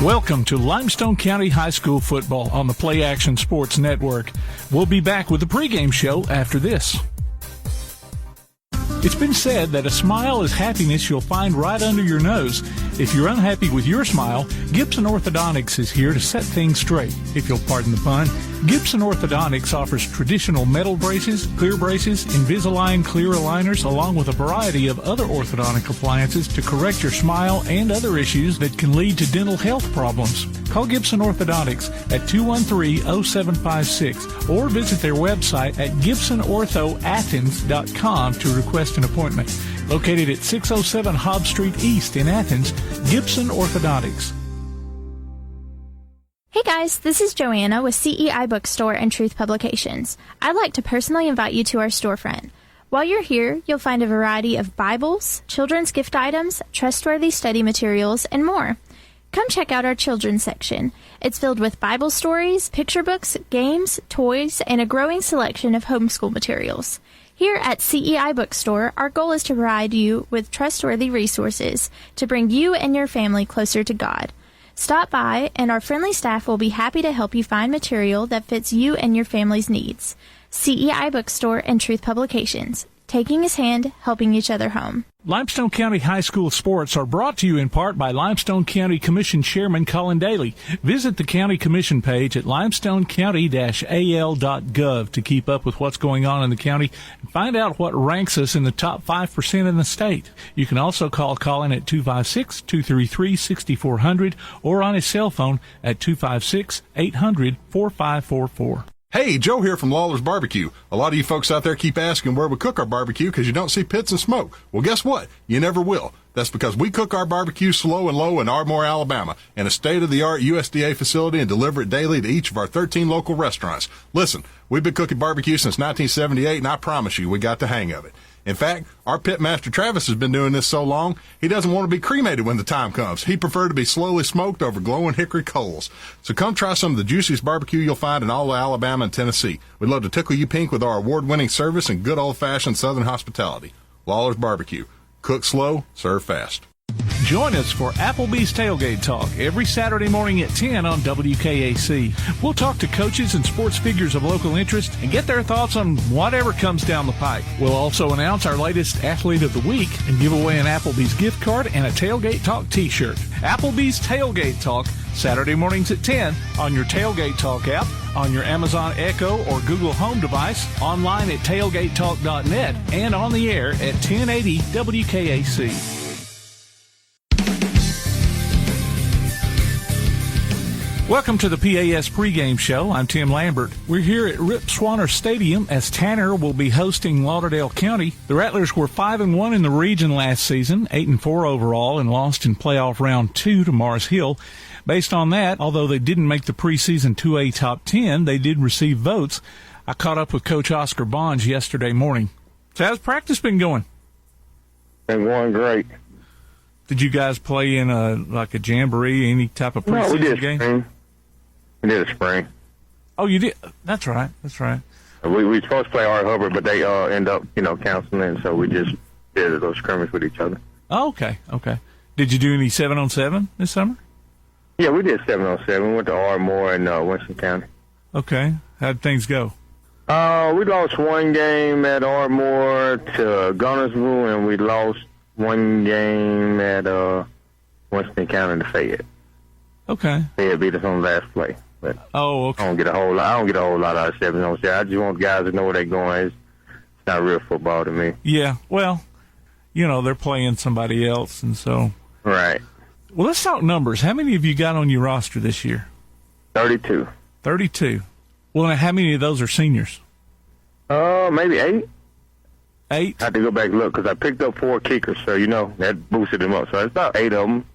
Welcome to Limestone County High School football on the Play Action Sports Network. We'll be back with the pregame show after this. It's been said that a smile is happiness you'll find right under your nose. If you're unhappy with your smile, Gibson Orthodontics is here to set things straight. If you'll pardon the pun, Gibson Orthodontics offers traditional metal braces, clear braces, Invisalign clear aligners, along with a variety of other orthodontic appliances to correct your smile and other issues that can lead to dental health problems. Call Gibson Orthodontics at 213-0756 or visit their website at gibsonorthoathens.com to request an appointment. Located at 607 Hobbs Street East in Athens, Gibson Orthodontics. Hey guys, this is Joanna with CEI Bookstore and Truth Publications. I'd like to personally invite you to our storefront. While you're here, you'll find a variety of Bibles, children's gift items, trustworthy study materials, and more. Come check out our children's section. It's filled with Bible stories, picture books, games, toys, and a growing selection of homeschool materials. Here at CEI Bookstore, our goal is to provide you with trustworthy resources to bring you and your family closer to God. Stop by, and our friendly staff will be happy to help you find material that fits you and your family's needs. CEI Bookstore and Truth Publications. Taking his hand, helping each other home. Limestone County High School sports are brought to you in part by Limestone County Commission Chairman Colin Daly. Visit the County Commission page at limestonecounty-al.gov to keep up with what's going on in the county and find out what ranks us in the top 5% in the state. You can also call Colin at 256-233-6400 or on his cell phone at 256-800-4544. Hey, Joe here from Lawler's Barbecue. A lot of you folks out there keep asking where we cook our barbecue because you don't see pits and smoke. Well, guess what? You never will. That's because we cook our barbecue slow and low in Ardmore, Alabama, in a state-of-the-art USDA facility and deliver it daily to each of our 13 local restaurants. Listen, we've been cooking barbecue since 1978, and I promise you, we got the hang of it. In fact, our pit master Travis has been doing this so long, he doesn't want to be cremated when the time comes. He'd prefer to be slowly smoked over glowing hickory coals. So come try some of the juiciest barbecue you'll find in all of Alabama and Tennessee. We'd love to tickle you pink with our award-winning service and good old-fashioned Southern hospitality. Lawler's Barbecue. Cook slow, serve fast. Join us for Applebee's Tailgate Talk every Saturday morning at 10 on WKAC. We'll talk to coaches and sports figures of local interest and get their thoughts on whatever comes down the pike. We'll also announce our latest Athlete of the Week and give away an Applebee's gift card and a Tailgate Talk t-shirt. Applebee's Tailgate Talk, Saturday mornings at 10 on your Tailgate Talk app, on your Amazon Echo or Google Home device, online at tailgatetalk.net, and on the air at 1080 WKAC. Welcome to the PAS pregame show. I'm Tim Lambert. We're here at Rip Swanner Stadium as Tanner will be hosting Lauderdale County. The Rattlers were 5-1 in the region last season, 8-4 overall, and lost in playoff round 2 to Mars Hill. Based on that, although they didn't make the preseason 2A top 10, they did receive votes. I caught up with Coach Oscar Bonds yesterday morning. So how's practice been going? Been going great. Did you guys play in a jamboree, any type of preseason game? Spring. We did a spring. Oh, you did? That's right. We were supposed to play Art Hubbard, but they end up, canceling, so we just did a little scrimmage with each other. Oh, okay. Did you do any 7-on-7 this summer? Yeah, we did 7-on-7. We went to Ardmore and Winston County. Okay. How'd things go? We lost one game at Ardmore to Gunnersville, and we lost one game at Winston County to Fayette. Okay. Fayette beat us on the last play. But okay. I don't get a whole lot out of 7-on-7. I just want guys to know where they're going. It's not real football to me. Yeah. Well, they're playing somebody else, and so. Right. Well, let's talk numbers. How many have you got on your roster this year? 32. 32. Well, now, how many of those are seniors? Maybe 8. 8? I have to go back and look because I picked up 4 kickers, so that boosted them up. So it's about 8 of them.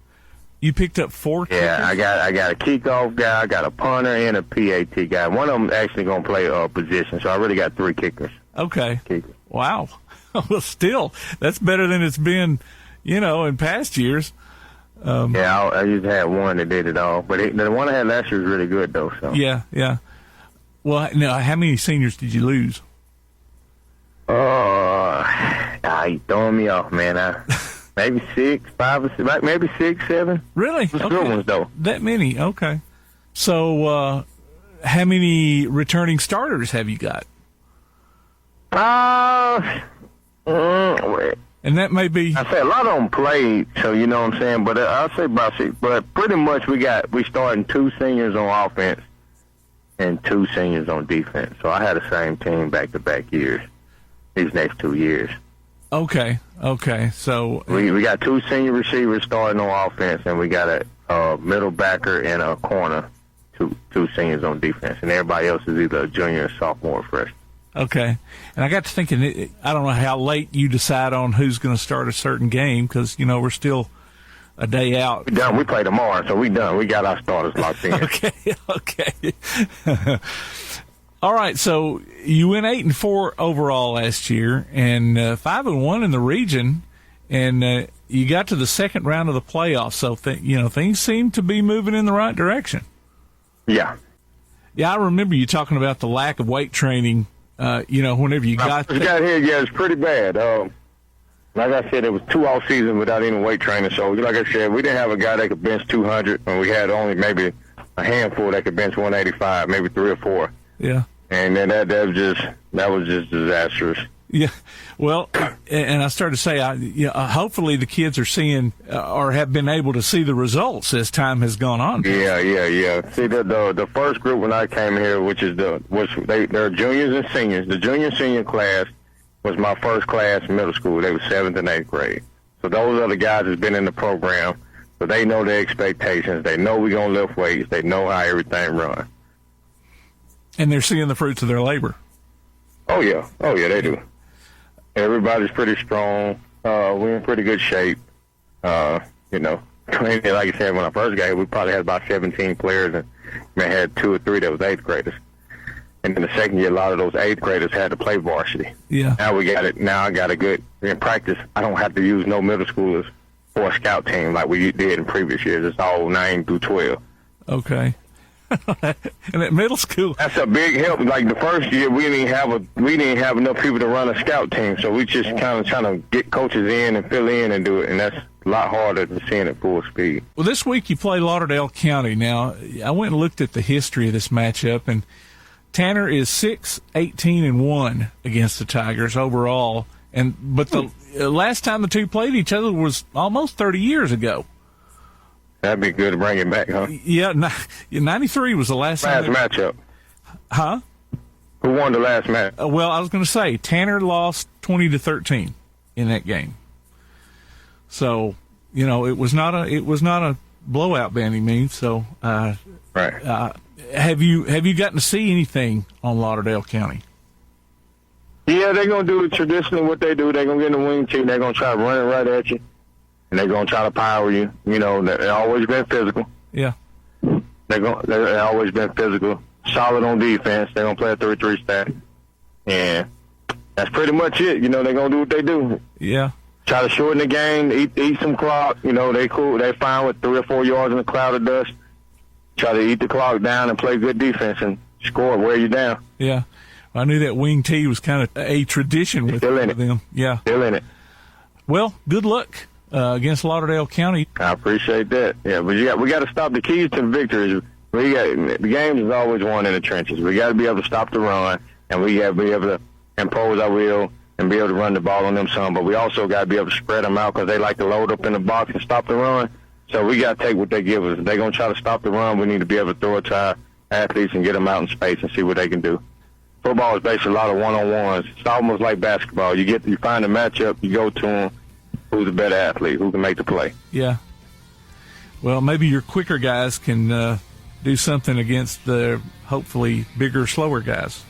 You picked up 4 kickers? Yeah, I got a kickoff guy, I got a punter, and a PAT guy. One of them actually going to play a position, so I really got 3 kickers. Okay. Wow. Well, still, that's better than it's been, in past years. I just had one that did it all, but the one I had last year was really good, though. So. Yeah. Well, now, how many seniors did you lose? You throwing me off, man. maybe 6, 5, or 6, maybe 6, 7. Really? Those good ones, though. That many? Okay. So, how many returning starters have you got? And that may be... I say a lot of them played, so you know what I'm saying. But I'll say about 6. But pretty much we starting 2 seniors on offense and 2 seniors on defense. So I had the same team back-to-back years, these next 2 years. Okay. So we got 2 senior receivers starting on offense, and we got a middle backer and a corner, two seniors on defense, and everybody else is either a junior, sophomore, or freshman. Okay. And I got to thinking, I don't know how late you decide on who's going to start a certain game because, we're still a day out. We done. We play tomorrow, so we done. We got our starters locked in. Okay. All right, so you went 8-4 overall last year and 5-1 in the region, and you got to the second round of the playoffs. So, things seem to be moving in the right direction. Yeah. Yeah, I remember you talking about the lack of weight training, whenever you got there. Got here, yeah, it's pretty bad. Like I said, it was 2 off season without any weight training. So, like I said, we didn't have a guy that could bench 200, and we had only maybe a handful that could bench 185, maybe 3 or 4. Yeah. And then that was just disastrous. Yeah, well, and I started to say, hopefully the kids are seeing or have been able to see the results as time has gone on. Yeah. See, the first group when I came here, they're juniors and seniors. The junior and senior class was my first class in middle school. They were 7th and 8th grade. So those are the guys that's been in the program. So they know their expectations. They know we're going to lift weights. They know how everything runs. And they're seeing the fruits of their labor. Oh, yeah, they do. Everybody's pretty strong. We're in pretty good shape. Like I said, when I first got here, we probably had about 17 players, and we had 2 or 3 that was 8th graders. And in the second year, a lot of those 8th graders had to play varsity. Yeah. Now we got it. Now I got a good, in practice, I don't have to use no middle schoolers for a scout team like we did in previous years. It's all 9 through 12. Okay. And at middle school, that's a big help. Like the first year, we didn't have enough people to run a scout team, so we just kind of trying to get coaches in and fill in and do it, and that's a lot harder than seeing it full speed. Well, this week you play Lauderdale County. Now, I went and looked at the history of this matchup, and Tanner is 6-18-1 against the Tigers overall, but the last time the two played each other was almost 30 years ago. That'd be good to bring it back, huh? Yeah, 93 was the last matchup. Huh? Who won the last match? Well, I was going to say Tanner lost 20-13 in that game. So, it was not a blowout by any means. So, right. Have you gotten to see anything on Lauderdale County? Yeah, they're gonna do traditionally what they do. They're gonna get in the wing tee. They're gonna try to run it right at you. And they're going to try to power you. They've always been physical. Yeah. They've always been physical. Solid on defense. They're going to play a 3-3 stack. And that's pretty much it. They're going to do what they do. Yeah. Try to shorten the game, eat some clock. They cool. They fine with 3 or 4 yards in a cloud of dust. Try to eat the clock down and play good defense and score, wear you down. Yeah. I knew that wing tee was kind of a tradition with them. Yeah. Still in it. Well, good luck against Lauderdale County. I appreciate that. Yeah, but we got to stop the keys to the victory. The game is always won in the trenches. We got to be able to stop the run, and we got to be able to impose our will and be able to run the ball on them some. But we also got to be able to spread them out because they like to load up in the box and stop the run. So we got to take what they give us. If they're going to try to stop the run, we need to be able to throw it to our athletes and get them out in space and see what they can do. Football is basically a lot of one-on-ones. It's almost like basketball. You find a matchup, you go to them. Who's a better athlete? Who can make the play? Yeah. Well, maybe your quicker guys can do something against the hopefully bigger, slower guys.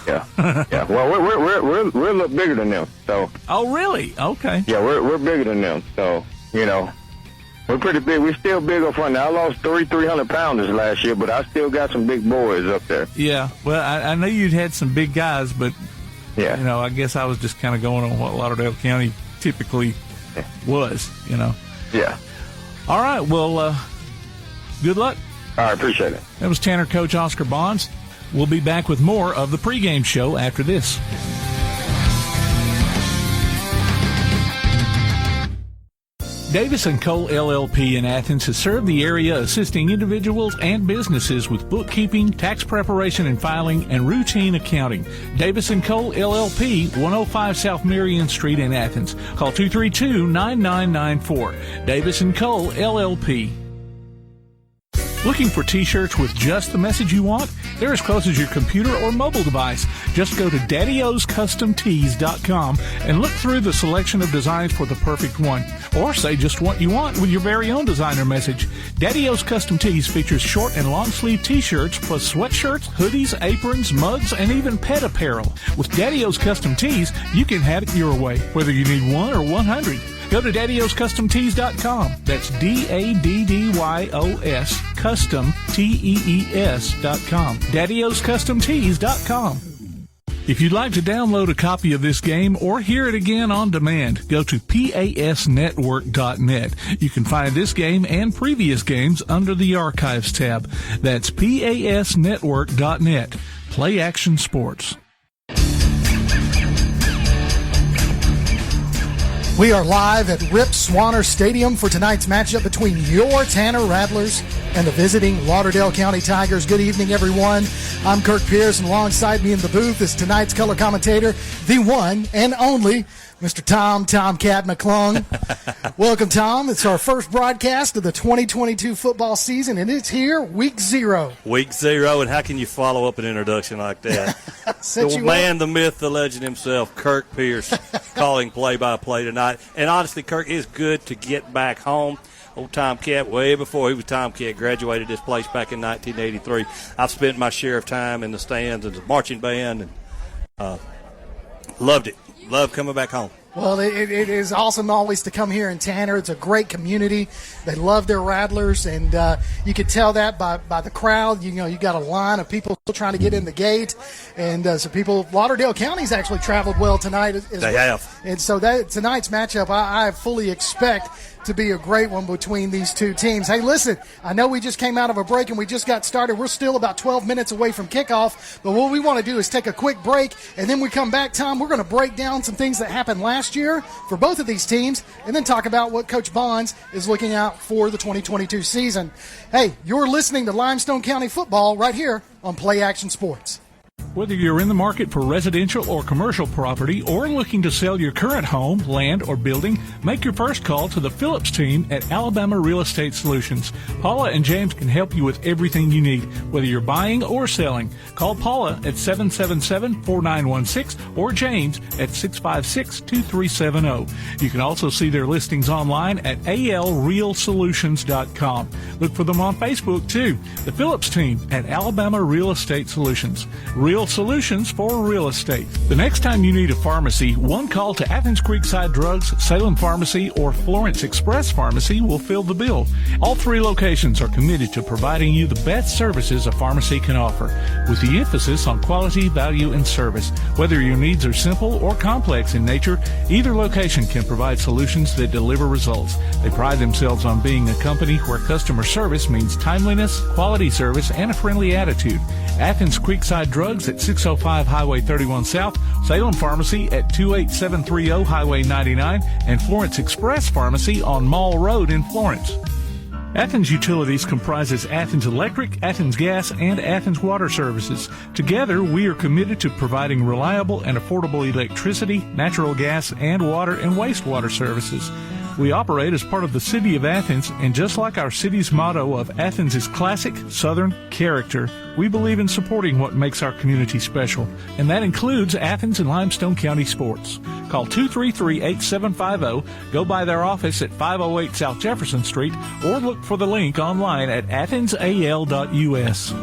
Yeah. Well, we're a little bigger than them. So. Oh, really? Okay. Yeah, we're bigger than them. So we're pretty big. We're still big up front. Now I lost 300 pounders last year, but I still got some big boys up there. Yeah. Well, I know you'd had some big guys, but yeah, I guess I was just kind of going on what Lauderdale County typically was, Yeah. All right, well, good luck. All right, appreciate it. That was Tanner coach Oscar Bonds. We'll be back with more of the pregame show after this. Davis & Cole LLP in Athens has served the area assisting individuals and businesses with bookkeeping, tax preparation and filing, and routine accounting. Davis & Cole LLP, 105 South Marion Street in Athens. Call 232-9994. Davis & Cole LLP. Looking for T-shirts with just the message you want? They're as close as your computer or mobile device. Just go to daddyoscustomtees.com and look through the selection of designs for the perfect one. Or say just what you want with your very own designer message. Daddy O's Custom Tees features short and long sleeve T-shirts plus sweatshirts, hoodies, aprons, mugs, and even pet apparel. With Daddy O's Custom Tees, you can have it your way, whether you need 1 or 100. Go to daddyoscustomtees.com. That's DADDYOS Custom TEES.com. daddyoscustomtees.com. If you'd like to download a copy of this game or hear it again on demand, go to pasnetwork.net. You can find this game and previous games under the Archives tab. That's pasnetwork.net. Play Action Sports. We are live at Rip Swanner Stadium for tonight's matchup between your Tanner Rattlers and the visiting Lauderdale County Tigers. Good evening, everyone. I'm Kirk Pierce, and alongside me in the booth is tonight's color commentator, the one and only Mr. Tomcat McClung. Welcome, Tom. It's our first broadcast of the 2022 football season, and it's here, week 0. Week 0, and how can you follow up an introduction like that? The man, the myth, the legend himself, Kirk Pierce, calling play-by-play tonight. And honestly, Kirk, it's good to get back home. Old Tomcat, way before he was Tomcat, graduated this place back in 1983. I've spent my share of time in the stands and the marching band, and loved it. Love coming back home. Well, it is awesome always to come here in Tanner. It's a great community. They love their Rattlers, and you can tell that by the crowd. You know, you got a line of people still trying to get in the gate, and so Lauderdale County's actually traveled well tonight. They have. And so tonight's matchup, I fully expect to be a great one between these two teams. Hey, listen, I know we just came out of a break and we just got started. We're still about 12 minutes away from kickoff, but what we want to do is take a quick break, and then we come back, Tom, we're going to break down some things that happened last year for both of these teams, and then talk about what Coach Bonds is looking out for the 2022 season. Hey, you're listening to Limestone County football right here on Play Action Sports. Whether you're in the market for residential or commercial property or looking to sell your current home, land, or building, make your first call to the Phillips team at Alabama Real Estate Solutions. Paula and James can help you with everything you need, whether you're buying or selling. Call Paula at 777-4916 or James at 656-2370. You can also see their listings online at alrealsolutions.com. Look for them on Facebook, too. The Phillips team at Alabama Real Estate Solutions. Real solutions for real estate. The next time you need a pharmacy, one call to Athens Creekside Drugs, Salem Pharmacy, or Florence Express Pharmacy will fill the bill. All 3 locations are committed to providing you the best services a pharmacy can offer, with the emphasis on quality, value, and service. Whether your needs are simple or complex in nature, either location can provide solutions that deliver results. They pride themselves on being a company where customer service means timeliness, quality service, and a friendly attitude. Athens Creekside Drugs at 605 Highway 31 South, Salem Pharmacy at 28730 Highway 99, and Florence Express Pharmacy on Mall Road in Florence. Athens Utilities comprises Athens Electric, Athens Gas, and Athens Water Services. Together, we are committed to providing reliable and affordable electricity, natural gas, and water and wastewater services. We operate as part of the City of Athens, and just like our city's motto of Athens is classic Southern character, we believe in supporting what makes our community special, and that includes Athens and Limestone County sports. Call 233-8750, go by their office at 508 South Jefferson Street, or look for the link online at athensal.us.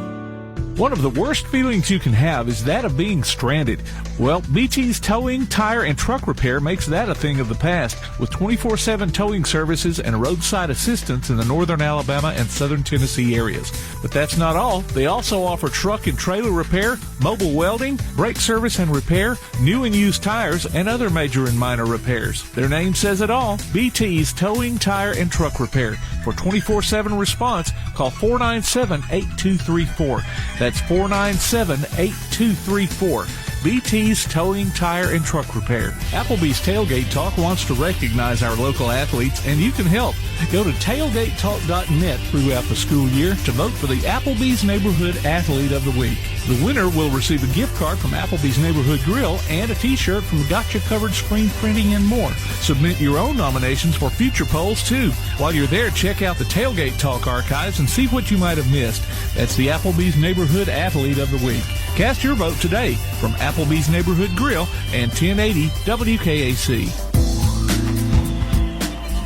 One of the worst feelings you can have is that of being stranded. Well, BT's Towing, Tire, and Truck Repair makes that a thing of the past, with 24/7 towing services and roadside assistance in the northern Alabama and southern Tennessee areas. But that's not all. They also offer truck and trailer repair, mobile welding, brake service and repair, new and used tires, and other major and minor repairs. Their name says it all, BT's Towing, Tire, and Truck Repair. For 24/7 response, call 497-8234. That's 497-8234. BT's Towing, Tire, and Truck Repair. Applebee's Tailgate Talk wants to recognize our local athletes, and you can help. Go to tailgatetalk.net throughout the school year to vote for the Applebee's Neighborhood Athlete of the Week. The winner will receive a gift card from Applebee's Neighborhood Grill and a t-shirt from Gotcha Covered Screen Printing and more. Submit your own nominations for future polls, too. While you're there, check out the Tailgate Talk archives and see what you might have missed. That's the Applebee's Neighborhood Athlete of the Week. Cast your vote today from Applebee's Neighborhood Grill and 1080 WKAC.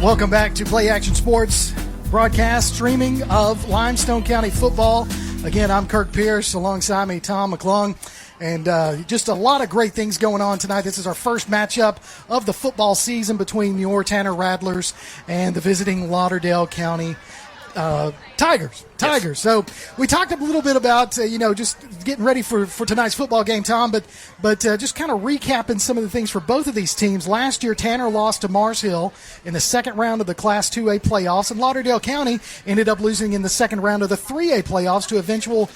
Welcome back to Play Action Sports broadcast streaming of Limestone County football. Again, I'm Kirk Pierce. Alongside me, Tom McClung. And just a lot of great things going on tonight. This is our first matchup of the football season between your Tanner Rattlers and the visiting Lauderdale County Tigers. Yes. So we talked a little bit about, just getting ready for tonight's football game, Tom, but just kind of recapping some of the things for both of these teams. Last year, Tanner lost to Mars Hill in the second round of the Class 2A playoffs, and Lauderdale County ended up losing in the second round of the 3A playoffs to eventual,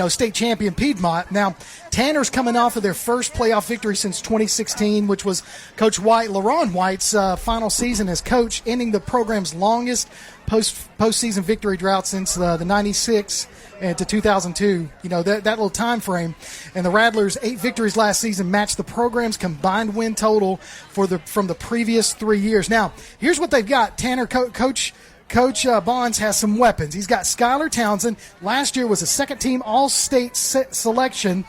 state champion Piedmont. Now, Tanner's coming off of their first playoff victory since 2016, which was Coach LaRon White's final season as coach, ending the program's longest postseason victory drought since the 96 to 2002. That little time frame. And the Rattlers' 8 victories last season matched the program's combined win total from the previous 3 years. Now, here's what they've got. Tanner Coach Bonds has some weapons. He's got Skylar Townsend. Last year was a second-team All-State selection.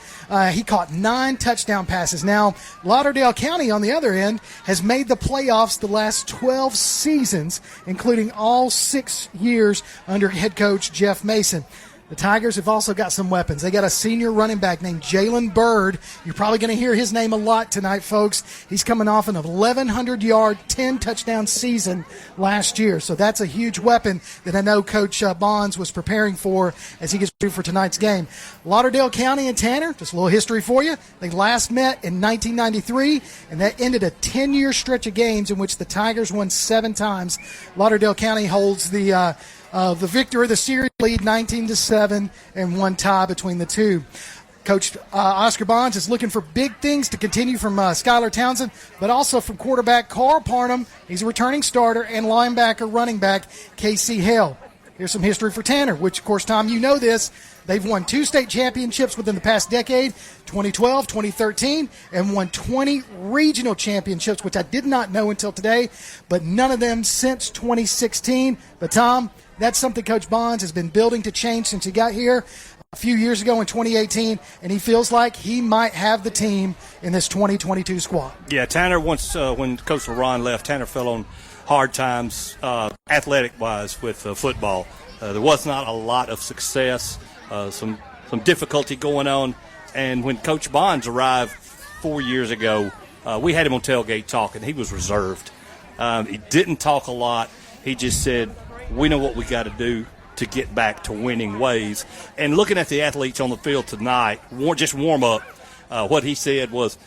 He caught 9 touchdown passes. Now, Lauderdale County, on the other end, has made the playoffs the last 12 seasons, including all 6 years under head coach Jeff Mason. The Tigers have also got some weapons. They got a senior running back named Jalen Bird. You're probably going to hear his name a lot tonight, folks. He's coming off an 1,100-yard, 10-touchdown season last year. So that's a huge weapon that I know Coach Bonds was preparing for as he gets ready for tonight's game. Lauderdale County and Tanner, just a little history for you. They last met in 1993, and that ended a 10-year stretch of games in which the Tigers won 7 times. Lauderdale County holds the victor of the series lead 19-7 and 1 tie between the two. Coach Oscar Bonds is looking for big things to continue from Skylar Townsend, but also from quarterback Carl Parnham. He's a returning starter, and linebacker running back Casey Hale. Here's some history for Tanner, which, of course, Tom, you know this. They've won 2 state championships within the past decade, 2012, 2013, and won 20 regional championships, which I did not know until today, but none of them since 2016. But, Tom, that's something Coach Bonds has been building to change since he got here a few years ago in 2018, and he feels like he might have the team in this 2022 squad. Yeah, Tanner, once when Coach LaRon left, Tanner fell on hard times athletic-wise with football. There was not a lot of success, some difficulty going on, and when Coach Bonds arrived 4 years ago, we had him on Tailgate Talk, and he was reserved. He didn't talk a lot. He just said, we know what we got to do to get back to winning ways. And looking at the athletes on the field tonight, just warm up, what he said was,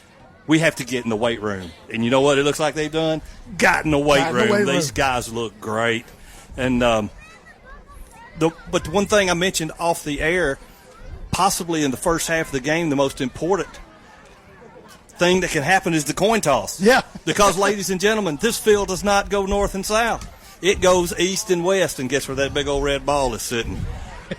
we have to get in the weight room. And you know what it looks like they've done? Got in the weight room. These guys look great. And but the one thing I mentioned off the air, possibly in the first half of the game, the most important thing that can happen is the coin toss. Yeah. Because, ladies and gentlemen, this field does not go north and south. It goes east and west, and guess where that big old red ball is sitting?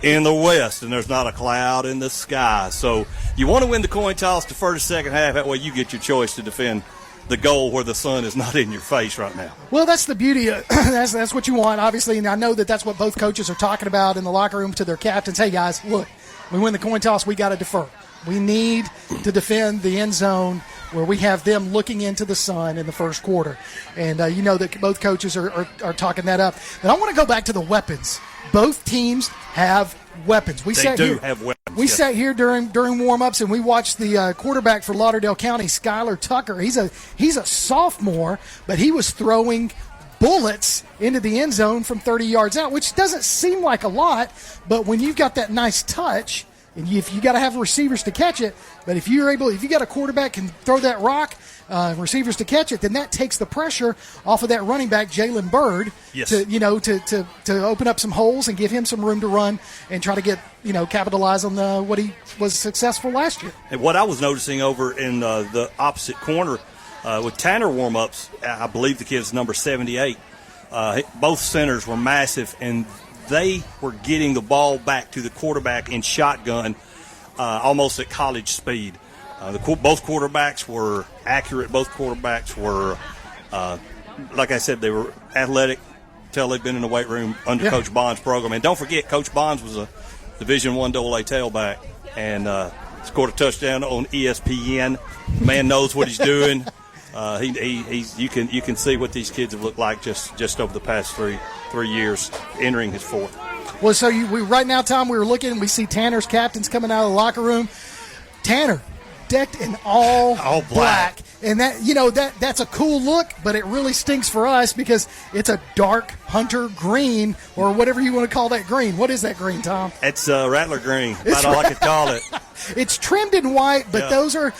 In the west, and there's not a cloud in the sky. So you want to win the coin toss the first, second half. That way you get your choice to defend the goal where the sun is not in your face right now. Well, that's the beauty of that's what you want, obviously, and I know that that's what both coaches are talking about in the locker room to their captains. Hey, guys, look, we win the coin toss, we got to defer. We need to defend the end zone where we have them looking into the sun in the first quarter. And you know that both coaches are talking that up. But I want to go back to the weapons. Both teams have weapons. They have weapons. We sat here during warm-ups, and we watched the quarterback for Lauderdale County, Skylar Tucker. He's a sophomore, but he was throwing bullets into the end zone from 30 yards out, which doesn't seem like a lot, but when you've got that nice touch, And if you got to have receivers to catch it, but if you got a quarterback can throw that rock, receivers to catch it, then that takes the pressure off of that running back, Jalen Byrd, Yes. to open up some holes and give him some room to run and try to get, capitalize on what he was successful last year. And what I was noticing over in the opposite corner with Tanner warm-ups, I believe the kid's number 78, both centers were massive, and they were getting the ball back to the quarterback in shotgun almost at college speed. Both quarterbacks were accurate. Both quarterbacks were, like I said, they were athletic until they've been in the weight room under Coach Bond's program. And don't forget, Coach Bonds was a Division I AA tailback and scored a touchdown on ESPN. The man knows what he's doing. You can see what these kids have looked like just over the past three years, entering his fourth. Well, so right now, Tom, we were looking and we see Tanner's captains coming out of the locker room. Tanner decked in all black. And that's a cool look, but it really stinks for us because it's a dark hunter green or whatever you want to call that green. What is that green, Tom? It's Rattler green. That's all I could call it. It's trimmed in white, but those are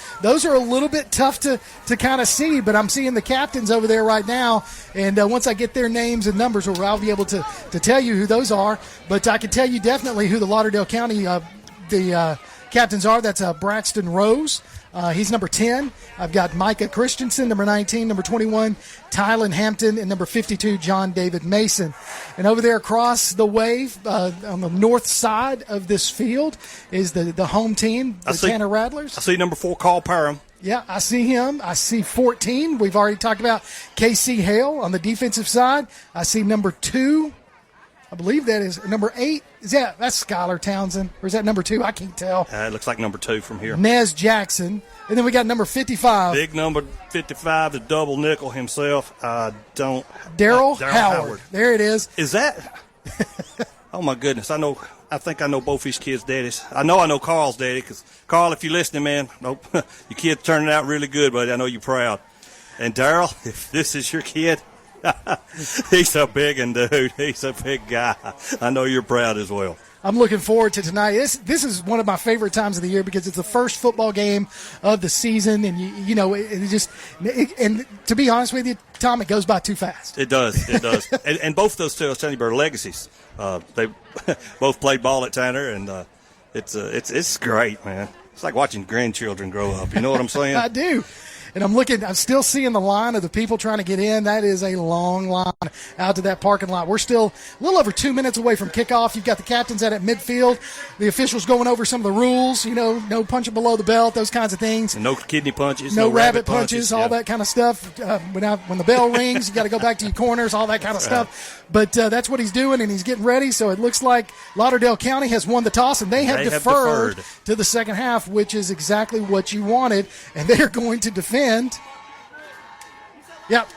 a little bit tough to kind of see. But I'm seeing the captains over there right now, and once I get their names and numbers, I'll be able to tell you who those are. But I can tell you definitely who the Lauderdale County the captains are. That's Braxton Rose. He's number 10. I've got Micah Christensen, number 19, number 21, Tylen Hampton, and number 52, John David Mason. And over there across the way on the north side of this field is the home team, the Tanner Rattlers. I see number 4, Carl Parham. Yeah, I see him. I see 14. We've already talked about KC Hale on the defensive side. I see number 2. I believe that is number 8. That's Skylar Townsend, or is that number 2? I can't tell. It looks like number 2 from here. Nez Jackson, and then we got number 55. Big number 55, the double nickel himself. Daryl Howard. There it is. Is that? Oh my goodness! I think I know both these kids' daddies. I know Carl's daddy because Carl, if you're listening, man, your kid's turning out really good, buddy. I know you're proud. And Daryl, if this is your kid. He's a big dude. He's a big guy. I know you're proud as well. I'm looking forward to tonight. This is one of my favorite times of the year because it's the first football game of the season, and and to be honest with you, Tom, it goes by too fast. It does. and both those two, I was telling you, are legacies. They both played ball at Tanner, and it's great, man. It's like watching grandchildren grow up. You know what I'm saying? I do. And I'm still seeing the line of the people trying to get in. That is a long line out to that parking lot. We're still a little over 2 minutes away from kickoff. You've got the captains out at midfield. The officials going over some of the rules, no punching below the belt, those kinds of things. And no kidney punches. No rabbit punches, all that kind of stuff. When the bell rings, you got to go back to your corners, all that kind of stuff. But that's what he's doing, and he's getting ready. So it looks like Lauderdale County has won the toss, and they have deferred to the second half, which is exactly what you wanted. And they are going to defend.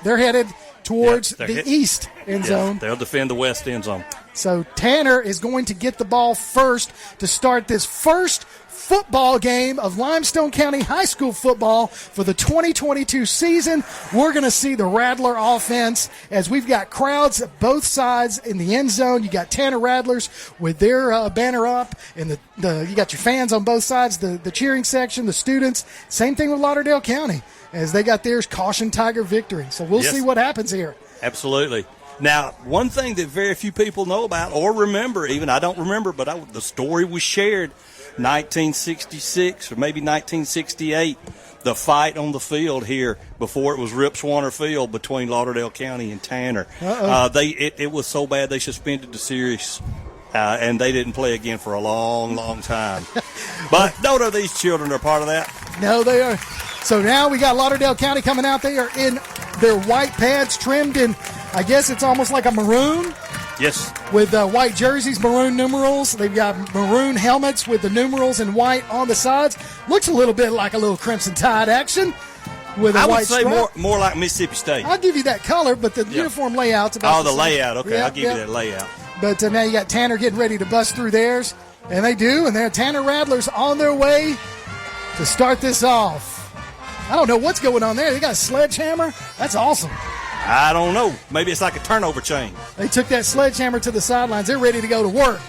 They're headed towards the east end zone. They'll defend the west end zone. So Tanner is going to get the ball first to start this first football game of Limestone County High School football for the 2022 season. We're going to see the Rattler offense as we've got crowds at both sides in the end zone. You got Tanner Rattlers with their banner up, and you got your fans on both sides, the cheering section, the students. Same thing with Lauderdale County as they got theirs, Caution Tiger Victory. So we'll see what happens here. Absolutely. Now, one thing that very few people know about or remember, even I don't remember, but the story was shared 1966 or maybe 1968, the fight on the field here before it was Rip Swanner Field between Lauderdale County and Tanner. It was so bad they suspended the series. And they didn't play again for a long, long time. But none of these children are part of that. No, they are. So now we got Lauderdale County coming out. They are in their white pads trimmed in, I guess it's almost like a maroon. Yes. With white jerseys, maroon numerals. They've got maroon helmets with the numerals in white on the sides. Looks a little bit like a little Crimson Tide action. With I would say more like Mississippi State. I'll give you that color, but the uniform layout's about the layout. Okay, I'll give you that layout. But now you got Tanner getting ready to bust through theirs. And they do, and they're Tanner Rattlers on their way to start this off. I don't know what's going on there. They got a sledgehammer? That's awesome. I don't know. Maybe it's like a turnover chain. They took that sledgehammer to the sidelines. They're ready to go to work.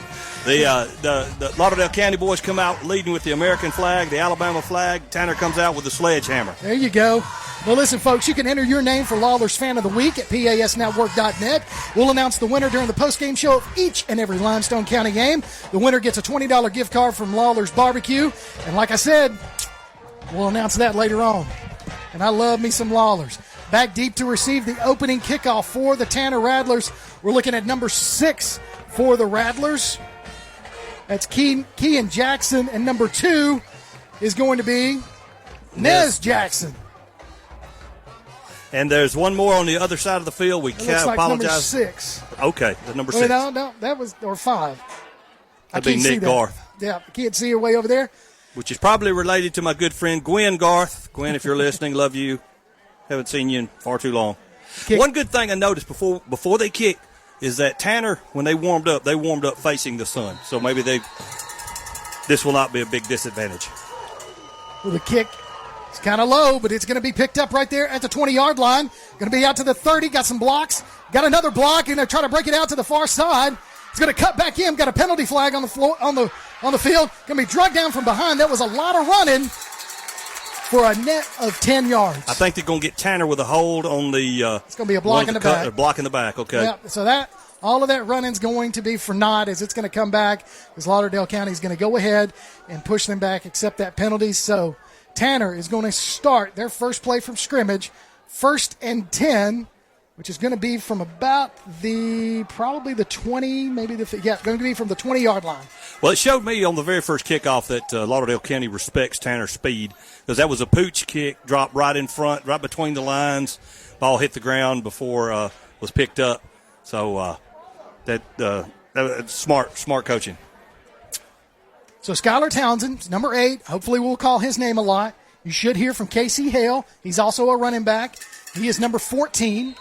The Lauderdale County boys come out leading with the American flag, the Alabama flag. Tanner comes out with the sledgehammer. There you go. Well, listen, folks, you can enter your name for Lawler's Fan of the Week at PASnetwork.net. We'll announce the winner during the postgame show of each and every Limestone County game. The winner gets a $20 gift card from Lawler's Barbecue. And like I said, we'll announce that later on. And I love me some Lawler's. Back deep to receive the opening kickoff for the Tanner Rattlers. We're looking at number 6 for the Rattlers. That's Kean Jackson. And number 2 is going to be Nez Jackson. And there's one more on the other side of the field. We can't apologize. Number 6. Okay, the number 6. No, that was, or 5. That'd be Nick Garth. Yeah, I can't see her way over there. Which is probably related to my good friend Gwen Garth. Gwen, if you're listening, love you. Haven't seen you in far too long. One good thing I noticed before they kick is that Tanner, when they warmed up facing the sun. So maybe this will not be a big disadvantage. Well, the kick is kind of low, but it's going to be picked up right there at the 20-yard line. Going to be out to the 30. Got some blocks. Got another block, and they're trying to break it out to the far side. It's going to cut back in. Got a penalty flag on the floor on the field. Going to be dragged down from behind. That was a lot of running for a net of 10 yards. I think they're going to get Tanner with a hold on the. It's going to be a block in the back. A block in the back. Okay. Yeah. So all of that running's going to be for naught, as it's going to come back. As Lauderdale County is going to go ahead and push them back, accept that penalty. So Tanner is going to start their first play from scrimmage, 1st and 10. Which is going to be from about probably the 20, maybe it's going to be from the 20-yard line. Well, it showed me on the very first kickoff that Lauderdale County respects Tanner's speed, because that was a pooch kick, dropped right in front, right between the lines. Ball hit the ground before was picked up. So that was smart coaching. So Skylar Townsend, number 8. Hopefully we'll call his name a lot. You should hear from Casey Hale. He's also a running back. He is number 14.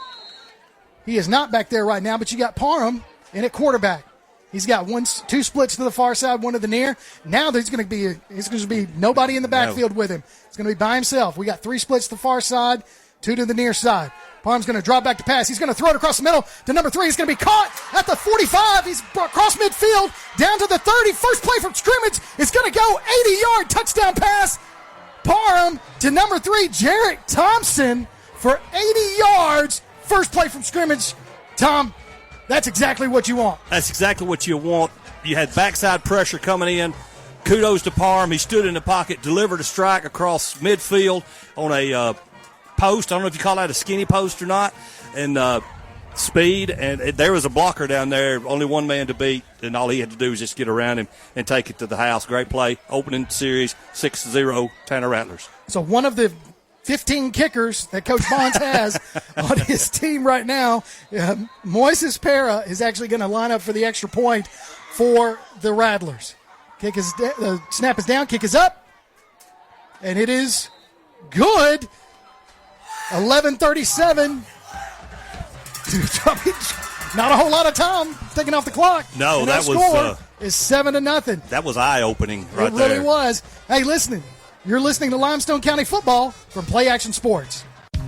He is not back there right now, but you got Parham in at quarterback. He's got 2 splits to the far side, 1 to the near. Now there's going to be nobody in the backfield with him. It's going to be by himself. We got 3 splits to the far side, 2 to the near side. Parham's going to drop back to pass. He's going to throw it across the middle to number 3. He's going to be caught at the 45. He's across midfield down to the 30. First play from scrimmage. It's going to go 80-yard touchdown pass. Parham to number 3, Jarrett Thompson for 80 yards. First play from scrimmage. Tom, that's exactly what you want. That's exactly what you want. You had backside pressure coming in. Kudos to Parham. He stood in the pocket, delivered a strike across midfield on a post. I don't know if you call that a skinny post or not. And speed. And there was a blocker down there, only one man to beat. And all he had to do was just get around him and take it to the house. Great play. Opening series, 6-0, Tanner Rattlers. So one of the 15 kickers that Coach Bonds has on his team right now, Moises Pera is actually going to line up for the extra point for the Rattlers. Snap is down, kick is up, and it is good. 11:37. Not a whole lot of time taking off the clock. No, and that score is 7-0. That was eye-opening right there. It really was. Hey, you're listening to Limestone County Football from Play Action Sports.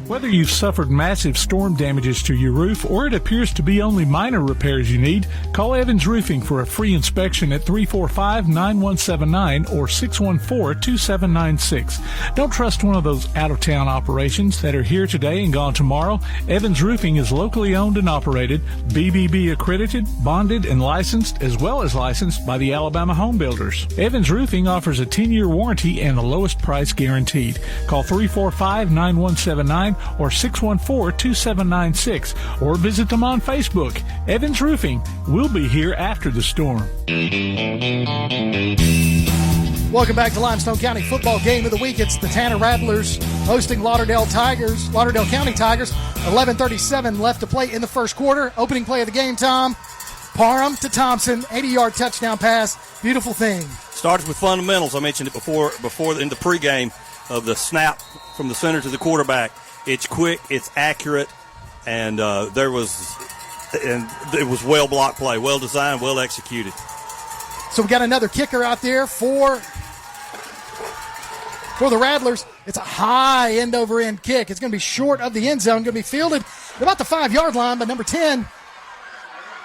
Whether you've suffered massive storm damages to your roof or it appears to be only minor repairs you need, call Evans Roofing for a free inspection at 345-9179 or 614-2796. Don't trust one of those out-of-town operations that are here today and gone tomorrow. Evans Roofing is locally owned and operated, BBB accredited, bonded, and licensed, as well as licensed by the Alabama Home Builders. Evans Roofing offers a 10-year warranty and the lowest price guaranteed. Call 345-9179 or 614-2796 or visit them on Facebook. Evans Roofing. We'll be here after the storm. Welcome back to Limestone County Football Game of the Week. It's the Tanner Rattlers hosting Lauderdale County Tigers. 11:37 left to play in the first quarter. Opening play of the game, Tom. Parham to Thompson, 80-yard touchdown pass. Beautiful thing. Starts with fundamentals. I mentioned it before in the pregame of the snap from the center to the quarterback. It's quick, it's accurate, and it was well blocked play, well designed, well executed. So we got another kicker out there for the Rattlers. It's a high end-over-end kick. It's going to be short of the end zone. Going to be fielded about the 5-yard line by number 10,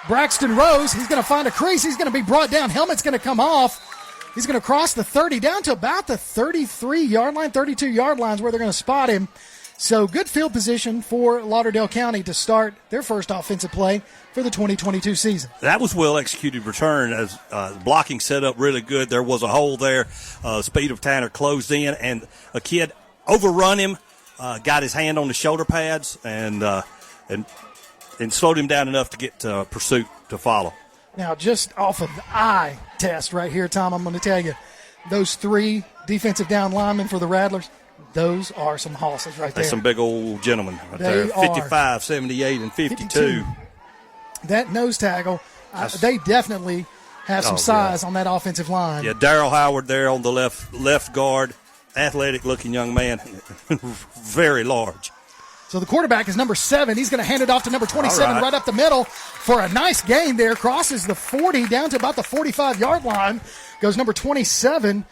Braxton Rose. He's going to find a crease. He's going to be brought down. Helmet's going to come off. He's going to cross the 30 down to about the 33-yard line, 32-yard lines where they're going to spot him. So good field position for Lauderdale County to start their first offensive play for the 2022 season. That was well-executed return as blocking set up really good. There was a hole there. Speed of Tanner closed in, and a kid overrun him, got his hand on the shoulder pads, and slowed him down enough to get pursuit to follow. Now, just off of the eye test right here, Tom, I'm going to tell you, those 3 defensive down linemen for the Rattlers, those are some hosses right there. That's some big old gentlemen right there. 55, 78, and 52. That nose tackle, they definitely have some size on that offensive line. Yeah, Darryl Howard there on the left guard, athletic-looking young man, very large. So the quarterback is number 7. He's going to hand it off to number 27 right up the middle for a nice gain there. Crosses the 40 down to about the 45-yard line. Goes number 27,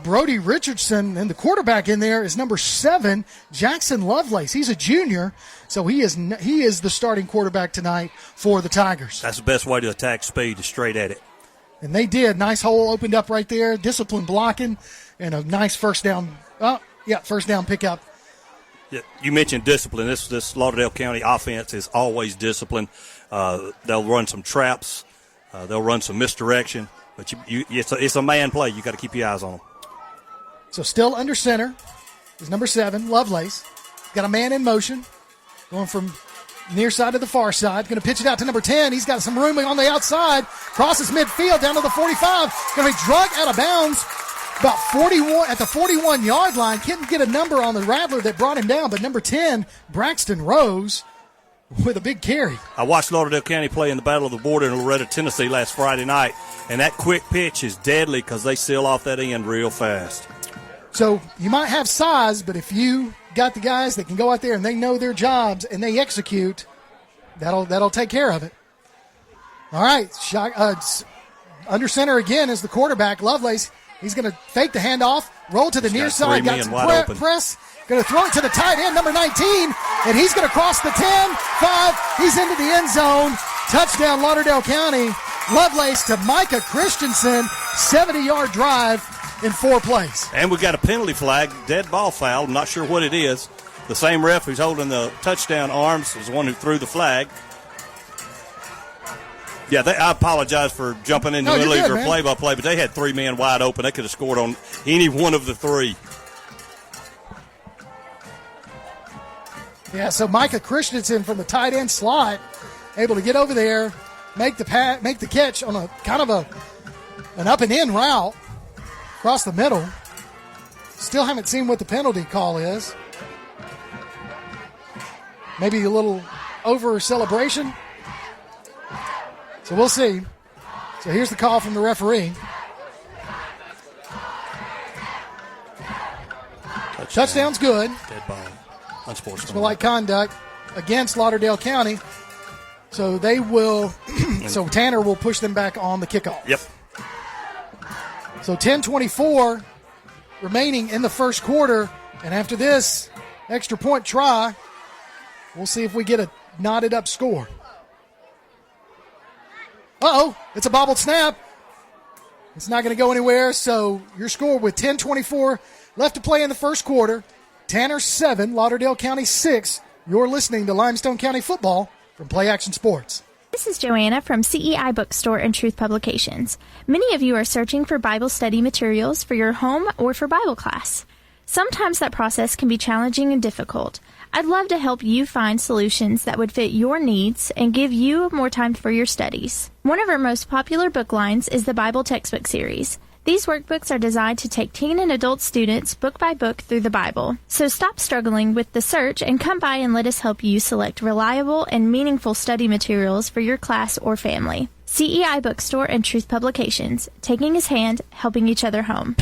Brody Richardson. And the quarterback in there is number 7, Jackson Lovelace. He's a junior, so he is the starting quarterback tonight for the Tigers. That's the best way to attack speed, is straight at it. And they did. Nice hole opened up right there. Disciplined blocking and a nice first down pickup. Yeah, you mentioned discipline. This Lauderdale County offense is always disciplined. They'll run some traps. They'll run some misdirection. But it's a man play. You got to keep your eyes on them. So still under center is number 7, Lovelace. Got a man in motion, going from near side to the far side. Going to pitch it out to number 10. He's got some room on the outside. Crosses midfield down to the 45. Going to be dragged out of bounds. About 41 at the 41-yard line. Couldn't get a number on the Rattler that brought him down, but number 10, Braxton Rose, with a big carry. I watched Lauderdale County play in the Battle of the Border in Loretto, Tennessee last Friday night, and that quick pitch is deadly because they seal off that end real fast. So you might have size, but if you got the guys that can go out there and they know their jobs and they execute, that'll take care of it. All right, under center again is the quarterback, Lovelace. He's going to fake the handoff, roll to the near side, got some press, going to throw it to the tight end, number 19, and he's going to cross the 10, 5, he's into the end zone. Touchdown, Lauderdale County. Lovelace to Micah Christensen, 70-yard drive in 4 plays. And we got a penalty flag, dead ball foul. I'm not sure what it is. The same ref who's holding the touchdown arms is the one who threw the flag. Yeah, I apologize for jumping in the middle of your play-by-play, but they had 3 men wide open. They could have scored on any one of the 3. Yeah, so Micah Christensen from the tight end slot, able to get over there, make the catch on a kind of an up and in route across the middle. Still haven't seen what the penalty call is. Maybe a little over celebration. So we'll see. So here's the call from the referee. Touchdown's good. Dead ball. Unsportsmanlike conduct against Lauderdale County. So they will. So Tanner will push them back on the kickoff. Yep. So 10:24 remaining in the first quarter, and after this extra point try, we'll see if we get a knotted up score. It's a bobbled snap. It's not going to go anywhere, so your score with 10:24 left to play in the first quarter. Tanner 7, Lauderdale County 6. You're listening to Limestone County Football from Play Action Sports. This is Joanna from CEI Bookstore and Truth Publications. Many of you are searching for Bible study materials for your home or for Bible class. Sometimes that process can be challenging and difficult. I'd love to help you find solutions that would fit your needs and give you more time for your studies. One of our most popular book lines is the Bible Textbook Series. These workbooks are designed to take teen and adult students book by book through the Bible. So stop struggling with the search and come by and let us help you select reliable and meaningful study materials for your class or family. CEI Bookstore and Truth Publications, taking his hand, helping each other home.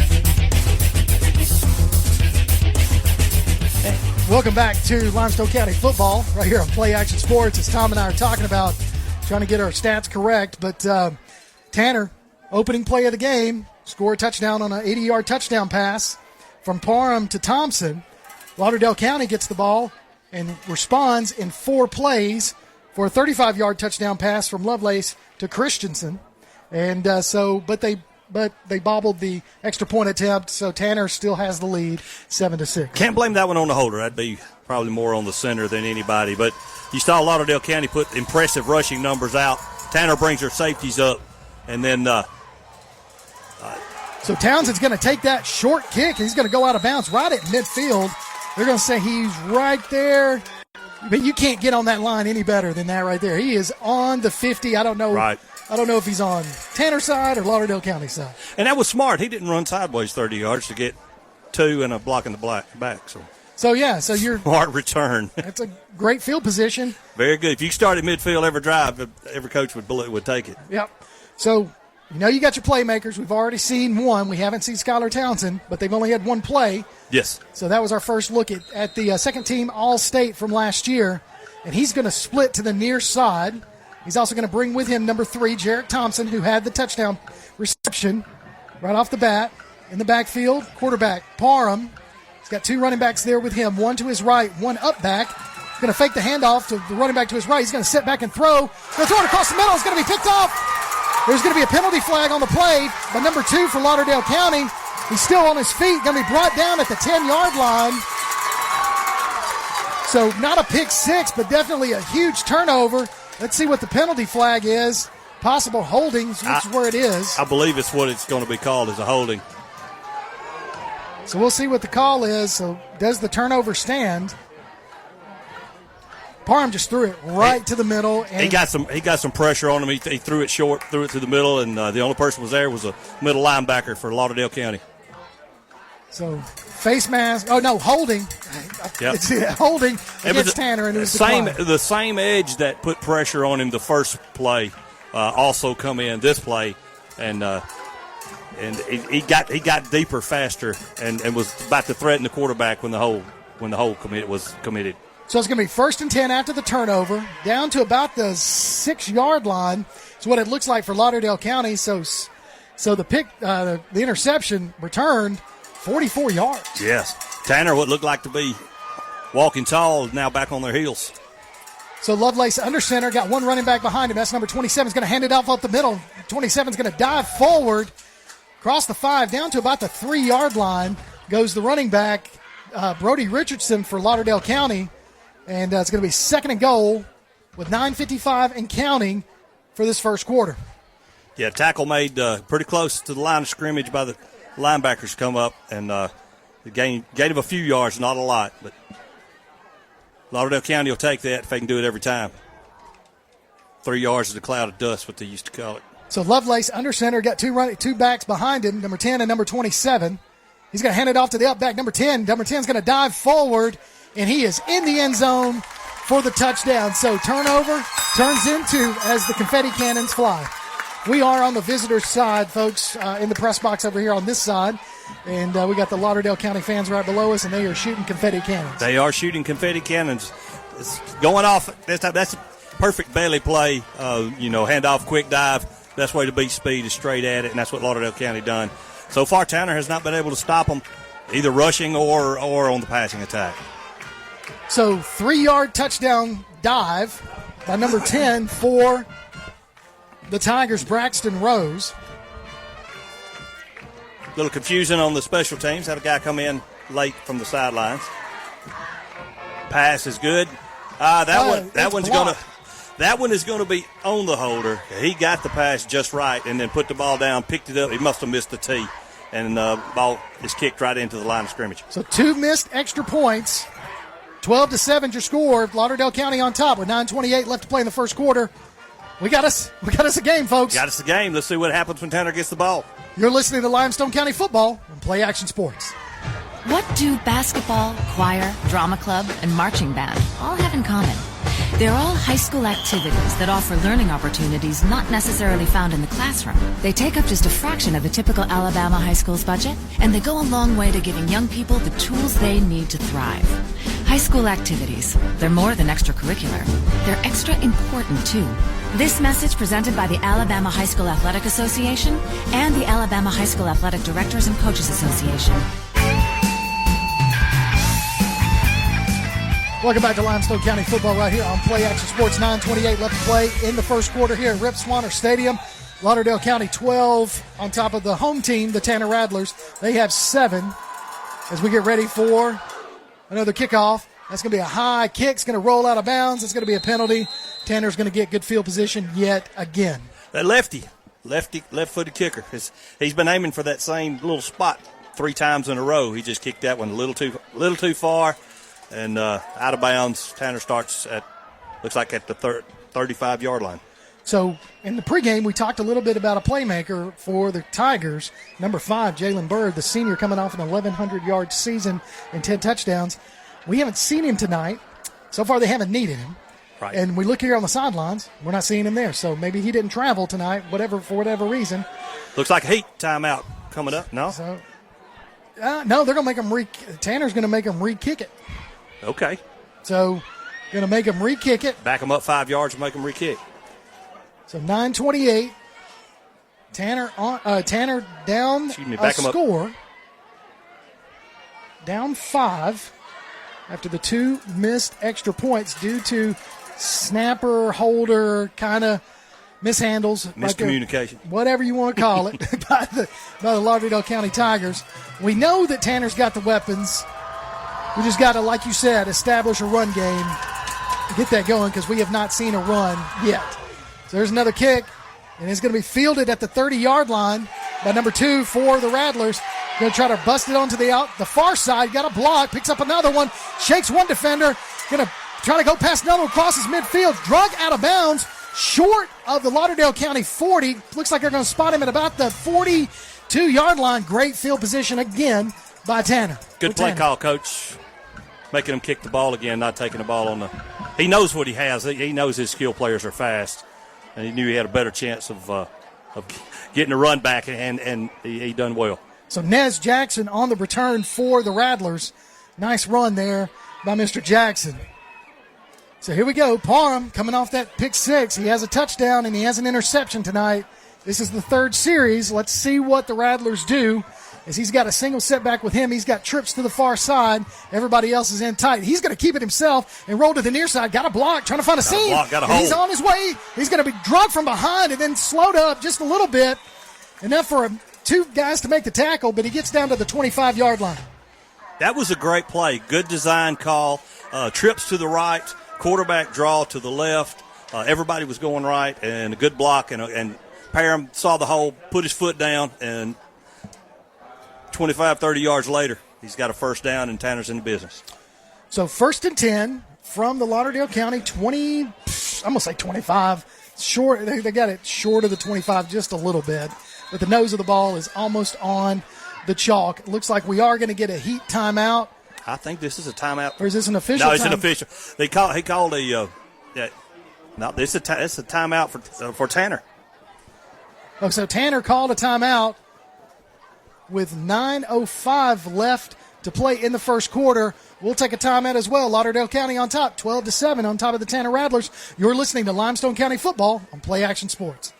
Welcome back to Limestone County Football right here on Play Action Sports. As Tom and I are talking about trying to get our stats correct, but Tanner, opening play of the game, score a touchdown on an 80-yard touchdown pass from Parham to Thompson. Lauderdale County gets the ball and responds in 4 plays for a 35-yard touchdown pass from Lovelace to Christensen. And but they bobbled the extra point attempt, so Tanner still has the lead, 7-6. Can't blame that one on the holder. That'd be probably more on the center than anybody. But you saw Lauderdale County put impressive rushing numbers out. Tanner brings her safeties up, and then so Townsend's going to take that short kick, and he's going to go out of bounds right at midfield. They're going to say he's right there. But you can't get on that line any better than that right there. He is on the 50. I don't know. Right. I don't know if he's on Tanner side or Lauderdale County side. And that was smart. He didn't run sideways 30 yards to get 2 and a block in the back. So you're smart return. That's a great field position. Very good. If you start at midfield every drive, every coach would take it. Yep. So you got your playmakers. We've already seen one. We haven't seen Skylar Townsend, but they've only had one play. Yes. So that was our first look at the second team All-State from last year, and he's going to split to the near side. He's also going to bring with him number 3, Jarrett Thompson, who had the touchdown reception right off the bat. In the backfield, quarterback Parham. He's got 2 running backs there with him, one to his right, one up back. He's going to fake the handoff to the running back to his right. He's going to sit back and throw. He's going to throw it across the middle. It's going to be picked off. There's going to be a penalty flag on the play by number 2 for Lauderdale County. He's still on his feet, going to be brought down at the 10-yard line. So not a pick 6, but definitely a huge turnover. Let's see what the penalty flag is. Possible holdings, which is where it is. I believe it's what it's going to be called as a holding. So we'll see what the call is. So does the turnover stand? Parham just threw it right to the middle. And he got some pressure on him. He threw it short, threw it to the middle, and the only person was there was a middle linebacker for Lauderdale County. So face mask. Oh no, holding. Yep. It's holding against Tanner, and it was the same edge that put pressure on him the first play also come in this play, and he got deeper faster and was about to threaten the quarterback when the hold was committed. So it's going to be 1st and 10 after the turnover, down to about the 6-yard line. It's what it looks like for Lauderdale County. So the pick, the interception returned 44 yards. Yes. Tanner, what looked like to be walking tall, now back on their heels. So Lovelace under center, got one running back behind him. That's number 27. Is going to hand it off up the middle. 27 is going to dive forward, cross the 5, down to about the 3-yard line. Goes the running back, Brody Richardson for Lauderdale County. And it's going to be 2nd and goal with 9:55 and counting for this first quarter. Yeah, tackle made pretty close to the line of scrimmage by the linebackers come up, and gained him a few yards, not a lot. But Lauderdale County will take that if they can do it every time. 3 yards is a cloud of dust, what they used to call it. So Lovelace under center, got two backs behind him, number 10 and number 27. He's going to hand it off to the up back, number 10. Number 10 is going to dive forward, and he is in the end zone for the touchdown. So turnover turns into as the confetti cannons fly. We are on the visitor's side, folks, in the press box over here on this side. And we got the Lauderdale County fans right below us, and they are shooting confetti cannons. They are shooting confetti cannons. It's going off. That's a perfect belly play. Handoff, quick dive. Best way to beat speed is straight at it, and that's what Lauderdale County done. So far, Tanner has not been able to stop them, either rushing or on the passing attack. So 3-yard touchdown dive by number 10 for the Tigers, Braxton Rose. A little confusion on the special teams. Had a guy come in late from the sidelines. Pass is good. That one is going to be on the holder. He got the pass just right and then put the ball down, picked it up. He must have missed the tee, and the ball is kicked right into the line of scrimmage. So 2 missed extra points. 12-7 your score. Lauderdale County on top with 9:28 left to play in the first quarter. We got us a game, folks. Got us a game. Let's see what happens when Tanner gets the ball. You're listening to Limestone County Football on Play Action Sports. What do basketball, choir, drama club, and marching band all have in common? They're all high school activities that offer learning opportunities not necessarily found in the classroom. They take up just a fraction of the typical Alabama high school's budget, and they go a long way to giving young people the tools they need to thrive. High school activities, they're more than extracurricular. They're extra important, too. This message presented by the Alabama High School Athletic Association and the Alabama High School Athletic Directors and Coaches Association. Welcome back to Limestone County football right here on Play Action Sports. 9:28 left to play in the first quarter here at Rip Swanner Stadium. Lauderdale County 12 on top of the home team, the Tanner Rattlers. They have 7 as we get ready for another kickoff. That's going to be a high kick. It's going to roll out of bounds. It's going to be a penalty. Tanner's going to get good field position yet again. That left-footed kicker. He's been aiming for that same little spot 3 times in a row. He just kicked that one a little too far. And out of bounds, Tanner starts looks like at the 35-yard line. So in the pregame, we talked a little bit about a playmaker for the Tigers. Number 5, Jalen Bird, the senior, coming off an 1,100-yard season and 10 touchdowns. We haven't seen him tonight. So far, they haven't needed him. Right. And we look here on the sidelines, we're not seeing him there. So maybe he didn't travel tonight, for whatever reason. Looks like a heat timeout coming up. No? So, no, they're going to make him Tanner's going to make him re-kick it. Okay. So, going to make him re-kick it. Back him up 5 yards and make him re-kick. So 9:28. Tanner down a score. Down 5 after the 2 missed extra points due to snapper, holder, kind of mishandles. Miscommunication. Whatever you want to call it by the Lauderdale County Tigers. We know that Tanner's got the weapons. We just got to, like you said, establish a run game, get that going, because we have not seen a run yet. So there's another kick, and it's going to be fielded at the 30-yard line by number 2 for the Rattlers. Going to try to bust it onto the far side. Got a block, picks up another one, shakes one defender. Going to try to go past another one, crosses midfield, drug out of bounds, short of the Lauderdale County 40. Looks like they're going to spot him at about the 42-yard line. Great field position again by Tanner. Good play call, Coach. Making him kick the ball again, not taking the ball on the – he knows what he has. He knows his skill players are fast, and he knew he had a better chance of getting a run back, and he done well. So Nez Jackson on the return for the Rattlers. Nice run there by Mr. Jackson. So here we go. Parham coming off that pick 6. He has a touchdown, and he has an interception tonight. This is the 3rd series. Let's see what the Rattlers do. As he's got a single setback with him. He's got trips to the far side. Everybody else is in tight. He's going to keep it himself and roll to the near side. Got a block, trying to find a seam. He's on his way. He's going to be drugged from behind and then slowed up just a little bit. Enough for 2 guys to make the tackle, but he gets down to the 25-yard line. That was a great play. Good design call. Trips to the right, quarterback draw to the left. Everybody was going right, and a good block. And Parham saw the hole, put his foot down, and 25, 30 yards later, he's got a first down, and Tanner's in the business. So 1st and 10 from the Lauderdale County 20, I'm going to say 25. Short, they got it short of the 25 just a little bit, but the nose of the ball is almost on the chalk. It looks like we are going to get a heat timeout. I think this is a timeout. Or is this an official? No, it's an official. He called a no, it's a timeout for Tanner. Oh, so Tanner called a timeout with 9:05 left to play in the first quarter. We'll take a timeout as well. Lauderdale County on top, 12-7 on top of the Tanner Rattlers. You're listening to Limestone County Football on Play Action Sports.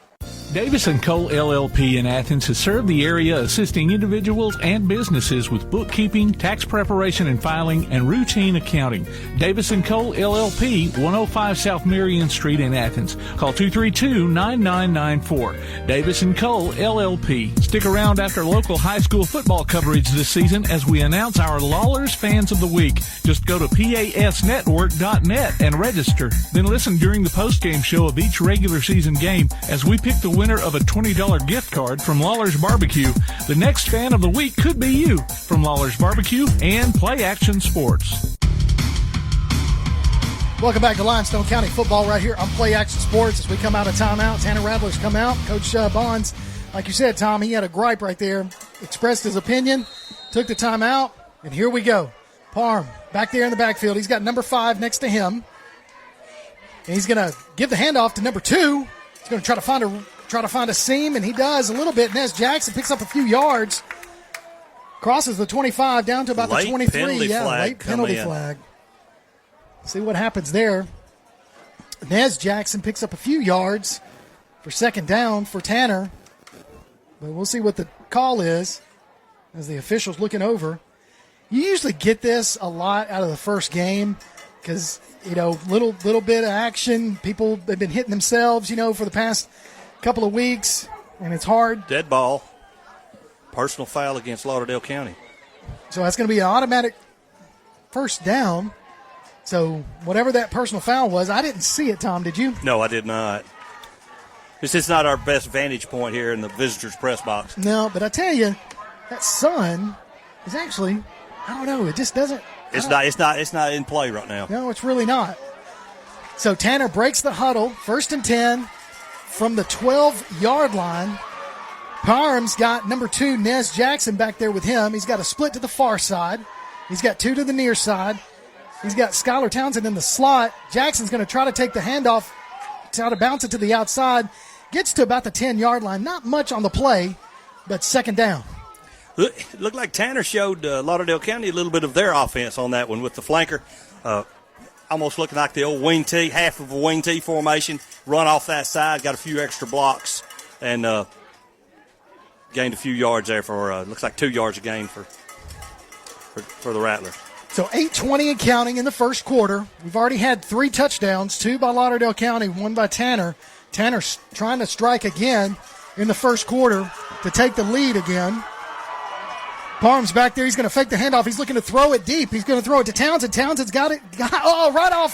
Davis & Cole LLP in Athens has served the area assisting individuals and businesses with bookkeeping, tax preparation and filing, and routine accounting. Davis & Cole LLP, 105 South Marion Street in Athens. Call 232-9994. Davis & Cole LLP. Stick around after local high school football coverage this season as we announce our Lawlers Fans of the Week. Just go to pasnetwork.net and register. Then listen during the postgame show of each regular season game as we pick the winner of a $20 gift card from Lawler's Barbecue. The next fan of the week could be you from Lawler's Barbecue and Play Action Sports. Welcome back to Limestone County Football right here on Play Action Sports. As we come out of timeout, Tanner Rattlers come out. Coach Bonds, like you said, Tom, he had a gripe right there, expressed his opinion, took the timeout, and here we go. Parham back there in the backfield. He's got number 5 next to him. And he's going to give the handoff to number 2. He's going to try to find a seam, and he does a little bit. Nez Jackson picks up a few yards, crosses the 25 down to about the 23. Late penalty flag. See what happens there. Nez Jackson picks up a few yards for second down for Tanner, but we'll see what the call is as the official's looking over. You usually get this a lot out of the first game because, little bit of action. People have been hitting themselves, for the past couple of weeks, and it's hard. Dead ball. Personal foul against Lauderdale County. So that's going to be an automatic first down. So whatever that personal foul was, I didn't see it, Tom. Did you? No, I did not. This is not our best vantage point here in the visitors' press box. No, but I tell you, that sun is actually, I don't know, it just doesn't. It's not in play right now. No, it's really not. So Tanner breaks the huddle, 1st and 10 from the 12-yard line. Parham's got number 2, Nez Jackson, back there with him. He's got a split to the far side. He's got 2 to the near side. He's got Skylar Townsend in the slot. Jackson's going to try to take the handoff, try to bounce it to the outside. Gets to about the 10-yard line. Not much on the play, but second down. Looked like Tanner showed Lauderdale County a little bit of their offense on that one with the flanker. Almost looking like the old wing T, half of a wing T formation. Run off that side, got a few extra blocks, and gained a few yards there for, looks like 2 yards a gain for the Rattlers. So 8:20 and counting in the first quarter. We've already had 3 touchdowns, 2 by Lauderdale County, 1 by Tanner. Tanner's trying to strike again in the first quarter to take the lead again. Parham's back there. He's going to fake the handoff. He's looking to throw it deep. He's going to throw it to Townsend. Townsend's got it. Right off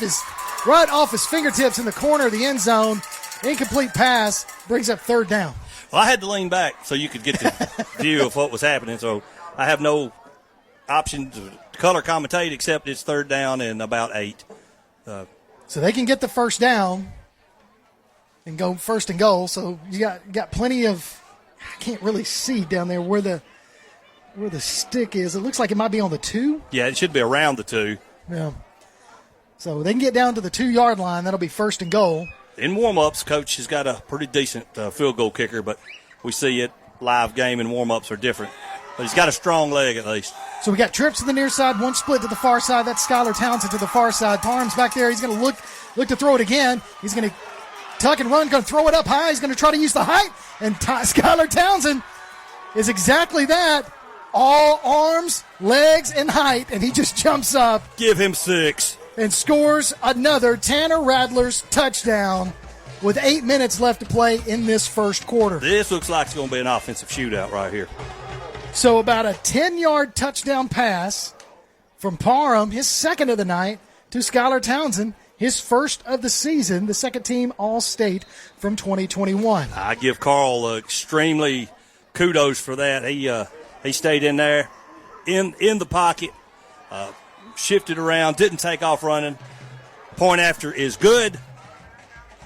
his fingertips in the corner of the end zone. Incomplete pass brings up third down. Well, I had to lean back so you could get the view of what was happening. So I have no option to color commentate except it's third down and about 8. So they can get the first down and go first and goal. So you got plenty of. I can't really see down there where the stick is. It looks like it might be on the 2. Yeah, it should be around the 2. Yeah. So they can get down to the 2-yard line. That'll be first and goal. In warm-ups, Coach has got a pretty decent field goal kicker, but we see it live game and warm-ups are different. But he's got a strong leg at least. So we got trips to the near side, 1 split to the far side. That's Skylar Townsend to the far side. Parham's back there. He's going to look to throw it again. He's going to tuck and run, going to throw it up high. He's going to try to use the height. And Skylar Townsend is exactly that. All arms, legs, and height. And he just jumps up. Give him 6. And scores another Tanner Rattlers touchdown with 8 minutes left to play in this first quarter. This looks like it's going to be an offensive shootout right here. So about a 10-yard touchdown pass from Parham, his second of the night, to Skylar Townsend, his first of the season, the second-team All-State from 2021. I give Carl extremely kudos for that. He stayed in there, in the pocket, shifted around, didn't take off running. Point after is good.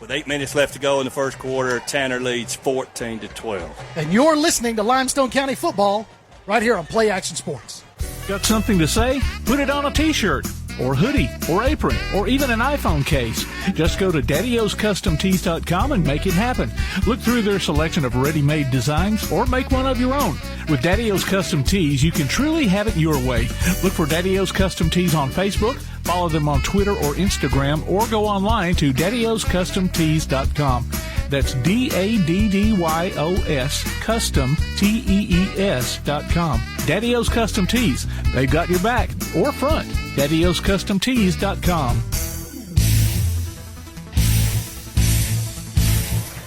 With 8 minutes left to go in the first quarter, Tanner leads 14-12. And you're listening to Limestone County football right here on Play Action Sports. Got something to say? Put it on a T-shirt or hoodie or apron or even an iPhone case. Just go to daddyoscustomtees.com and make it happen. Look through their selection of ready-made designs or make one of your own. With Daddy O's Custom Tees, you can truly have it your way. Look for Daddy O's Custom Tees on Facebook, follow them on Twitter or Instagram, or go online to daddyoscustomtees.com. That's DADDYOS Custom TEES.com. Daddy O's Custom Tees. They've got your back or front. daddyoscustomtees.com.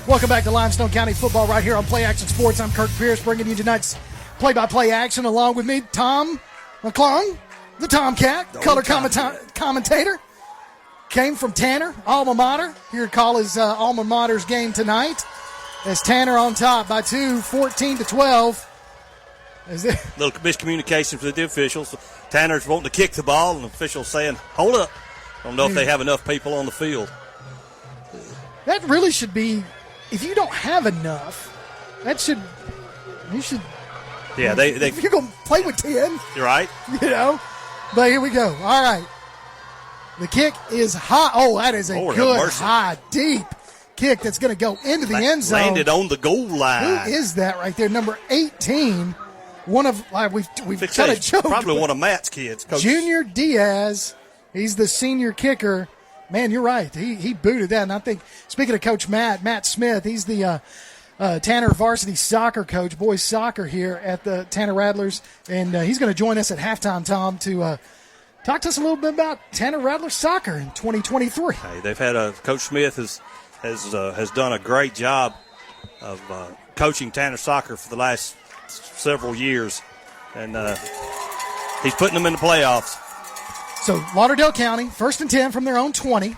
Welcome back to Limestone County football right here on Play Action Sports. I'm Kirk Pierce bringing you tonight's play-by-play action along with me, Tom McClung, the Tomcat, color commentator. Came from Tanner, alma mater. Here to call his alma mater's game tonight. As Tanner on top by 2, 14-12. Little miscommunication for the officials. Tanner's wanting to kick the ball, and the officials saying, hold up. Don't know if they have enough people on the field. That really should be, if you don't have enough, you should. Yeah, if you're going to play with 10. You're right. But here we go. All right. The kick is high. Oh, that is a good, high, deep kick that's going to go into the end zone. Landed on the goal line. Who is that right there? Number 18. One of, we've kind of joked. Probably one of Matt's kids. Coach. Junior Diaz. He's the senior kicker. Man, you're right. He booted that. And I think, speaking of Coach Matt Smith, he's the Tanner varsity soccer coach, boys soccer here at the Tanner Rattlers. And he's going to join us at halftime, Tom, to Talk to us a little bit about Tanner Rattler soccer in 2023. Hey, they've had Coach Smith has done a great job of coaching Tanner soccer for the last several years, and he's putting them in the playoffs. So Lauderdale County, 1st and 10 from their own 20.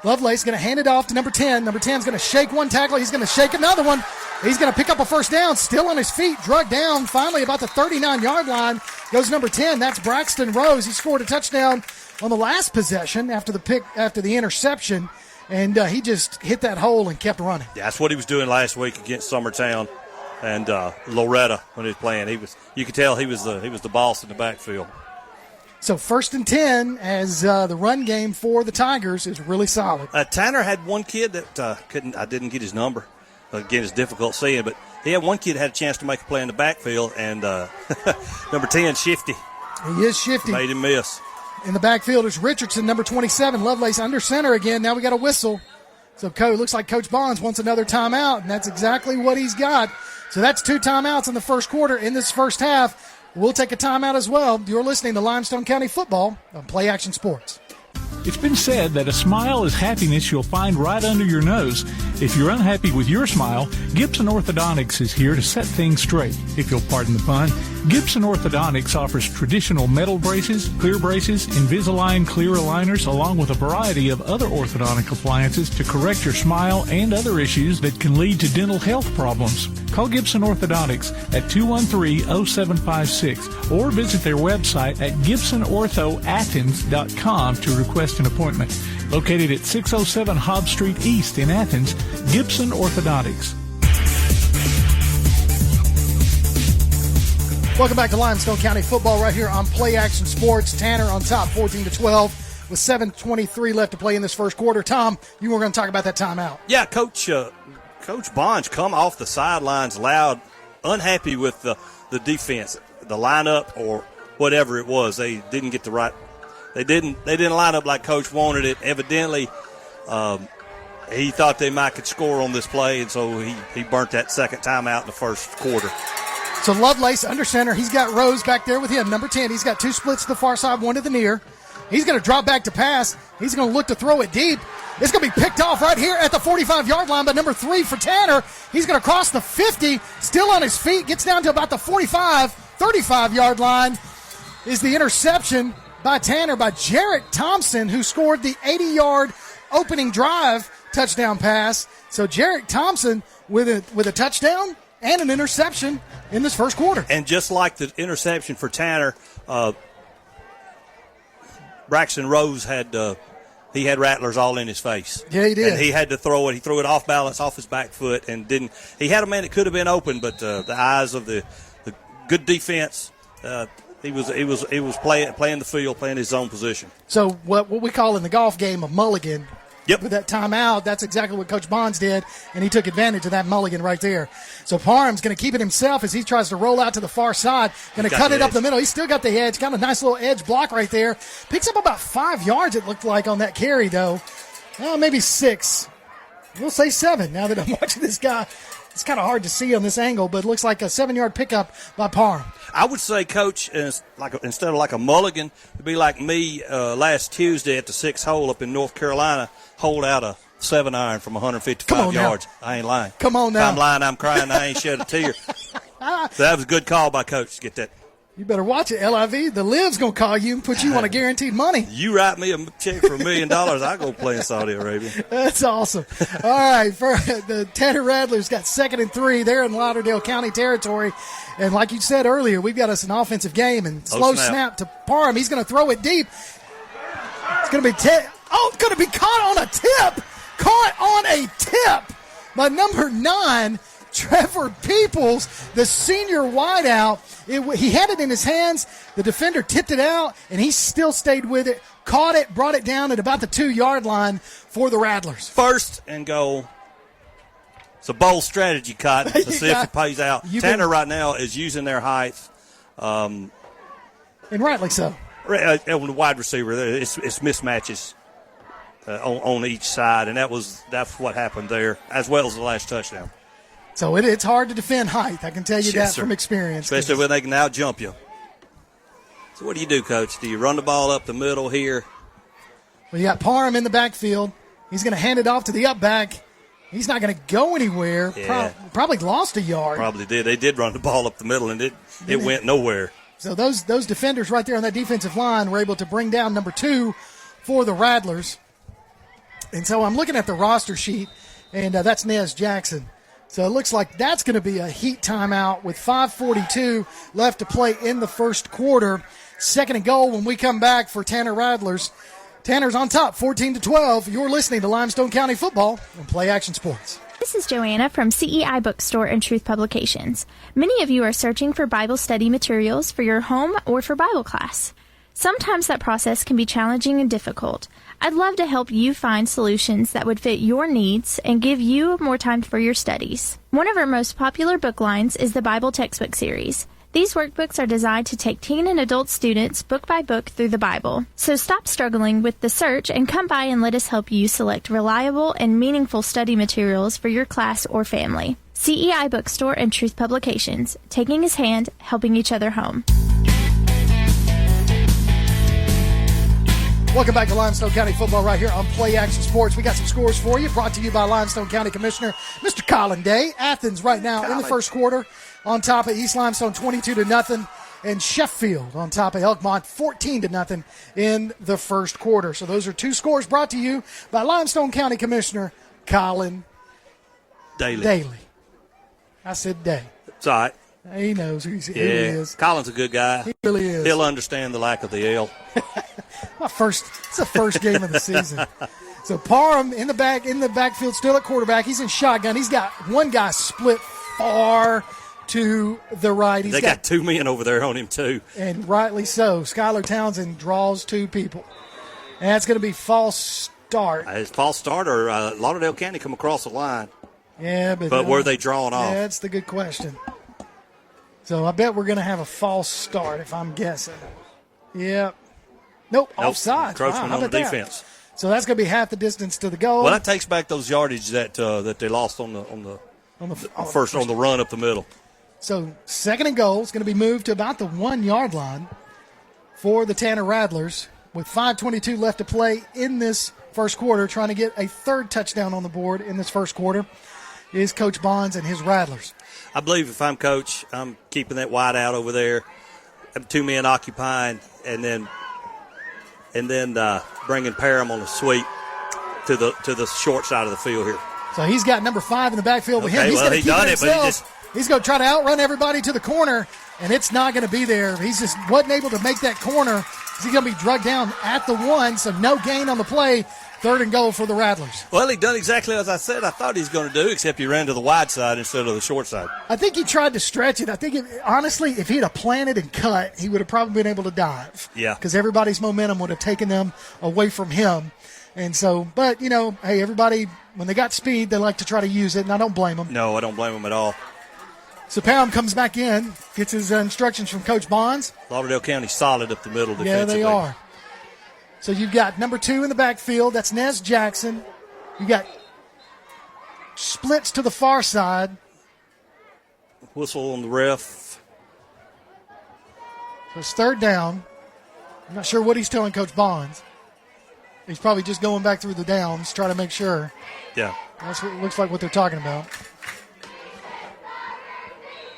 Lovelace going to hand it off to number 10. Number 10 is going to shake one tackler. He's going to shake another one. He's going to pick up a first down, still on his feet, drugged down. Finally, about the 39-yard line goes number 10. That's Braxton Rose. He scored a touchdown on the last possession after the interception, and he just hit that hole and kept running. Yeah, that's what he was doing last week against Summertown and Loretta when he was playing. You could tell he was the boss in the backfield. So 1st and 10 as the run game for the Tigers is really solid. Tanner had one kid that I didn't get his number. Again, it's difficult seeing, but he had one kid that had a chance to make a play in the backfield, and number 10, Shifty. He is Shifty. Made him miss. In the backfield is Richardson, number 27. Lovelace under center again. Now we got a whistle. So it looks like Coach Bonds wants another timeout, and that's exactly what he's got. So that's 2 timeouts in the first quarter in this first half. We'll take a timeout as well. You're listening to Limestone County Football on Play Action Sports. It's been said that a smile is happiness you'll find right under your nose. If you're unhappy with your smile, Gibson Orthodontics is here to set things straight. If you'll pardon the pun, Gibson Orthodontics offers traditional metal braces, clear braces, Invisalign clear aligners, along with a variety of other orthodontic appliances to correct your smile and other issues that can lead to dental health problems. Call Gibson Orthodontics at 213-0756 or visit their website at gibsonorthoathens.com to request an appointment. Located at 607 Hobbs Street East in Athens, Gibson Orthodontics. Welcome back to Limestone County Football right here on Play Action Sports. Tanner on top, 14-12, with 7:23 left to play in this first quarter. Tom, you were going to talk about that timeout. Yeah, Coach Bonds come off the sidelines loud, unhappy with the defense, the lineup or whatever it was. They didn't get the right. They didn't line up like Coach wanted it. Evidently, he thought they might could score on this play, and so he burnt that second timeout in the first quarter. So Lovelace under center. He's got Rose back there with him. Number 10. He's got 2 splits to the far side, 1 to the near. He's going to drop back to pass. He's going to look to throw it deep. It's going to be picked off right here at the 45-yard line by number 3 for Tanner. He's going to cross the 50, still on his feet, gets down to about the 35-yard line. Is the interception by Tanner by Jarrett Thompson, who scored the 80-yard opening drive touchdown pass. So Jarrett Thompson with a touchdown and an interception in this first quarter. And just like the interception for Tanner, Braxton Rose had rattlers all in his face. Yeah, he did. And he had to throw it. He threw it off balance, off his back foot, and didn't. He had a man that could have been open, but the eyes of the good defense. He was playing the field, playing his own position. So what we call in the golf game a mulligan. Yep. With that timeout, that's exactly what Coach Bonds did, and he took advantage of that mulligan right there. So Parham's going to keep it himself as he tries to roll out to the far side. Going to cut it up the middle. He's still got the edge. Got a nice little edge block right there. Picks up about 5 yards, it looked like, on that carry, though. Maybe 6. We'll say 7 now that I'm watching this guy. It's kind of hard to see on this angle, but it looks like a 7-yard pickup by Parham. I would say, Coach, instead of like a mulligan, it'd be like me last Tuesday at the 6th hole up in North Carolina, hold out a 7-iron from 155 yards. Now. I ain't lying. Come on now. If I'm lying, I'm crying. I ain't shed a tear. So that was a good call by Coach to get that. You better watch it, LIV. The Liv's going to call you and put you on a guaranteed money. You write me a check for $1 million, I'll go play in Saudi Arabia. That's awesome. All right, for the Tanner Rattlers got 2nd and 3. They're in Lauderdale County territory. And like you said earlier, we've got us an offensive game. And slow snap to Parham. He's going to throw it deep. It's going to be it's going to be caught on a tip. Caught on a tip by number 9, Trevor Peoples, the senior wideout. He had it in his hands. The defender tipped it out, and he still stayed with it, caught it, brought it down at about the 2-yard line for the Rattlers. 1st and goal. It's a bold strategy, Cotton, to see if it pays out. Tanner right now is using their height. And rightly so. On the wide receiver, it's mismatches on each side, and that's what happened there, as well as the last touchdown. So it's hard to defend height. I can tell you that from experience. Especially when they can now jump you. So what do you do, Coach? Do you run the ball up the middle here? Well, you got Parham in the backfield. He's going to hand it off to the up back. He's not going to go anywhere. Yeah. Probably lost a yard. Probably did. They did run the ball up the middle, and it went nowhere. So those defenders right there on that defensive line were able to bring down number 2 for the Rattlers. And so I'm looking at the roster sheet, and that's Nez Jackson. So it looks like that's going to be a heat timeout with 5:42 left to play in the first quarter. Second and goal when we come back for Tanner Rattlers. Tanner's on top, 14-12. You're listening to Limestone County Football on Play Action Sports. This is Joanna from CEI Bookstore and Truth Publications. Many of you are searching for Bible study materials for your home or for Bible class. Sometimes that process can be challenging and difficult. I'd love to help you find solutions that would fit your needs and give you more time for your studies. One of our most popular book lines is the Bible Textbook Series. These workbooks are designed to take teen and adult students book by book through the Bible. So stop struggling with the search and come by and let us help you select reliable and meaningful study materials for your class or family. CEI Bookstore and Truth Publications, taking his hand, helping each other home. Welcome back to Limestone County Football right here on Play Action Sports. We got some scores for you, brought to you by Limestone County Commissioner Mr. Colin Day. Athens right now in the first quarter on top of East Limestone 22-0, and Sheffield on top of Elkmont 14-0 in the first quarter. So those are two scores brought to you by Limestone County Commissioner Colin Daly. I said Day. It's all right. He knows who he is. Colin's a good guy. He really is. He'll understand the lack of the L. It's the first game of the season. So Parham in the backfield, still at quarterback. He's in shotgun. He's got one guy split far to the right. They got 2 men over there on him, too. And rightly so. Skylar Townsend draws 2 people. And that's going to be false start. It's false start or Lauderdale County come across the line. Yeah, but were they drawing off? Yeah, that's the good question. So I bet we're going to have a false start if I'm guessing. Yep. Nope, offside. Encroachment on the defense. So that's going to be half the distance to the goal. Well, that takes back those yardage that they lost on the run up the middle. So second and goal is going to be moved to about the 1 yard line for the Tanner Rattlers with 5:22 left to play in this first quarter. Trying to get a third touchdown on the board in this first quarter is Coach Bonds and his Rattlers. I believe if I'm coach, I'm keeping that wide out over there. 2 men occupying, and then bringing Parham on a sweep to the short side of the field here. So he's got number 5 in the backfield with him. He's going to keep it himself. But he's going to try to outrun everybody to the corner, and it's not going to be there. He just wasn't able to make that corner. He's going to be drugged down at the 1, so no gain on the play. Third and goal for the Rattlers. Well, he done exactly as I said I thought he was going to do, except he ran to the wide side instead of the short side. I think he tried to stretch it. I think, honestly, if he'd have planted and cut, he would have probably been able to dive. Yeah. Because everybody's momentum would have taken them away from him. And so, but, hey, everybody, when they got speed, they like to try to use it, and I don't blame them. No, I don't blame them at all. So Parham comes back in, gets his instructions from Coach Bonds. Lauderdale County solid up the middle defensively. Yeah, they are. So you've got number 2 in the backfield. That's Nez Jackson. You got splits to the far side. Whistle on the ref. So it's third down. I'm not sure what he's telling Coach Bonds. He's probably just going back through the downs, trying to make sure. Yeah. That's what it looks like what they're talking about.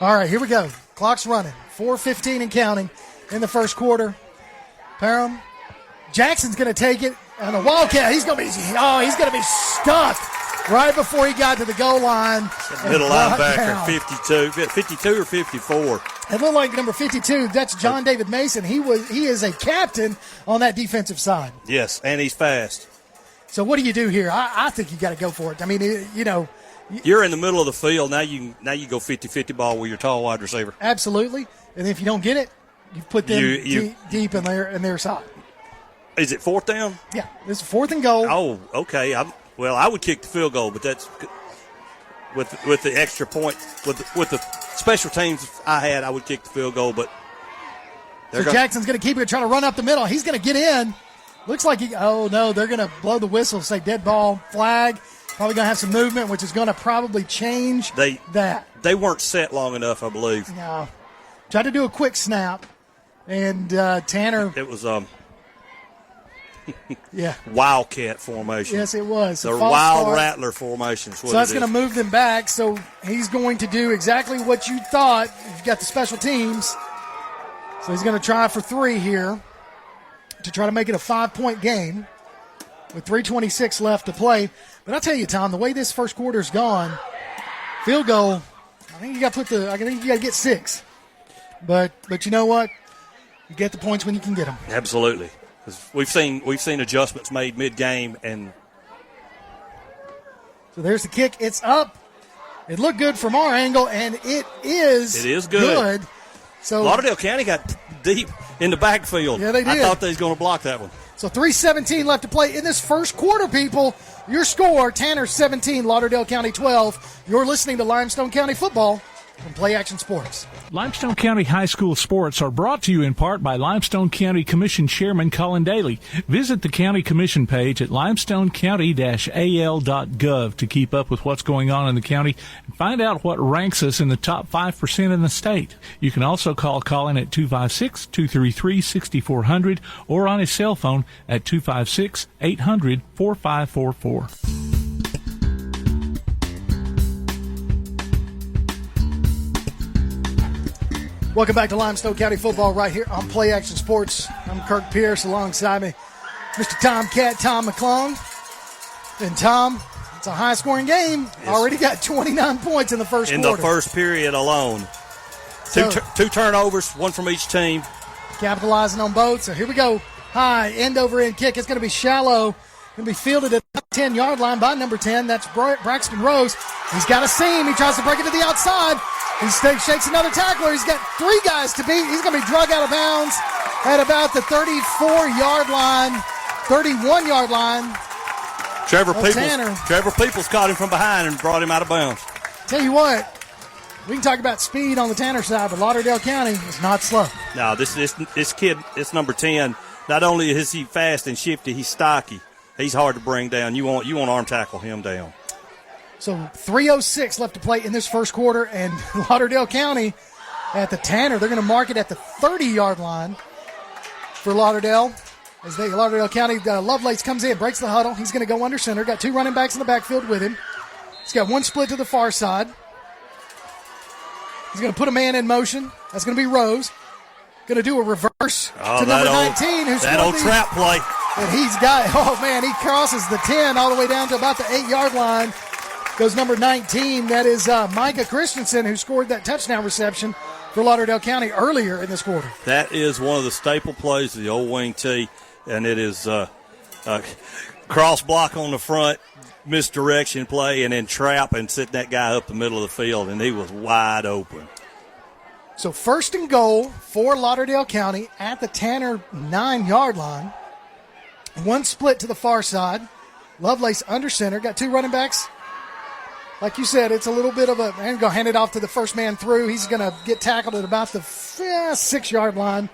All right, here we go. Clock's running. 4:15 and counting in the first quarter. Parham. Jackson's going to take it on a Wildcat. He's going to be stuck right before he got to the goal line. Middle linebacker, 52 or 54. It looked like number 52. That's John David Mason. He is a captain on that defensive side. Yes, and he's fast. So what do you do here? I think you got to go for it. I mean, you're in the middle of the field. Now you go 50-50 ball with your tall wide receiver. Absolutely. And if you don't get it, you put them deep in their side. Is it fourth down? Yeah, this is 4th and goal. Oh, okay. I would kick the field goal, but that's with the extra point with the special teams I had. I would kick the field goal, but Jackson's going to keep it, trying to run up the middle. He's going to get in. Looks like they're going to blow the whistle, say dead ball, flag. Probably going to have some movement, which is going to probably change that. They weren't set long enough, I believe. No. Tried to do a quick snap. And Tanner. It was yeah. Wildcat formation. Yes, it was. The Wild Rattler formation. So that's going to move them back. So he's going to do exactly what you thought. You've got the special teams. So he's going to try for 3 here to try to make it a 5-point game with 3:26 left to play. But I'll tell you, Tom, the way this first quarter's gone, field goal, I think you got to get 6. But you know what? You get the points when you can get them. Absolutely. We've seen adjustments made mid-game, and so there's the kick. It's up. It looked good from our angle, and it is good. So Lauderdale County got deep in the backfield. Yeah, they did. I thought they was going to block that one. So 3:17 left to play in this first quarter, people. Your score, Tanner 17, Lauderdale County 12. You're listening to Limestone County Football from Play Action Sports. Limestone County High School sports are brought to you in part by Limestone County Commission Chairman Colin Daly. Visit the County Commission page at limestonecounty-al.gov to keep up with what's going on in the county and find out what ranks us in the top 5% in the state. You can also call Colin at 256-233-6400 or on his cell phone at 256-800-4544. Welcome back to Limestone County Football right here on Play Action Sports. I'm Kirk Pierce. Alongside me, Mr. Tom McClung. And Tom, it's a high-scoring game. Yes. Already got 29 points in the first quarter. In the first period alone. Two turnovers, one from each team. Capitalizing on both. So here we go. High, end-over-end kick. It's going to be shallow. Going to be fielded at the 10-yard line by number 10. That's Braxton Rose. He's got a seam. He tries to break it to the outside. He shakes another tackler. He's got 3 guys to beat. He's going to be drug out of bounds at about the 34-yard line, 31-yard line. Trevor Peoples caught him from behind and brought him out of bounds. Tell you what, we can talk about speed on the Tanner side, but Lauderdale County is not slow. No, this kid, it's number 10. Not only is he fast and shifty, he's stocky. He's hard to bring down. You want arm tackle him down. So 3:06 left to play in this first quarter, and Lauderdale County at the Tanner, they're going to mark it at the 30-yard line for Lauderdale. Lauderdale County, Lovelace comes in, breaks the huddle. He's going to go under center. Got 2 running backs in the backfield with him. He's got 1 split to the far side. He's going to put a man in motion. That's going to be Rose. Going to do a reverse to number 19. That old trap play. And he crosses the 10 all the way down to about the 8-yard line. Goes number 19. That is Micah Christensen, who scored that touchdown reception for Lauderdale County earlier in this quarter. That is one of the staple plays of the old wing tee, and it is cross block on the front, misdirection play, and then trap and sit that guy up the middle of the field, and he was wide open. So 1st and goal for Lauderdale County at the Tanner 9-yard line. 1 split to the far side. Lovelace under center. Got 2 running backs. Like you said, it's a little bit of a – and go hand it off to the first man through. He's going to get tackled at about the 6-yard line.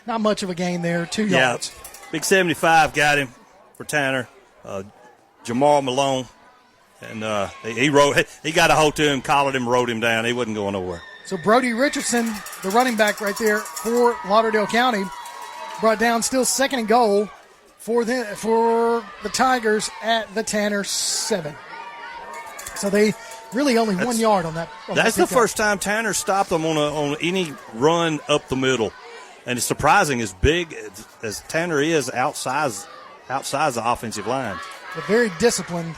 Not much of a gain there, 2 yards. Big 75 got him for Tanner. Jamal Malone. And he got a hold to him, collared him, rode him down. He wasn't going nowhere. So Brody Richardson, the running back right there for Lauderdale County, brought down still 2nd and goal for the Tigers at the Tanner 7. So they really only 1 yard on that. That's the first time Tanner stopped them on any run up the middle. And it's surprising, as big as Tanner is outside the offensive line. But very disciplined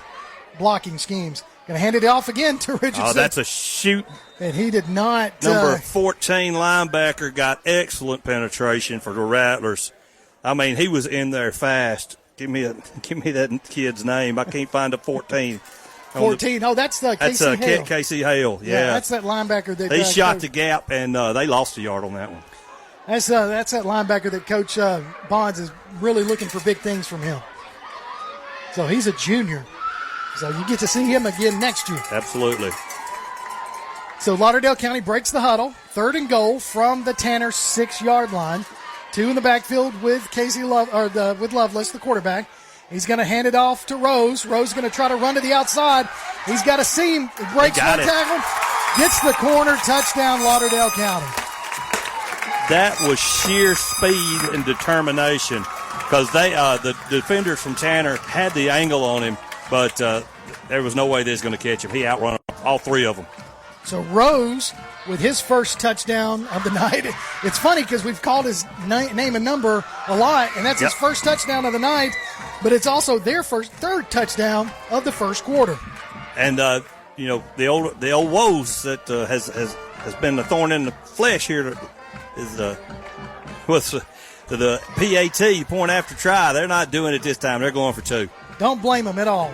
blocking schemes. Going to hand it off again to Richardson. Oh, that's a shoot. And he did not. Number 14 linebacker got excellent penetration for the Rattlers. I mean, he was in there fast. Give me that kid's name. I can't find a 14. 14. Oh, that's Casey Hale. Casey Hale, yeah. That's that linebacker that they shot the gap, and they lost a yard on that one. That's that linebacker that Coach Bonds is really looking for big things from him. So he's a junior. So you get to see him again next year. Absolutely. So Lauderdale County breaks the huddle. 3rd and goal from the Tanner 6-yard line. 2 in the backfield with with Lovelace, the quarterback. He's going to hand it off to Rose. Rose is going to try to run to the outside. He's got a seam. Breaks one tackle. Gets the corner. Touchdown, Lauderdale County. That was sheer speed and determination because the defenders from Tanner had the angle on him, but there was no way they was going to catch him. He outrun all three of them. So Rose with his first touchdown of the night. It's funny because we've called his name and number a lot, and that's his first touchdown of the night, but it's also their third touchdown of the first quarter. And the old woes that has been a thorn in the flesh here is the PAT, point after try. They're not doing it this time. They're going for two. Don't blame them at all.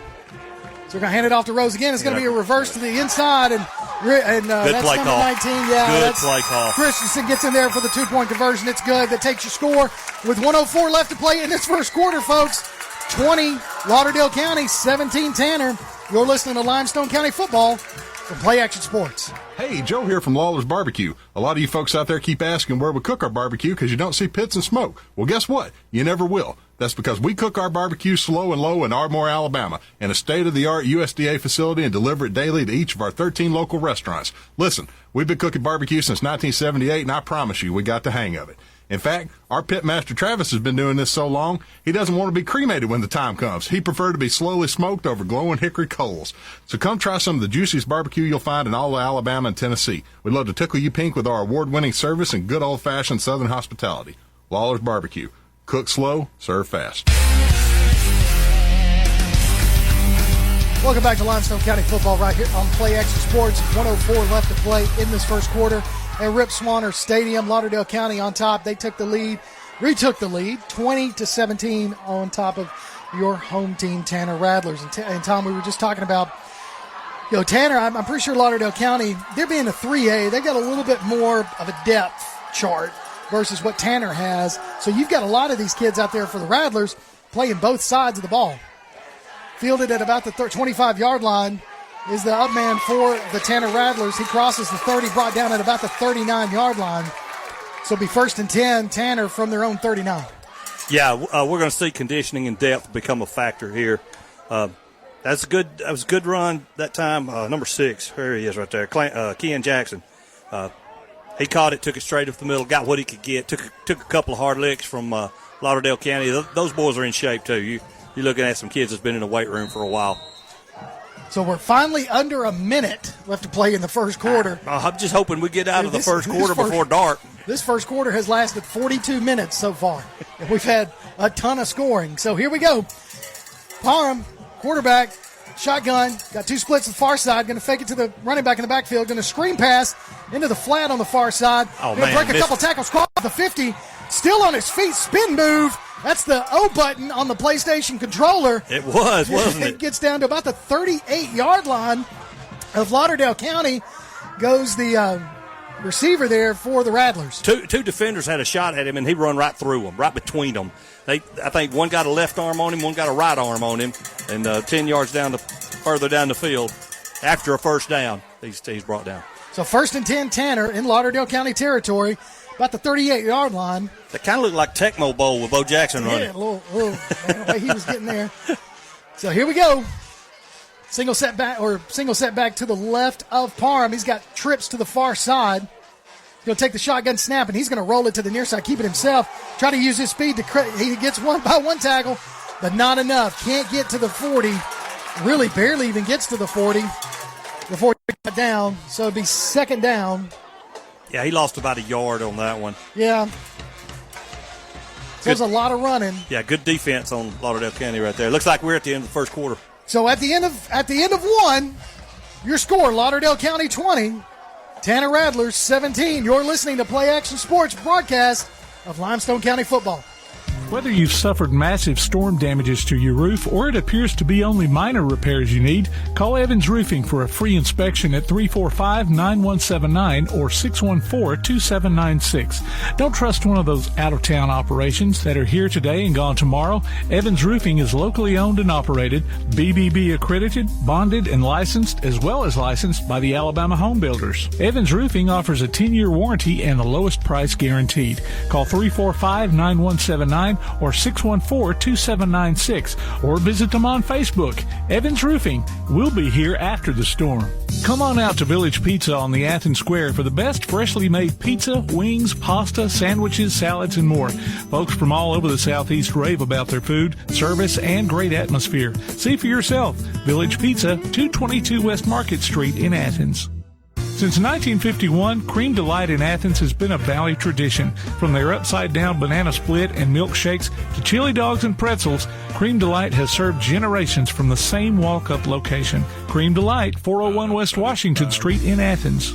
So we're going to hand it off to Rose again. It's going to be a reverse to the inside, and that's play number call. 19. Yeah, good play call. Christensen gets in there for the 2-point conversion. It's good. That takes your score with 1:04 left to play in this first quarter, folks. 20 Lauderdale County, 17 Tanner. You're listening to Limestone County football from Play Action Sports. Hey, Joe here from Lawler's Barbecue. A lot of you folks out there keep asking where we cook our barbecue because you don't see pits and smoke. Well, guess what? You never will. That's because we cook our barbecue slow and low in Ardmore, Alabama, in a state-of-the-art USDA facility and deliver it daily to each of our 13 local restaurants. Listen, we've been cooking barbecue since 1978, and I promise you, we got the hang of it. In fact, our pit master Travis has been doing this so long, he doesn't want to be cremated when the time comes. He prefers to be slowly smoked over glowing hickory coals. So come try some of the juiciest barbecue you'll find in all of Alabama and Tennessee. We'd love to tickle you pink with our award-winning service and good old-fashioned Southern hospitality. Lawler's Barbecue. Cook slow, serve fast. Welcome back to Limestone County football right here on Play Action Sports. 1:04 left to play in this first quarter at Rip Swanner Stadium. Lauderdale County on top. They took the lead, retook the lead, 20-17 on top of your home team, Tanner Rattlers. And Tom, we were just talking about, Tanner, I'm pretty sure Lauderdale County, they're being a 3A. They got a little bit more of a depth chart versus what Tanner has. So you've got a lot of these kids out there for the Rattlers playing both sides of the ball. Fielded at about the 25-yard line is the up man for the Tanner Rattlers. He crosses the 30, brought down at about the 39-yard line. So it'll be 1st and 10, Tanner from their own 39. Yeah, we're going to see conditioning and depth become a factor here. That was a good run that time. Number 6, there he is right there, Ken Jackson. He caught it, took it straight up the middle, got what he could get, took a couple of hard licks from Lauderdale County. Those boys are in shape, too. You're looking at some kids that's been in the weight room for a while. So we're finally under a minute left to play in the first quarter. I'm just hoping we get out of the first quarter before dark. This first quarter has lasted 42 minutes so far, and we've had a ton of scoring. So here we go. Parham, quarterback, shotgun, got 2 splits to the far side, going to fake it to the running back in the backfield, going to screen pass into the flat on the far side. Going to break a couple tackles, cross the 50, still on his feet, spin move. That's the O button on the PlayStation controller. It was, wasn't it? It gets down to about the 38-yard line of Lauderdale County. Goes the receiver there for the Rattlers. Two defenders had a shot at him, and he run right through them, right between them. I think one got a left arm on him, one got a right arm on him, and 10 yards further down the field, after a first down, he's brought down. So 1st and 10, Tanner in Lauderdale County territory, about the 38-yard line. That kind of looked like Tecmo Bowl with Bo Jackson running. Yeah, a little the way he was getting there. So here we go. Single set back to the left of Parham. He's got trips to the far side. He's going to take the shotgun snap, and he's going to roll it to the near side, keep it himself. Try to use his speed. He gets one tackle, but not enough. Can't get to the 40. Really barely even gets to the 40 before he got down. So it'd be 2nd down. Yeah, he lost about a yard on that one. Yeah. So there's a lot of running. Yeah, good defense on Lauderdale County right there. Looks like we're at the end of the first quarter. So at the end of one, your score, Lauderdale County 20, Tanner Rattlers 17. You're listening to Play Action Sports broadcast of Limestone County football. Whether you've suffered massive storm damages to your roof or it appears to be only minor repairs you need, call Evans Roofing for a free inspection at 345-9179 or 614-2796. Don't trust one of those out-of-town operations that are here today and gone tomorrow. Evans Roofing is locally owned and operated, BBB accredited, bonded, and licensed, as well as licensed by the Alabama Home Builders. Evans Roofing offers a 10-year warranty and the lowest price guaranteed. Call 345-9179 or 614-2796, or visit them on Facebook. Evans Roofing. We'll be here after the storm. Come on out to Village Pizza on the Athens Square for the best freshly made pizza, wings, pasta, sandwiches, salads, and more. Folks from all over the Southeast rave about their food, service, and great atmosphere. See for yourself. Village Pizza, 222 West Market Street in Athens. Since 1951, Cream Delight in Athens has been a Valley tradition. From their upside-down banana split and milkshakes to chili dogs and pretzels, Cream Delight has served generations from the same walk-up location. Cream Delight, 401 West Washington Street in Athens.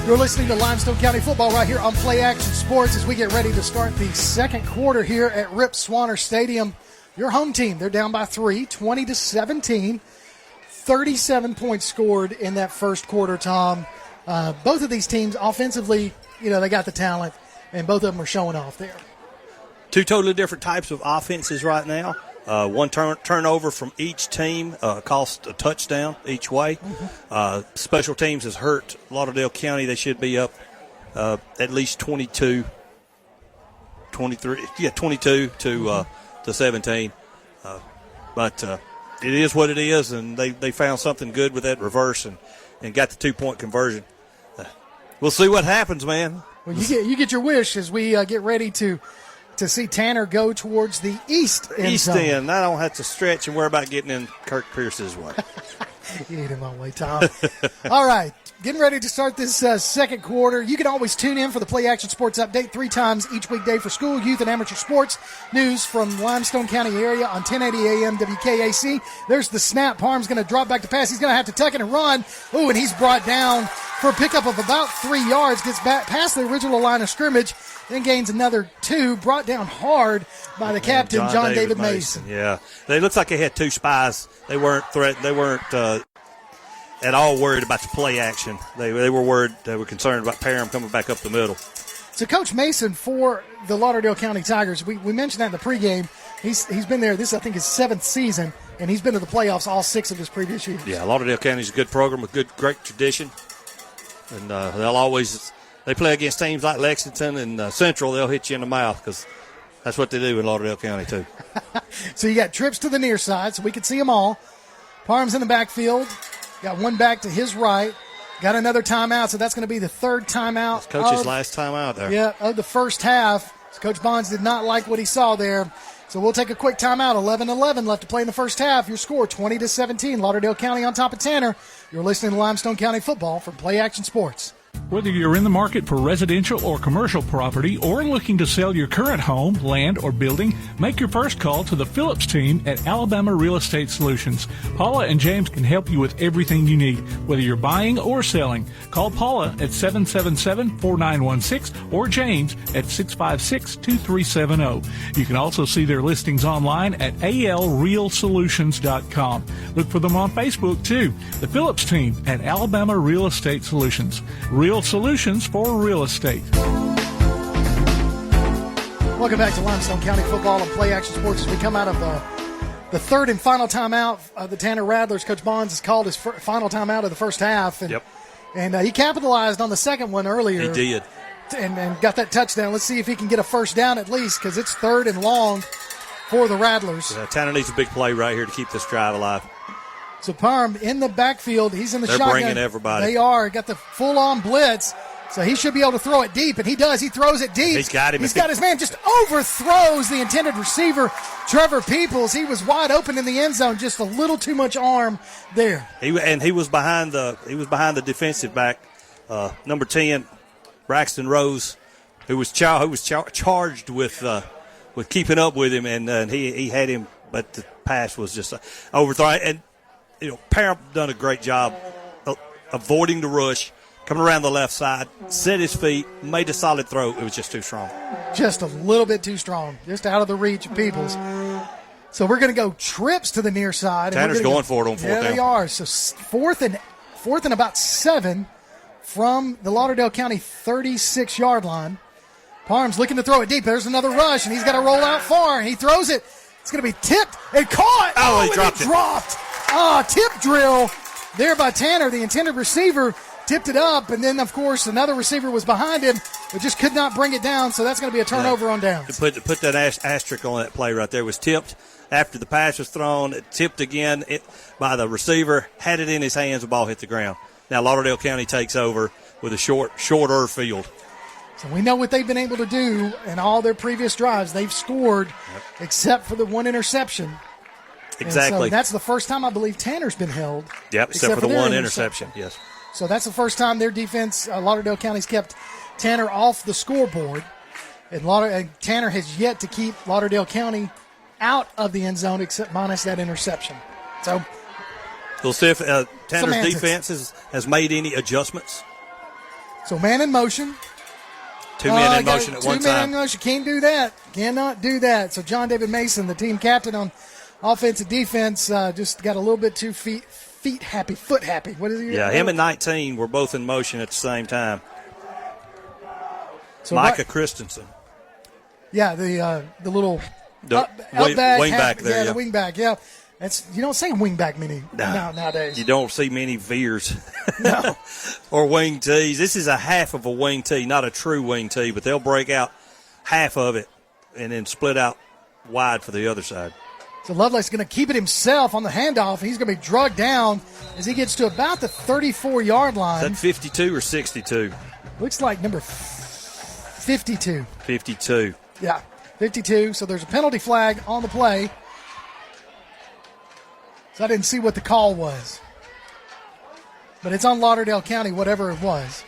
You're listening to Limestone County football right here on Play Action Sports as we get ready to start the second quarter here at Rip Swanner Stadium. Your home team, they're down by 3, 20-17. 37 points scored in that first quarter, Tom. Both of these teams offensively, they got the talent, and both of them are showing off there. Two totally different types of offenses right now. One turnover from each team cost a touchdown each way. Mm-hmm. Special teams has hurt Lauderdale County. They should be up at least 22 to 17. But it is what it is, and they found something good with that reverse and got the 2-point conversion. We'll see what happens, man. Well, you get your wish as we get ready to see Tanner go towards the east end. East end. I don't have to stretch and worry about getting in Kirk Pierce's way. You ain't in my way, Tom. All right. Getting ready to start this second quarter. You can always tune in for the Play Action Sports Update 3 times each weekday for school, youth, and amateur sports news from Limestone County area on 1080 AM WKAC. There's the snap. Parham's going to drop back to pass. He's going to have to tuck it and run. Ooh, and he's brought down for a pickup of about 3 yards. Gets back past the original line of scrimmage, then gains another 2. Brought down hard by the captain, John David Mason. Yeah, they looked like they had 2 spies. They weren't at all worried about the play action. They were worried. They were concerned about Parham coming back up the middle. So Coach Mason for the Lauderdale County Tigers, we mentioned that in the pregame. He's been there. This, I think, is 7th season, and he's been to the playoffs all 6 of his previous years. Yeah, Lauderdale County's a good program with great tradition, and they play against teams like Lexington and Central. They'll hit you in the mouth because that's what they do in Lauderdale County too. So you got trips to the near side, so we can see them all. Parham's in the backfield. Got one back to his right. Got another timeout, so that's going to be the 3rd timeout. It's Coach's last timeout there. Yeah, of the first half. So Coach Bonds did not like what he saw there. So we'll take a quick timeout. 11-11 left to play in the first half. Your score, 20-17. Lauderdale County on top of Tanner. You're listening to Limestone County football from Play Action Sports. Whether you're in the market for residential or commercial property or looking to sell your current home, land, or building, make your first call to the Phillips team at Alabama Real Estate Solutions. Paula and James can help you with everything you need, whether you're buying or selling. Call Paula at 777-4916 or James at 656-2370. You can also see their listings online at alrealsolutions.com. Look for them on Facebook, too. The Phillips team at Alabama Real Estate Solutions. Real solutions for real estate. Welcome back to Limestone County football and Play Action Sports as we come out of the 3rd and final timeout of the Tanner Rattlers. Coach Bonds has called his final timeout of the first half. And, and he capitalized on the second one earlier. He did. And got that touchdown. Let's see if he can get a first down at least because it's 3rd and long for the Rattlers. Yeah, Tanner needs a big play right here to keep this drive alive. So Parham in the backfield. He's in the shotgun. They're bringing everybody. They are. Got the full-on blitz. So he should be able to throw it deep, and he does. He throws it deep. He's got him. He's got his man. Just overthrows the intended receiver, Trevor Peoples. He was wide open in the end zone. Just a little too much arm there. He was behind the defensive back, number 10, Braxton Rose, who was charged with keeping up with him, and he had him, but the pass was just overthrown. And Parham done a great job avoiding the rush, coming around the left side, set his feet, made a solid throw. It was just too strong. Just a little bit too strong, just out of the reach of Peoples. So we're going to go trips to the near side. Tanner's going for it on 4th down. Yeah, they are. So fourth and about 7 from the Lauderdale County 36-yard line. Parham's looking to throw it deep. There's another rush, and he's got to roll out far, and he throws it. It's going to be tipped and caught. Oh, he dropped it. Tip drill there by Tanner. The intended receiver tipped it up, and then, of course, another receiver was behind him. but just could not bring it down, so that's going to be a turnover on downs. Put that asterisk on that play right there. It was tipped after the pass was thrown. It tipped again by the receiver, had it in his hands, the ball hit the ground. Now Lauderdale County takes over with a shorter field. So we know what they've been able to do in all their previous drives. They've scored except for the one interception. Exactly. So that's the first time I believe Tanner's been held. Yep, except for the one interception. Yes. So that's the first time their defense, Lauderdale County's kept Tanner off the scoreboard. And Tanner has yet to keep Lauderdale County out of the end zone except minus that interception. So we'll see if Tanner's defense has made any adjustments. So man in motion. Two men in motion at one time. 2 men in motion. Can't do that. Cannot do that. So John David Mason, the team captain on offense and defense, just got a little bit too foot happy. What is he? Yeah, him and 19 were both in motion at the same time. So Micah Christensen. Yeah, the little wing back there. The wing back. Yeah, you don't say wing back many nowadays. You don't see many veers. No. Or wing tees. This is a half of a wing tee, not a true wing tee, but they'll break out half of it and then split out wide for the other side. So Lovelace's going to keep it himself on the handoff. He's going to be drugged down as he gets to about the 34-yard line. Is that 52 or 62? Looks like number 52. 52. Yeah, 52. So there's a penalty flag on the play. So I didn't see what the call was. But it's on Lauderdale County, whatever it was.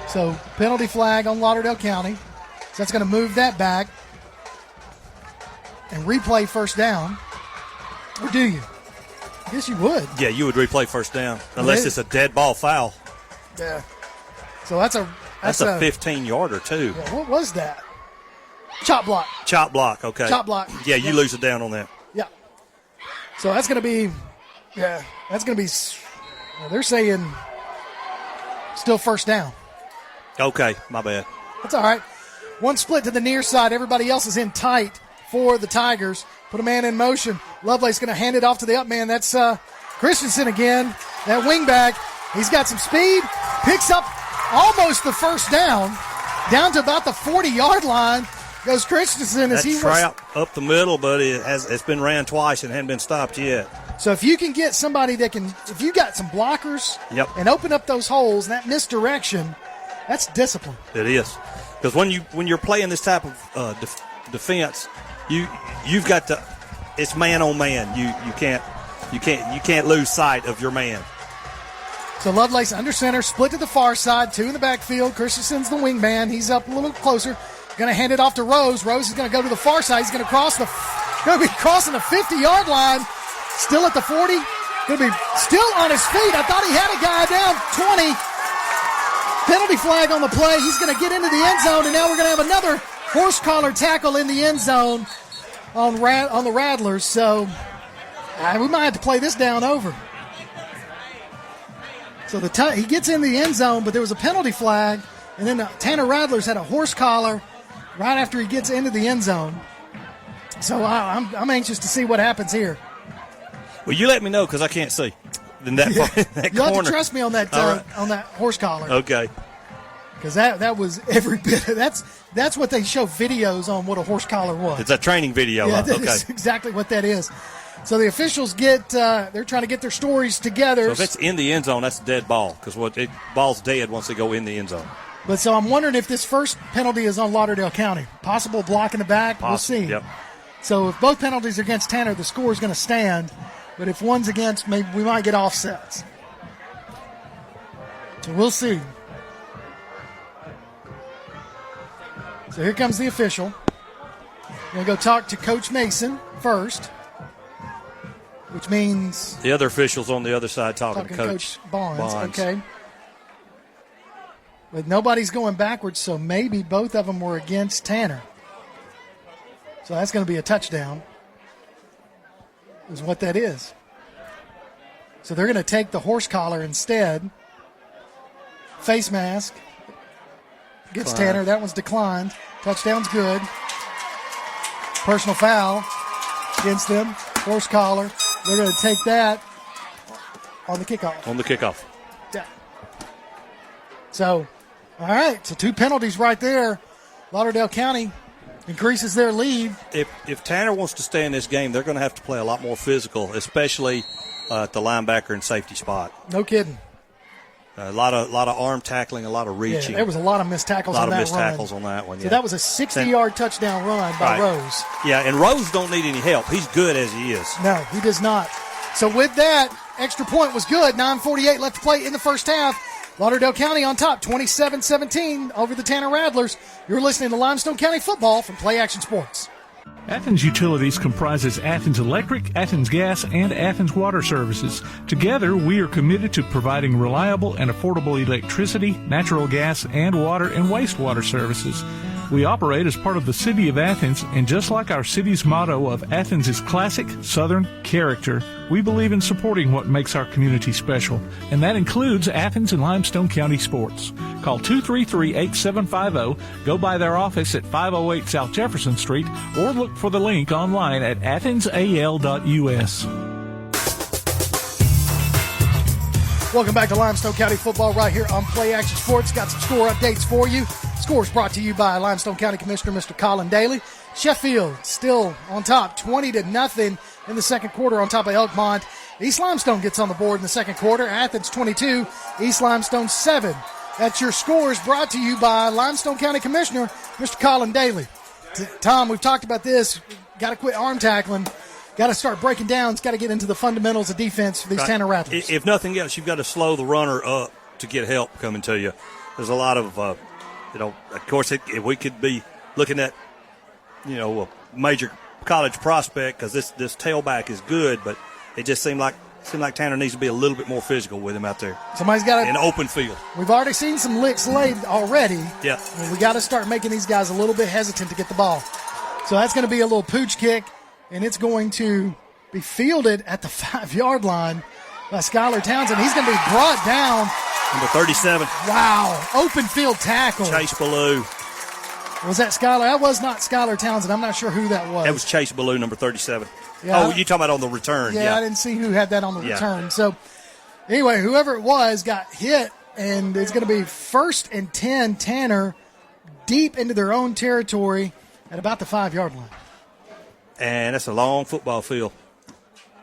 So penalty flag on Lauderdale County. So that's going to move that back. And replay first down. Or do you? I guess you would. Yeah, you would replay first down. Unless it's a dead ball foul. Yeah. So that's a 15-yarder, too. Yeah, what was that? Chop block. Chop block, okay. Chop block. Yeah, you lose it down on that. Yeah. So that's going to be, they're saying still first down. Okay, my bad. That's all right. One split to the near side. Everybody else is in tight for the Tigers. Put a man in motion. Lovelace's going to hand it off to the up man. That's Christensen again. That wingback. He's got some speed. Picks up almost the first down to about the 40-yard line. Goes Christensen as he trap up the middle, but it's been ran twice and hadn't been stopped yet. So if you can get somebody if you got some blockers and open up those holes, that misdirection, that's discipline. It is. Because when you're playing this type of defense, you've got to, it's man on man. You can't lose sight of your man. So Lovelace under center, split to the far side, 2 in the backfield. Christensen's the wingman. He's up a little closer. Going to hand it off to Rose. Rose is going to go to the far side. He's going to be crossing the 50-yard line. Still at the 40. Going to be still on his feet. I thought he had a guy down 20. Penalty flag on the play. He's going to get into the end zone, and now we're going to have another horse collar tackle in the end zone on the Rattlers. So we might have to play this down over. So he gets in the end zone, but there was a penalty flag, and then the Tanner Rattlers had a horse collar right after he gets into the end zone. So I'm anxious to see what happens here. Well, you let me know because I can't see. In that You'll corner. have to trust me on that on that horse collar. Okay. Because that was every bit. That's what they show videos on what a horse collar was. It's a training video. Yeah, that's exactly what that is. So the officials they're trying to get their stories together. So if it's in the end zone, that's a dead ball because ball's dead once they go in the end zone. But so I'm wondering if this first penalty is on Lauderdale County. Possible block in the back. We'll see. Yep. So if both penalties are against Tanner, the score is going to stand. But if one's against, maybe we might get offsets. So we'll see. So here comes the official. We're going to go talk to Coach Mason first, which means the other officials on the other side talking to Coach Barnes. Okay. But nobody's going backwards, so maybe both of them were against Tanner. So that's going to be a touchdown, is what that is. So they're going to take the horse collar instead. Face mask gets Tanner. That one's declined. Touchdown's good. Personal foul against them. Horse collar. They're going to take that on the kickoff. On the kickoff. Yeah. So, all right, so 2 penalties right there. Lauderdale County increases their lead. If Tanner wants to stay in this game, they're going to have to play a lot more physical, especially at the linebacker and safety spot. No kidding. A lot of arm tackling, a lot of reaching. Yeah, there was a lot of missed tackles on that run. A lot of missed tackles on that one, yeah. So that was a 60-yard touchdown run by Rose. Yeah, and Rose don't need any help. He's good as he is. No, he does not. So with that, extra point was good. 9:48 left to play in the first half. Lauderdale County on top, 27-17 over the Tanner Rattlers. You're listening to Limestone County football from Play Action Sports. Athens Utilities comprises Athens Electric, Athens Gas, and Athens Water Services. Together, we are committed to providing reliable and affordable electricity, natural gas, and water and wastewater services. We operate as part of the City of Athens, and just like our city's motto of Athens is classic Southern character, we believe in supporting what makes our community special, and that includes Athens and Limestone County sports. Call 233-8750, go by their office at 508 South Jefferson Street, or look for the link online at athensal.us. Welcome back to Limestone County football right here on Play Action Sports. Got some score updates for you. Scores brought to you by Limestone County Commissioner Mr. Colin Daly. Sheffield still on top, 20-0 in the second quarter on top of Elkmont. East Limestone gets on the board in the second quarter. Athens 22, East Limestone 7. That's your scores brought to you by Limestone County Commissioner Mr. Colin Daly. Tom, we've talked about this. Got to quit arm tackling. Got to start breaking downs. Got to get into the fundamentals of defense for these Tanner Rattlers. If nothing else, you've got to slow the runner up to get help coming to you. There's a lot of, of course, we could be looking at, a major college prospect because this tailback is good, but it just seemed like Tanner needs to be a little bit more physical with him out there. Somebody's got to in open field. We've already seen some licks laid already. Yeah, and we got to start making these guys a little bit hesitant to get the ball. So that's going to be a little pooch kick, and it's going to be fielded at the 5-yard line by Skylar Townsend. He's going to be brought down. Number 37. Wow, open field tackle. Chase Ballou. Was that Skylar? That was not Skylar Townsend. I'm not sure who that was. That was Chase Ballou, number 37. Yeah, you talking about on the return. Yeah, I didn't see who had that on the return. So, anyway, whoever it was got hit, and it's going to be 1st and 10, Tanner, deep into their own territory at about the 5-yard line. And that's a long football field.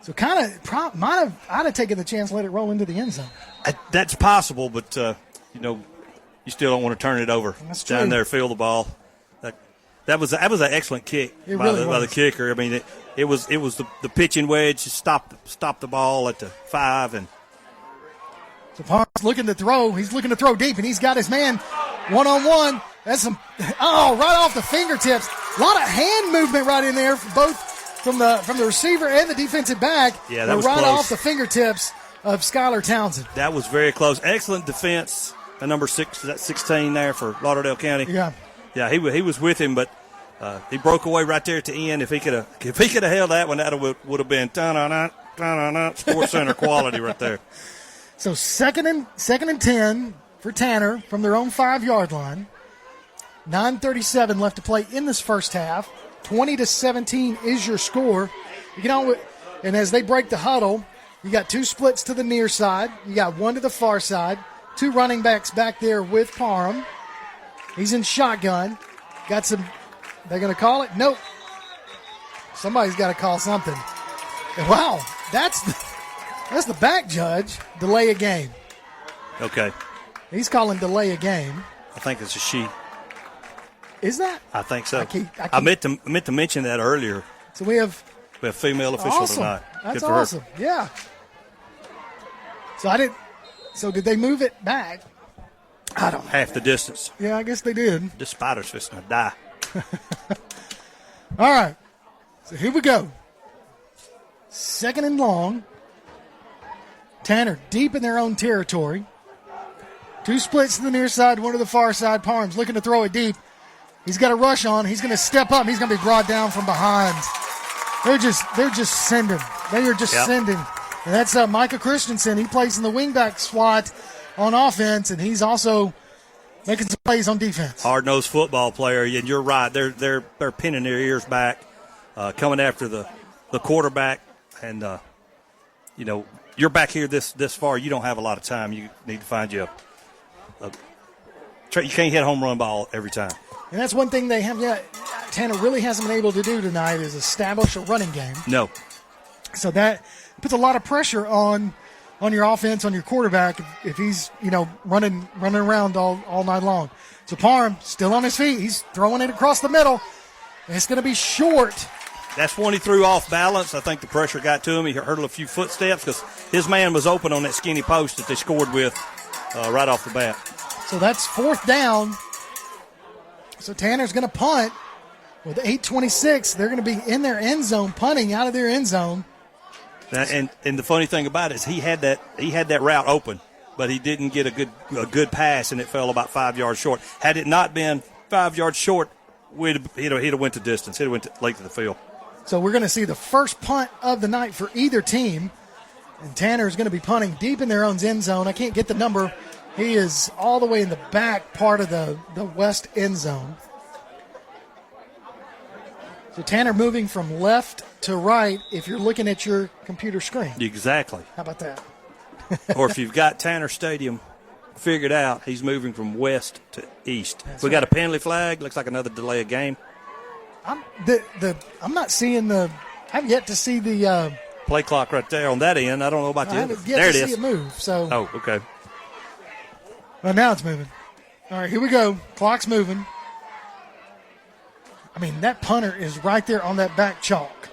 So I'd have taken the chance to let it roll into the end zone. That's possible, but, you still don't want to turn it over. That's down true. there, field the ball. That was an excellent kick by the kicker. I mean, it was the pitching wedge stop the ball at the 5 and. So Parks looking to throw. He's looking to throw deep, and he's got his man one-on-one. That's right off the fingertips. A lot of hand movement right in there, both from the receiver and the defensive back. Yeah, that was right close. off the fingertips of Skylar Townsend. That was very close. Excellent defense. The number 6, that's 16 there for Lauderdale County. Yeah, he was with him, but he broke away right there at the end. If he could have held that one, that would have been Sports Center quality right there. So second and 10 for Tanner from their own 5-yard line. 9:37 left to play in this first half. 20-17 is your score. And as they break the huddle, you got 2 splits to the near side. You got 1 to the far side. 2 running backs back there with Parham. He's in shotgun. Got some. They're going to call it? Nope. Somebody's got to call something. And wow, that's the back judge. Delay a game. Okay. He's calling delay a game. I think it's a she. Is that? I think so. I meant to mention that earlier. So we have a female official tonight. That's Good for awesome. her. Yeah. So did they move it back? I don't know. Half the distance. Yeah, I guess they did. This spider's fixing to die. All right. So here we go. 2nd and long. Tanner deep in their own territory. 2 splits to the near side, 1 to the far side. Parham's looking to throw it deep. He's got a rush on. He's going to step up. He's going to be brought down from behind. They're just sending. They are just sending. And that's Micah Christensen. He plays in the wingback slot on offense, and he's also making some plays on defense. Hard-nosed football player, and you're right. They're pinning their ears back, coming after the quarterback, and you're back here this far. You don't have a lot of time. You need to find you You can't hit a home run ball every time. And that's one thing they have. Yeah, Tanner really hasn't been able to do tonight is establish a running game. No. So that puts a lot of pressure on your offense, on your quarterback, if he's running around all night long. So Parham still on his feet. He's throwing it across the middle. And it's going to be short. That's when he threw off balance. I think the pressure got to him. He heard a few footsteps because his man was open on that skinny post that they scored with right off the bat. So that's 4th down. So Tanner's going to punt with 8:26. They're going to be in their end zone, punting out of their end zone. And the funny thing about it is he had that route open, but he didn't get a good pass, and it fell about 5 yards short. Had it not been 5 yards short, he'd have went to distance. He'd have went late to the field. So we're going to see the first punt of the night for either team, and Tanner is going to be punting deep in their own end zone. I can't get the number. He is all the way in the back part of the west end zone. So Tanner moving from left to right if you're looking at your computer screen. Exactly. How about that? Or if you've got Tanner Stadium figured out, he's moving from west to east. That's we got a penalty flag. Looks like another delay of game. I'm not seeing I haven't yet to see the play clock right there on that end. I don't know about the other. There it is. See it move. So. Oh, okay. Well, now it's moving. All right, here we go. Clock's moving. I mean, that punter is right there on that back chalk.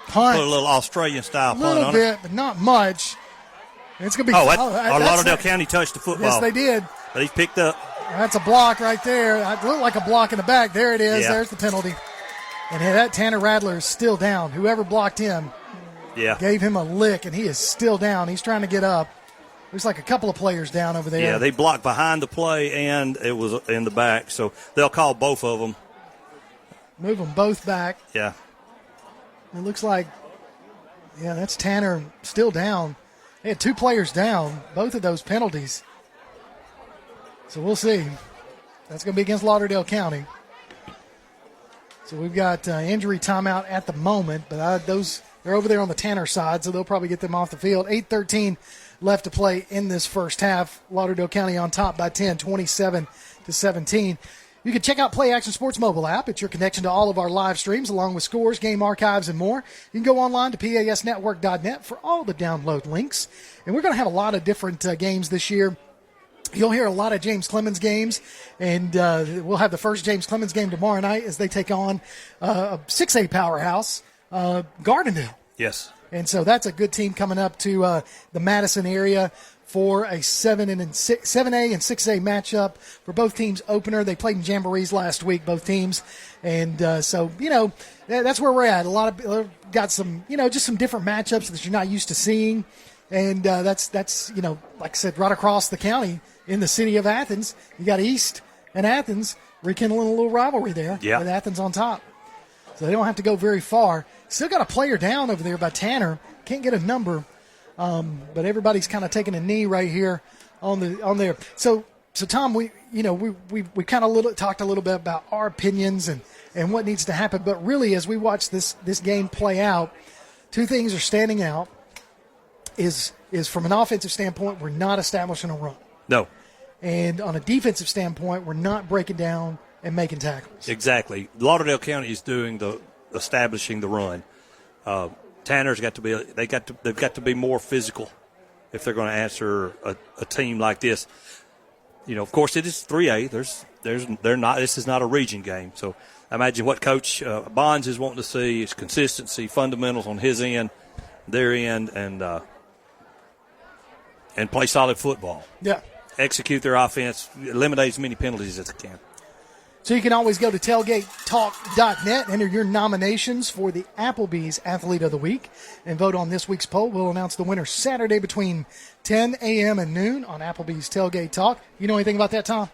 Punt. Put a little Australian-style punt on it. A little bit, but not much. It's going to be. Lauderdale County touched the football. Yes, they did. But he's picked up. That's a block right there. It looked like a block in the back. There it is. Yeah. There's the penalty. And that Tanner Radler is still down. Whoever blocked him gave him a lick, and he is still down. He's trying to get up. There's like a couple of players down over there. Yeah, they blocked behind the play, and it was in the back. So they'll call both of them. Move them both back. Yeah. It looks like, that's Tanner still down. They had 2 players down, both of those penalties. So we'll see. That's going to be against Lauderdale County. So we've got injury timeout at the moment, but they're over there on the Tanner side, so they'll probably get them off the field. 8:13 left to play in this first half. Lauderdale County on top by 10, 27-17. You can check out Play Action Sports mobile app. It's your connection to all of our live streams, along with scores, game archives, and more. You can go online to pasnetwork.net for all the download links. And we're going to have a lot of different games this year. You'll hear a lot of James Clemens games, and we'll have the first James Clemens game tomorrow night as they take on a 6A powerhouse, Gardendale. Yes. And so that's a good team coming up to the Madison area for a 7A and 6A matchup for both teams opener. They played in jamborees last week, both teams. And so, that's where we're at. A lot of got some, just some different matchups that you're not used to seeing. And that's like I said, right across the county in the city of Athens. You got East and Athens rekindling a little rivalry there with Athens on top. So they don't have to go very far. Still got a player down over there by Tanner. Can't get a number, but everybody's kind of taking a knee right here on there. So Tom, we kind of talked a little bit about our opinions and what needs to happen. But really, as we watch this game play out, 2 things are standing out. Is from an offensive standpoint, we're not establishing a run. No. And on a defensive standpoint, we're not breaking down and making tackles. Exactly. Lauderdale County is doing establishing the run. Tanner's got to be. They've got to be more physical if they're going to answer a team like this. Of course, it is 3A. This is not a region game. So I imagine what Coach Bonds is wanting to see is consistency, fundamentals on his end, their end, and play solid football. Yeah. Execute their offense, eliminate as many penalties as they can. So you can always go to tailgatetalk.net, enter your nominations for the Applebee's Athlete of the Week, and vote on this week's poll. We'll announce the winner Saturday between 10 a.m. and noon on Applebee's Tailgate Talk. You know anything about that, Tom?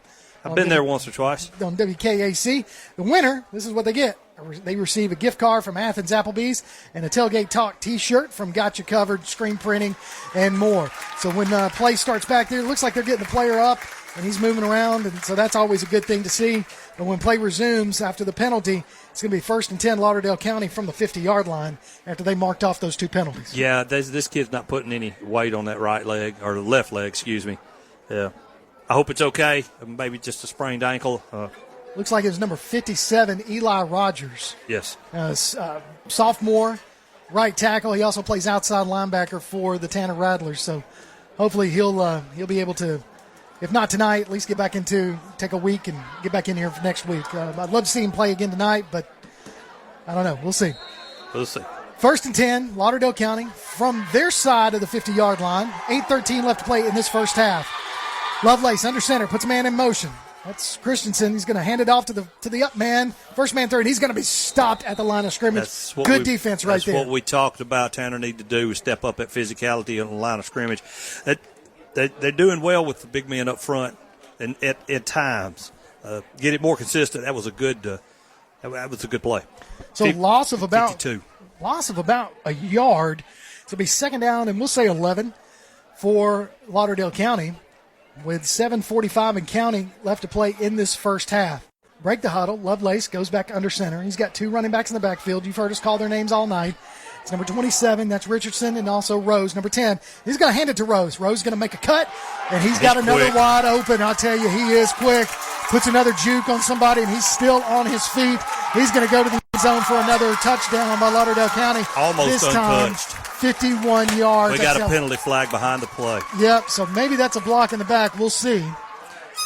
I've been there once or twice. On WKAC. The winner, this is what they get. They receive a gift card from Athens Applebee's and a Tailgate Talk T-shirt from Gotcha Covered, screen printing, and more. So when play starts back there, it looks like they're getting the player up, and he's moving around, and so that's always a good thing to see. But when play resumes after the penalty, it's going to be 1st and 10 Lauderdale County from the 50-yard line after they marked off those 2 penalties. Yeah, this kid's not putting any weight on that right leg, or the left leg, excuse me. Yeah. I hope it's okay. Maybe just a sprained ankle. Looks like it was number 57, Eli Rogers. Yes. Sophomore, right tackle. He also plays outside linebacker for the Tanner Rattlers. So hopefully he'll be able to, if not tonight, at least take a week and get back in here for next week. I'd love to see him play again tonight, but I don't know. We'll see. We'll see. 1st and 10, Lauderdale County from their side of the 50-yard line. 8:13 left to play in this first half. Lovelace under center, puts a man in motion. That's Christensen. He's going to hand it off to the up man. First man third. He's going to be stopped at the line of scrimmage. Good defense right there. That's what we talked about. Tanner need to do is step up at physicality on the line of scrimmage. They're doing well with the big men up front, and at times get it more consistent. That was a good play. So loss of about 52. Loss of about a yard. So it'll be second down, and we'll say 11 for Lauderdale County with 7:45 and counting left to play in this first half. Break the huddle. Lovelace goes back under center. He's got 2 running backs in the backfield. You've heard us call their names all night. It's number 27. That's Richardson, and also Rose, number 10. He's going to hand it to Rose. Rose is going to make a cut, and he's got another quick. wide open. I'll tell you, he is quick. Puts another juke on somebody, and he's still on his feet. He's going to go to the end zone for another touchdown by Lauderdale County. Almost this untouched. Time, 51 yards. We got a penalty flag behind the play. Yep, so maybe that's a block in the back. We'll see.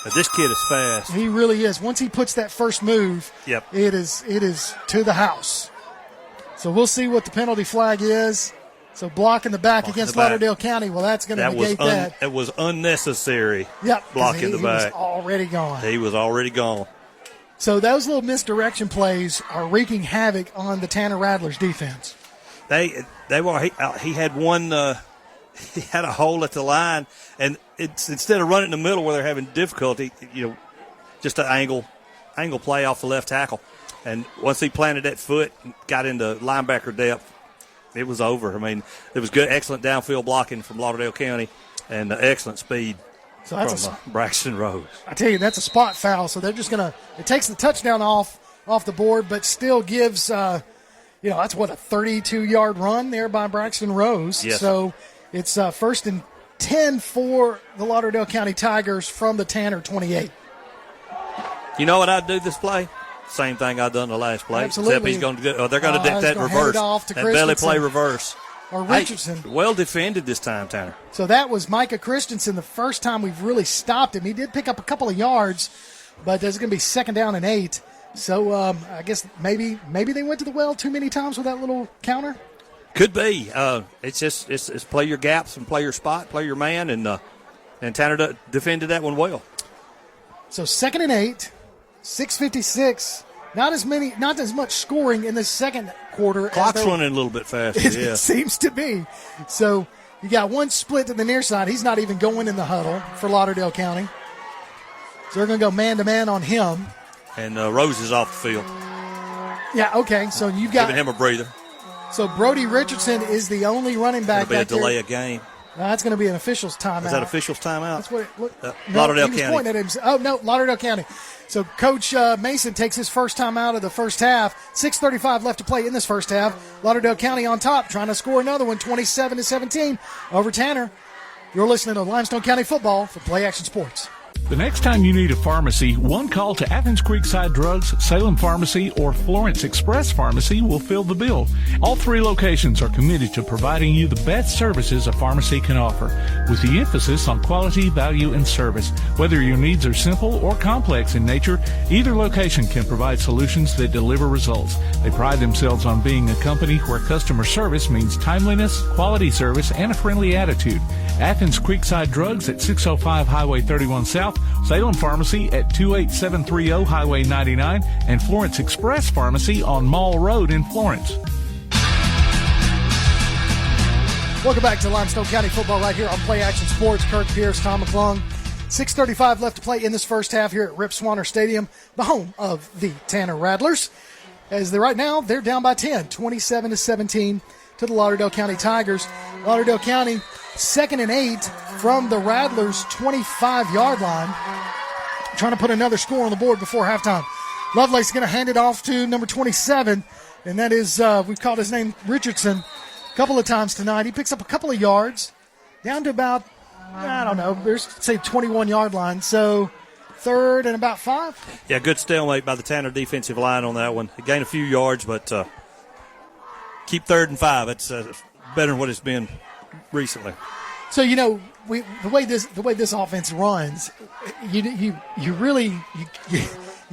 But this kid is fast. He really is. Once he puts that first move, yep, it is to the house. So we'll see what the penalty flag is. So block in the back against Lauderdale County. Well, that's going to negate that. It was unnecessary. Yep, block in the back. He was already gone. He was already gone. So those little misdirection plays are wreaking havoc on the Tanner Rattlers defense. They were. He had one. He had a hole at the line, and it's instead of running in the middle where they're having difficulty, just an angle play off the left tackle, and once he planted that foot, got into linebacker depth, it was over. I mean, it was good, excellent downfield blocking from Lauderdale County, and excellent speed. So that's from Braxton Rose. I tell you, that's a spot foul. So they're just gonna. It takes the touchdown off the board, but still gives. That's what, a 32-yard run there by Braxton Rose. Yes. So it's 1st and 10 for the Lauderdale County Tigers from the Tanner 28. You know what I'd do this play? Same thing I done the last play. Absolutely. Except he's going to. They're going to dip that reverse. That belly play reverse. Or Richardson. Hey, well defended this time, Tanner. So that was Micah Christensen the first time we've really stopped him. He did pick up a couple of yards, but there's going to be second down and 8. So I guess maybe they went to the well too many times with that little counter. Could be. It's play your gaps and play your spot, play your man, and Tanner defended that one well. So 2nd and 8, 6:56. Not as much scoring in the second quarter. Clock's running a little bit faster. It seems to be. So you got one split to the near side. He's not even going in the huddle for Lauderdale County. So they're going to go man-to-man on him. And Rose is off the field. Yeah, okay. So you've got giving him a breather. So Brody Richardson is the only running back. It'll be a delay of game. No, that's going to be an official's timeout. Is that official's timeout? That's what it looked. Lauderdale he was County. Pointing at him. Oh no, Lauderdale County. So Coach Mason takes his first time out of the first half. 6:35 left to play in this first half. Lauderdale County on top, trying to score another one, 27-17 over Tanner. You're listening to Limestone County Football for Play Action Sports. The next time you need a pharmacy, one call to Athens Creekside Drugs, Salem Pharmacy, or Florence Express Pharmacy will fill the bill. All 3 locations are committed to providing you the best services a pharmacy can offer, with the emphasis on quality, value, and service. Whether your needs are simple or complex in nature, either location can provide solutions that deliver results. They pride themselves on being a company where customer service means timeliness, quality service, and a friendly attitude. Athens Creekside Drugs at 605 Highway 31 South, Salem Pharmacy at 28730 Highway 99, and Florence Express Pharmacy on Mall Road in Florence. Welcome back to Limestone County Football right here on Play Action Sports. Kirk Pierce, Tom McClung. 6:35 left to play in this first half here at Rip Swanner Stadium, the home of the Tanner Rattlers. Right now, they're down by 10, 27-17 to the Lauderdale County Tigers. Lauderdale County 2nd and 8 from the Rattlers' 25-yard line. Trying to put another score on the board before halftime. Lovelace is going to hand it off to number 27, and that is, we've called his name Richardson a couple of times tonight. He picks up a couple of yards, down to about I don't know, there's, say, 21-yard line. So 3rd and about 5. Yeah, good stalemate by the Tanner defensive line on that one. It gained a few yards, but keep 3rd and 5. It's better than what it's been recently. So, you know, the way this offense runs, you really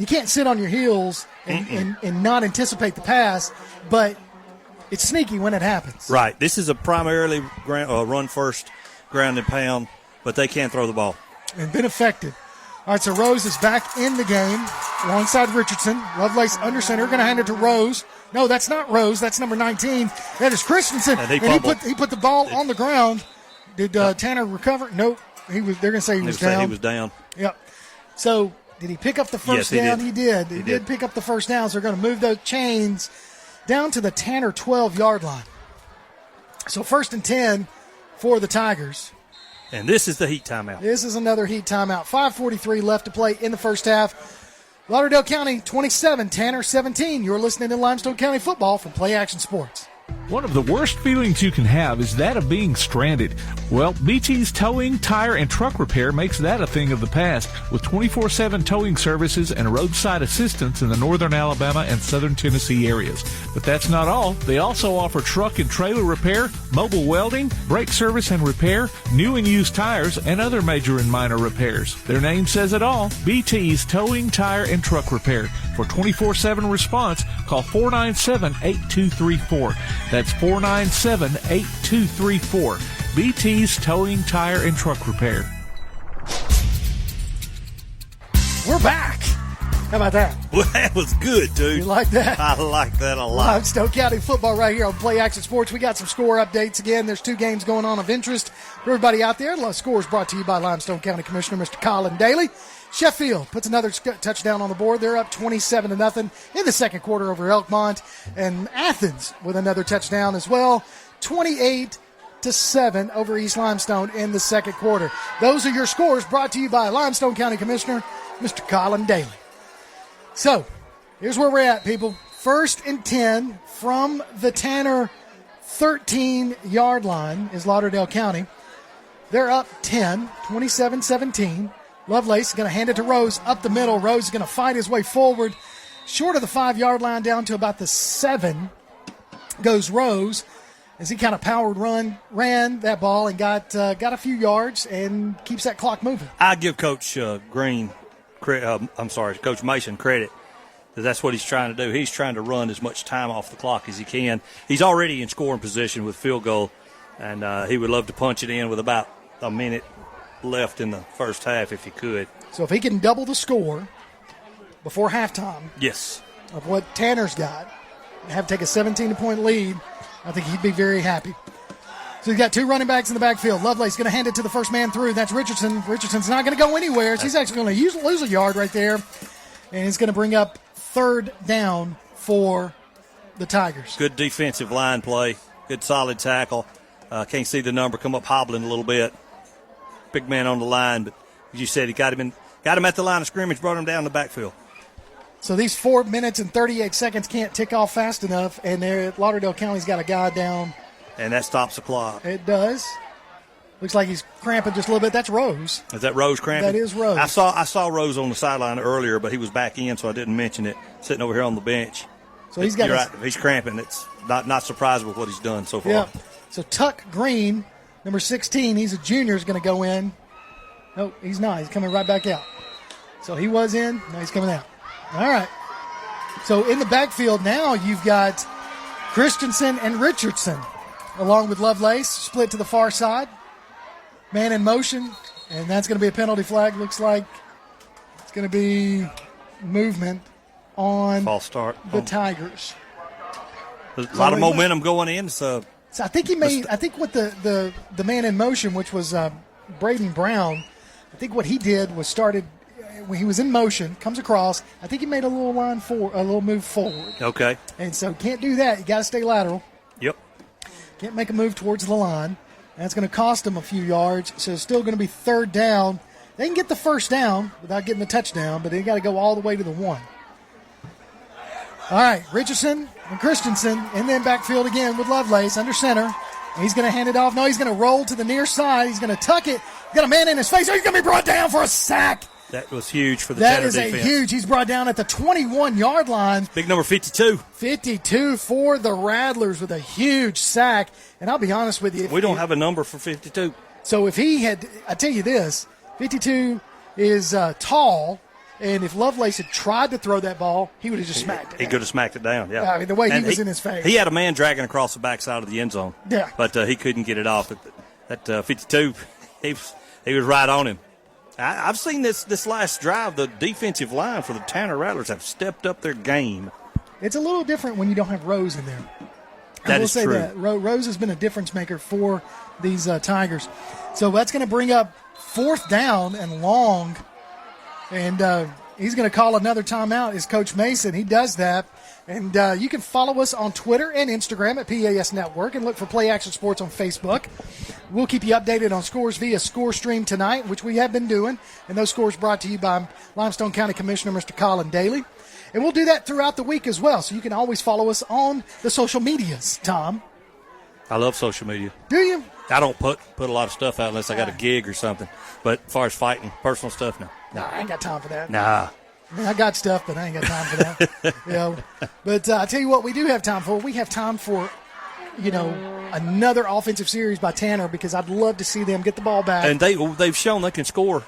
can't sit on your heels and not anticipate the pass, but it's sneaky when it happens. Right. This is a primarily run first, ground and pound, but they can throw the ball. And been effective. All right, so Rose is back in the game alongside Richardson. Lovelace under center, going to hand it to Rose. No, that's not Rose. That's number 19. That is Christensen. And he put the ball on the ground. Did Tanner recover? Nope. They're going to say he was down. He was down. Yep. So did he pick up the first down? He did. He did pick up the first down. So they're going to move those chains down to the Tanner 12-yard line. So 1st and 10 for the Tigers. And this is the heat timeout. This is another heat timeout. 5:43 left to play in the first half. Lauderdale County 27, Tanner 17. You're listening to Limestone County football from Play Action Sports. One of the worst feelings you can have is that of being stranded. Well, BT's Towing, Tire, and Truck Repair makes that a thing of the past with 24/7 towing services and roadside assistance in the northern Alabama and southern Tennessee areas. But that's not all. They also offer truck and trailer repair, mobile welding, brake service and repair, new and used tires, and other major and minor repairs. Their name says it all. BT's Towing, Tire, and Truck Repair. For 24/7 response, call 497-8234. That's 497-8234. BT's Towing, Tire, and Truck Repair. We're back. How about that? Well, that was good, dude. You like that? I like that a lot. Limestone County football right here on Play Action Sports. We got some score updates again. There's 2 games going on of interest for everybody out there. The scores brought to you by Limestone County Commissioner Mr. Colin Daly. Sheffield puts another touchdown on the board. They're up 27-0 in the second quarter over Elkmont. And Athens with another touchdown as well. 28-7 over East Limestone in the second quarter. Those are your scores brought to you by Limestone County Commissioner Mr. Colin Daly. So, here's where we're at, people. 1st and 10 from the Tanner 13-yard line is Lauderdale County. They're up 10, 27-17. Lovelace is going to hand it to Rose up the middle. Rose is going to fight his way forward. Short of the 5-yard line down to about the 7 goes Rose as he kind of ran that ball and got a few yards and keeps that clock moving. I give Coach Coach Mason credit. That's what he's trying to do. He's trying to run as much time off the clock as he can. He's already in scoring position with field goal, and he would love to punch it in with about a minute left in the first half if he could. So if he can double the score before halftime, yes, of what Tanner's got, and have to take a 17-point lead, I think he'd be very happy. So he's got 2 running backs in the backfield. Lovelace going to hand it to the first man through. That's Richardson. Richardson's not going to go anywhere. He's actually going to lose a yard right there, and he's going to bring up 3rd down for the Tigers. Good defensive line play. Good solid tackle. Can't see the number come up hobbling a little bit. Big man on the line, but as you said, he got him at the line of scrimmage, brought him down the backfield. So these 4 minutes and 38 seconds can't tick off fast enough, and Lauderdale County's got a guy down. And that stops the clock. It does. Looks like he's cramping just a little bit. That's Rose. Is that Rose cramping? That is Rose. I saw Rose on the sideline earlier, but he was back in, so I didn't mention it. Sitting over here on the bench. So he's got. You're right. He's cramping. It's not surprised with what he's done so far. Yeah. So Tuck Green, number 16, he's a junior, is going to go in. No, he's not. He's coming right back out. So he was in. Now he's coming out. All right. So in the backfield now you've got Christensen and Richardson, along with Lovelace, split to the far side. Man in motion, and that's going to be a penalty flag. Looks like it's going to be movement on false start. The Tigers. There's a lot of momentum going in. So I think he made. I think what the man in motion, which was Braden Brown, I think what he did was started when he was in motion, comes across. I think he made a little move forward. Okay. And so can't do that. You got to stay lateral. Yep. Can't make a move towards the line. That's going to cost them a few yards. So it's still going to be 3rd down. They can get the first down without getting the touchdown, but they got to go all the way to the 1. All right, Richardson and Christensen, and then backfield again with Lovelace under center. And he's going to hand it off. No, he's going to roll to the near side. He's going to tuck it Got a man in his face. Oh, he's going to be brought down for a sack. That was huge for the Tanner defense. That is huge. He's brought down at the 21-yard line. Big number 52. 52 for the Rattlers with a huge sack. And I'll be honest with you. We don't have a number for 52. So if he had, I tell you this, 52 is tall. And if Lovelace had tried to throw that ball, he would have just smacked it. He could have smacked it down, yeah. I mean, the way he was in his face. He had a man dragging across the backside of the end zone. Yeah. But he couldn't get it off. That 52, he was right on him. I've seen this last drive, the defensive line for the Tanner Rattlers have stepped up their game. It's a little different when you don't have Rose in there. That is true. That. Rose has been a difference maker for these Tigers. So that's going to bring up 4th down and long. And he's going to call another timeout, is Coach Mason. He does that. And you can follow us on Twitter and Instagram at PAS Network and look for Play Action Sports on Facebook. We'll keep you updated on scores via Score Stream tonight, which we have been doing. And those scores brought to you by Limestone County Commissioner Mr. Colin Daly. And we'll do that throughout the week as well. So you can always follow us on the social medias, Tom. I love social media. Do you? I don't put a lot of stuff out unless I got a gig or something. But as far as fighting, personal stuff, no. No, I ain't got time for that. Nah. I mean, I got stuff, but I ain't got time for that. But I tell you what, we do have time for. We have time for, another offensive series by Tanner because I'd love to see them get the ball back. And they've shown they can score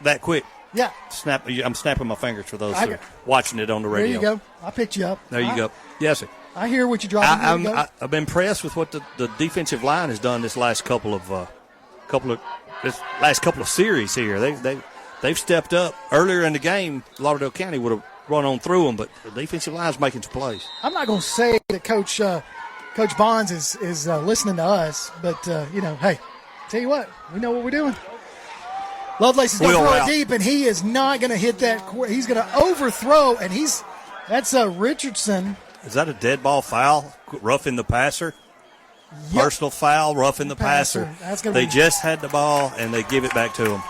that quick. Yeah. I'm snapping my fingers for those who are watching it on the radio. There you go. I picked you up. There you go. Yes, sir. I hear what you're driving. I've been impressed with what the defensive line has done this last couple of series here. They've stepped up. Earlier in the game, Lauderdale County would have run on through them, but the defensive line is making some plays. I'm not going to say that Coach Bonds is listening to us, but hey, tell you what, we know what we're doing. Lovelace is going to throw it deep, and he is not going to hit that. He's going to overthrow, and that's Richardson. Is that a dead ball foul? Roughing the passer? Yep. Personal foul, roughing the passer. They just had the ball, and they give it back to him.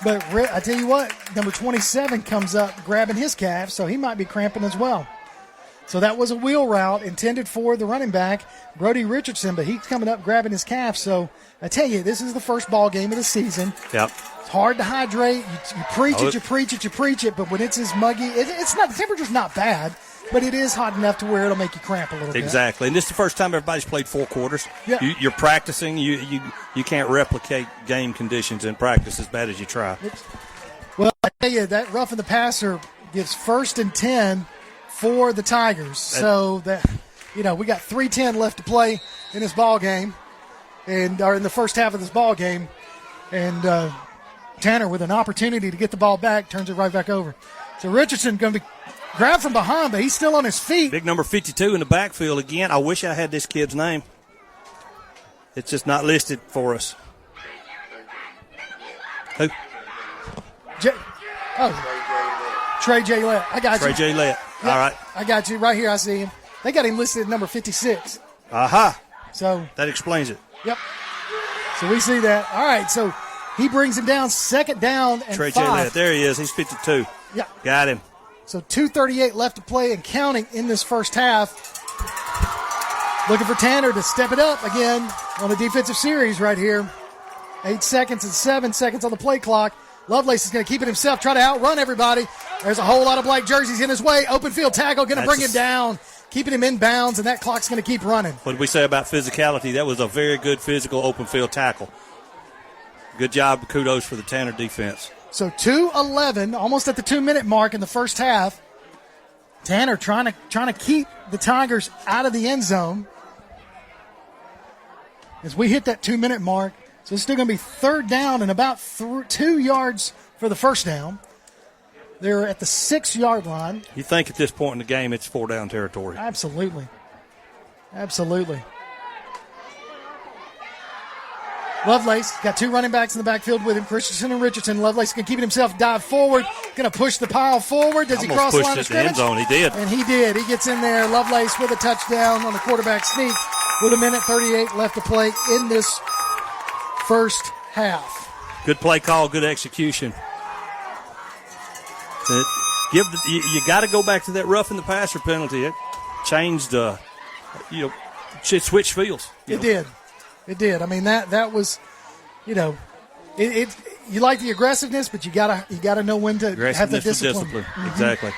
But I tell you what, number 27 comes up grabbing his calf, so he might be cramping as well. So that was a wheel route intended for the running back, Brody Richardson, but he's coming up grabbing his calf. So I tell you, this is the first ball game of the season. Yep. It's hard to hydrate. You preach it, you preach it, but when it's as muggy, it's not. The temperature's not bad, but it is hot enough to where it'll make you cramp a little bit. Exactly. And this is the first time everybody's played 4 quarters. Yeah. You're practicing. You can't replicate game conditions in practice as bad as you try. Well, I tell you, that roughing the passer gives 1st and 10 for the Tigers. So that we got 3:10 left to play in this ball game, or in the first half of this ball game, and Tanner with an opportunity to get the ball back turns it right back over. So Richardson going to be grabbed from behind, but he's still on his feet. Big number 52 in the backfield again. I wish I had this kid's name. It's just not listed for us. Who? Trey J. Lett. I got you. Trey J. Lett. Yep. All right. I got you. Right here, I see him. They got him listed at number 56. Aha. So that explains it. Yep. So we see that. All right, so he brings him down, 2nd down and Trey 5. J. Lett. There he is. He's 52. Yeah. Got him. So 2:38 left to play and counting in this first half. Looking for Tanner to step it up again on a defensive series right here. 8 seconds and 7 seconds on the play clock. Lovelace is going to keep it himself, try to outrun everybody. There's a whole lot of black jerseys in his way. Open field tackle going to bring him down, keeping him in bounds, and that clock's going to keep running. What did we say about physicality? That was a very good physical open field tackle. Good job. Kudos for the Tanner defense. So 2:11, almost at the 2-minute mark in the first half. Tanner trying to keep the Tigers out of the end zone as we hit that 2-minute mark. So it's still going to be 3rd down and about 2 yards for the first down. They're at the 6-yard line. You think at this point in the game it's 4-down territory? Absolutely. Lovelace got 2 running backs in the backfield with him, Christensen and Richardson. Lovelace can keep it himself, dive forward, going to push the pile forward. Does he cross the line of scrimmage? End zone. He did. And he did. He gets in there. Lovelace with a touchdown on the quarterback sneak with 1:38 left to play in this first half. Good play call, good execution. You got to go back to that roughing the passer penalty. It changed, switched fields. It did. I mean, that was, You like the aggressiveness, but you gotta know when to have the discipline. Mm-hmm. Exactly.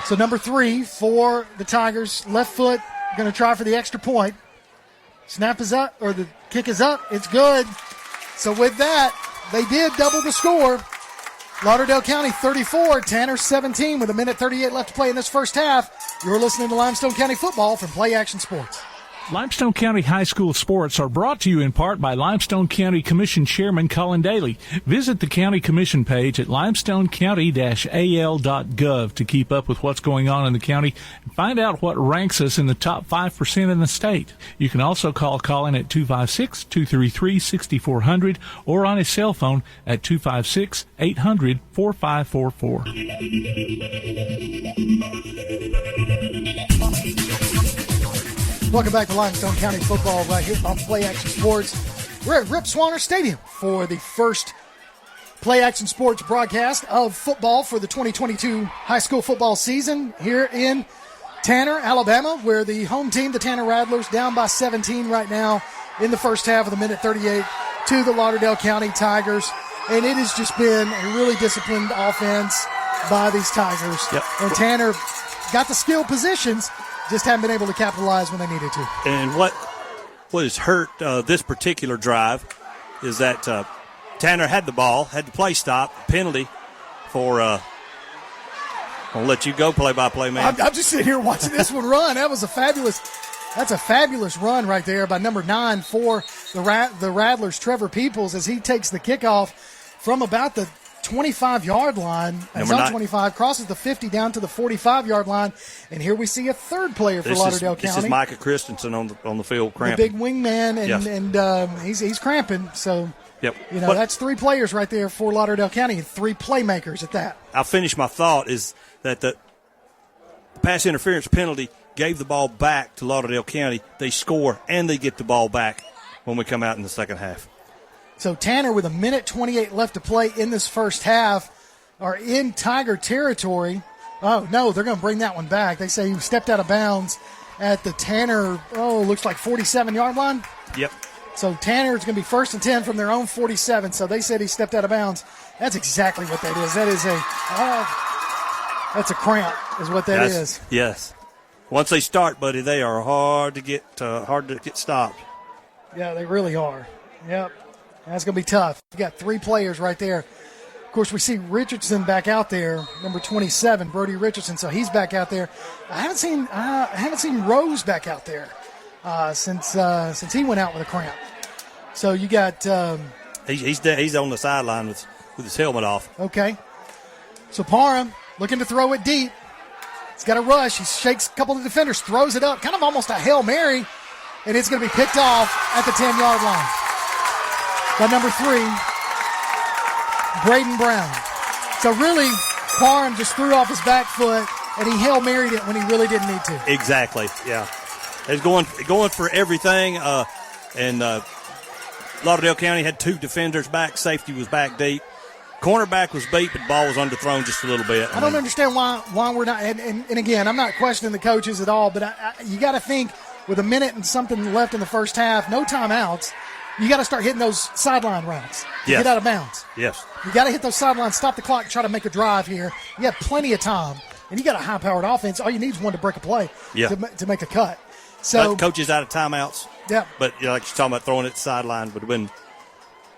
So number 3 for the Tigers, left foot, going to try for the extra point. Snap is up, or the kick is up. It's good. So with that, they did double the score. Lauderdale County 34, Tanner 17 with 1:38 left to play in this first half. You're listening to Limestone County football from Play Action Sports. Limestone County High School sports are brought to you in part by Limestone County Commission Chairman Colin Daly. Visit the County Commission page at limestonecounty-al.gov to keep up with what's going on in the county and find out what ranks us in the top 5% in the state. You can also call Colin at 256-233-6400 or on his cell phone at 256-800-4544. Welcome back to Limestone County football right here on Play Action Sports. We're at Rip Swanner Stadium for the first Play Action Sports broadcast of football for the 2022 high school football season here in Tanner, Alabama, where the home team, the Tanner Rattlers, down by 17 right now in the first half of the 1:38 to the Lauderdale County Tigers. And it has just been a really disciplined offense by these Tigers. Yep. And Tanner got the skill positions, just haven't been able to capitalize when they needed to. And what has hurt this particular drive is that Tanner had the ball, had the play stop, penalty for I'll let you go play-by-play, man. I'm just sitting here watching this one run. That's a fabulous run right there by number 9 for the Rattlers, Trevor Peoples, as he takes the kickoff from about the 25-yard line. He's on 25, crosses the 50 down to the 45-yard line, and here we see a third player for Lauderdale County. This is Micah Christensen on the field cramping. The big wingman, and he's cramping. So, yep. That's 3 players right there for Lauderdale County, and 3 playmakers at that. I'll finish my thought is that the pass interference penalty gave the ball back to Lauderdale County. They score, and they get the ball back when we come out in the second half. So Tanner, with 1:28 left to play in this first half, are in Tiger territory. Oh, no, they're going to bring that one back. They say he stepped out of bounds at the Tanner, looks like 47-yard line. Yep. So Tanner is going to be 1st and 10 from their own 47. So they said he stepped out of bounds. That's exactly what that is. That is that's a cramp is what that is. Yes. Once they start, buddy, they are hard to get stopped. Yeah, they really are. Yep. That's going to be tough. You got 3 players right there. Of course, we see Richardson back out there, number 27, Brody Richardson. So he's back out there. I haven't seen Rose back out there since he went out with a cramp. So you got he's on the sideline with his helmet off. Okay. So Parham looking to throw it deep. He's got a rush. He shakes a couple of defenders, throws it up, kind of almost a Hail Mary, and it's going to be picked off at the 10-yard line by number 3, Braden Brown. So really, Parham just threw off his back foot, and he Hail Married it when he really didn't need to. Exactly, yeah. He's going for everything, and Lauderdale County had 2 defenders back. Safety was back deep. Cornerback was beat, but the ball was underthrown just a little bit. I don't understand why we're not, and again, I'm not questioning the coaches at all, but you got to think with a minute and something left in the first half, no timeouts, you got to start hitting those sideline routes to get out of bounds. Yes. You got to hit those sidelines, stop the clock, try to make a drive here. You have plenty of time, and you got a high-powered offense. All you need is one to break a play to make a cut. So coaches out of timeouts. Yeah. But like you're talking about throwing it to the sideline would have been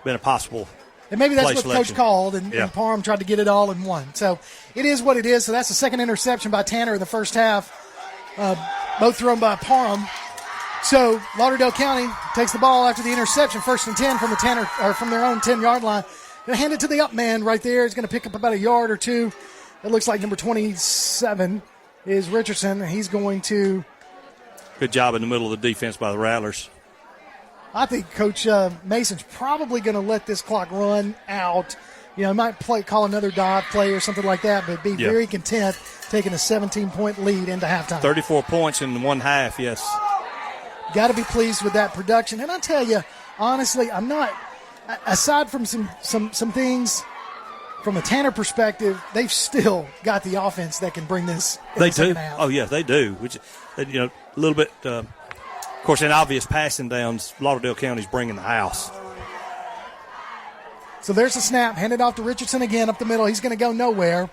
a possible. And maybe that's what selection. Coach called, and Parham tried to get it all in one. So it is what it is. So that's the second interception by Tanner in the first half, both thrown by Parham. So Lauderdale County takes the ball after the interception, 1st and 10 from the Tanner or from their own 10-yard line. Going to hand it to the up man right there. He's going to pick up about a yard or 2. It looks like number 27 is Richardson. He's going to. Good job in the middle of the defense by the Rattlers. I think Coach Mason's probably going to let this clock run out. Might call another dive play or something like that, but be very content taking a 17-point lead into halftime. 34 points in one half, yes. Got to be pleased with that production. And I tell you, honestly, I'm not, aside from some things from a Tanner perspective, they've still got the offense that can bring this in the second half. Oh, yeah, they do. Which, a little bit, of course, in obvious passing downs, Lauderdale County's bringing the house. So there's the snap, handed off to Richardson again up the middle. He's going to go nowhere.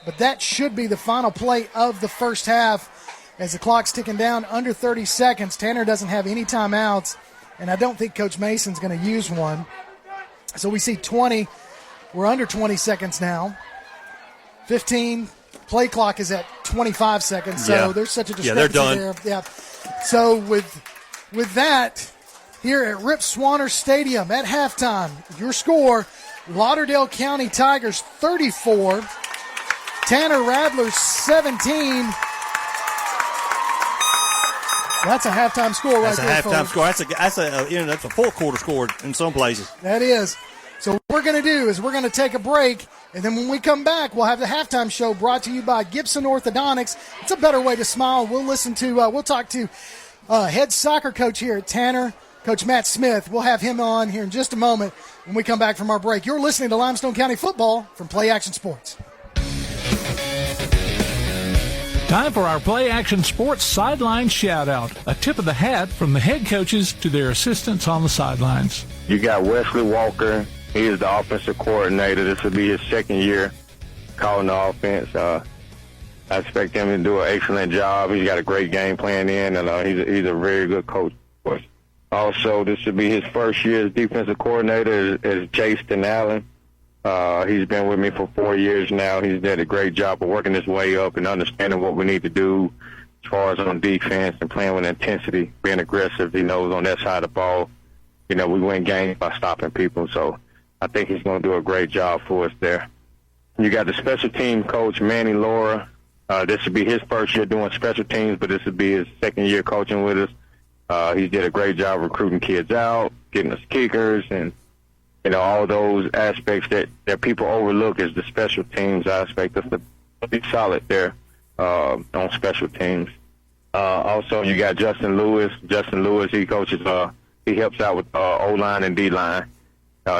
But that should be the final play of the first half as the clock's ticking down under 30 seconds. Tanner doesn't have any timeouts, and I don't think Coach Mason's going to use one. So we see 20. We're under 20 seconds now. 15. Play clock is at 25 seconds, so there's such a discrepancy they're done. there. Yeah. So with that, here at Rip Swanner Stadium at halftime, your score, Lauderdale County Tigers 34, Tanner Radler 17. That's a halftime score right there, That's a halftime folks. score. That's a full quarter score in some places. That is. So what we're going to do is we're going to take a break, and then when we come back, we'll have the halftime show brought to you by Gibson Orthodontics. It's a better way to smile. We'll talk to head soccer coach here at Tanner, Coach Matt Smith. We'll have him on here in just a moment when we come back from our break. You're listening to Limestone County Football from Play Action Sports. Time for our Play Action Sports Sideline Shout-Out. A tip of the hat from the head coaches to their assistants on the sidelines. You got Wesley Walker. He is the offensive coordinator. This will be his second year calling the offense. I expect him to do an excellent job. He's got a great game plan in, and he's a very good coach for us. Also, this will be his first year as defensive coordinator as Jason Allen. He's been with me for 4 years now. He's did a great job of working his way up and understanding what we need to do as far as on defense and playing with intensity, being aggressive. He knows on that side of the ball, we win games by stopping people. So I think he's going to do a great job for us there. You got the special team coach, Manny Laura. This will be his first year doing special teams, but this will be his second year coaching with us. He did a great job recruiting kids out, getting us kickers, and all those aspects that people overlook is the special teams aspect. That's the be solid there on special teams. Also, you got Justin Lewis. Justin Lewis, he coaches. He helps out with O-line and D-line.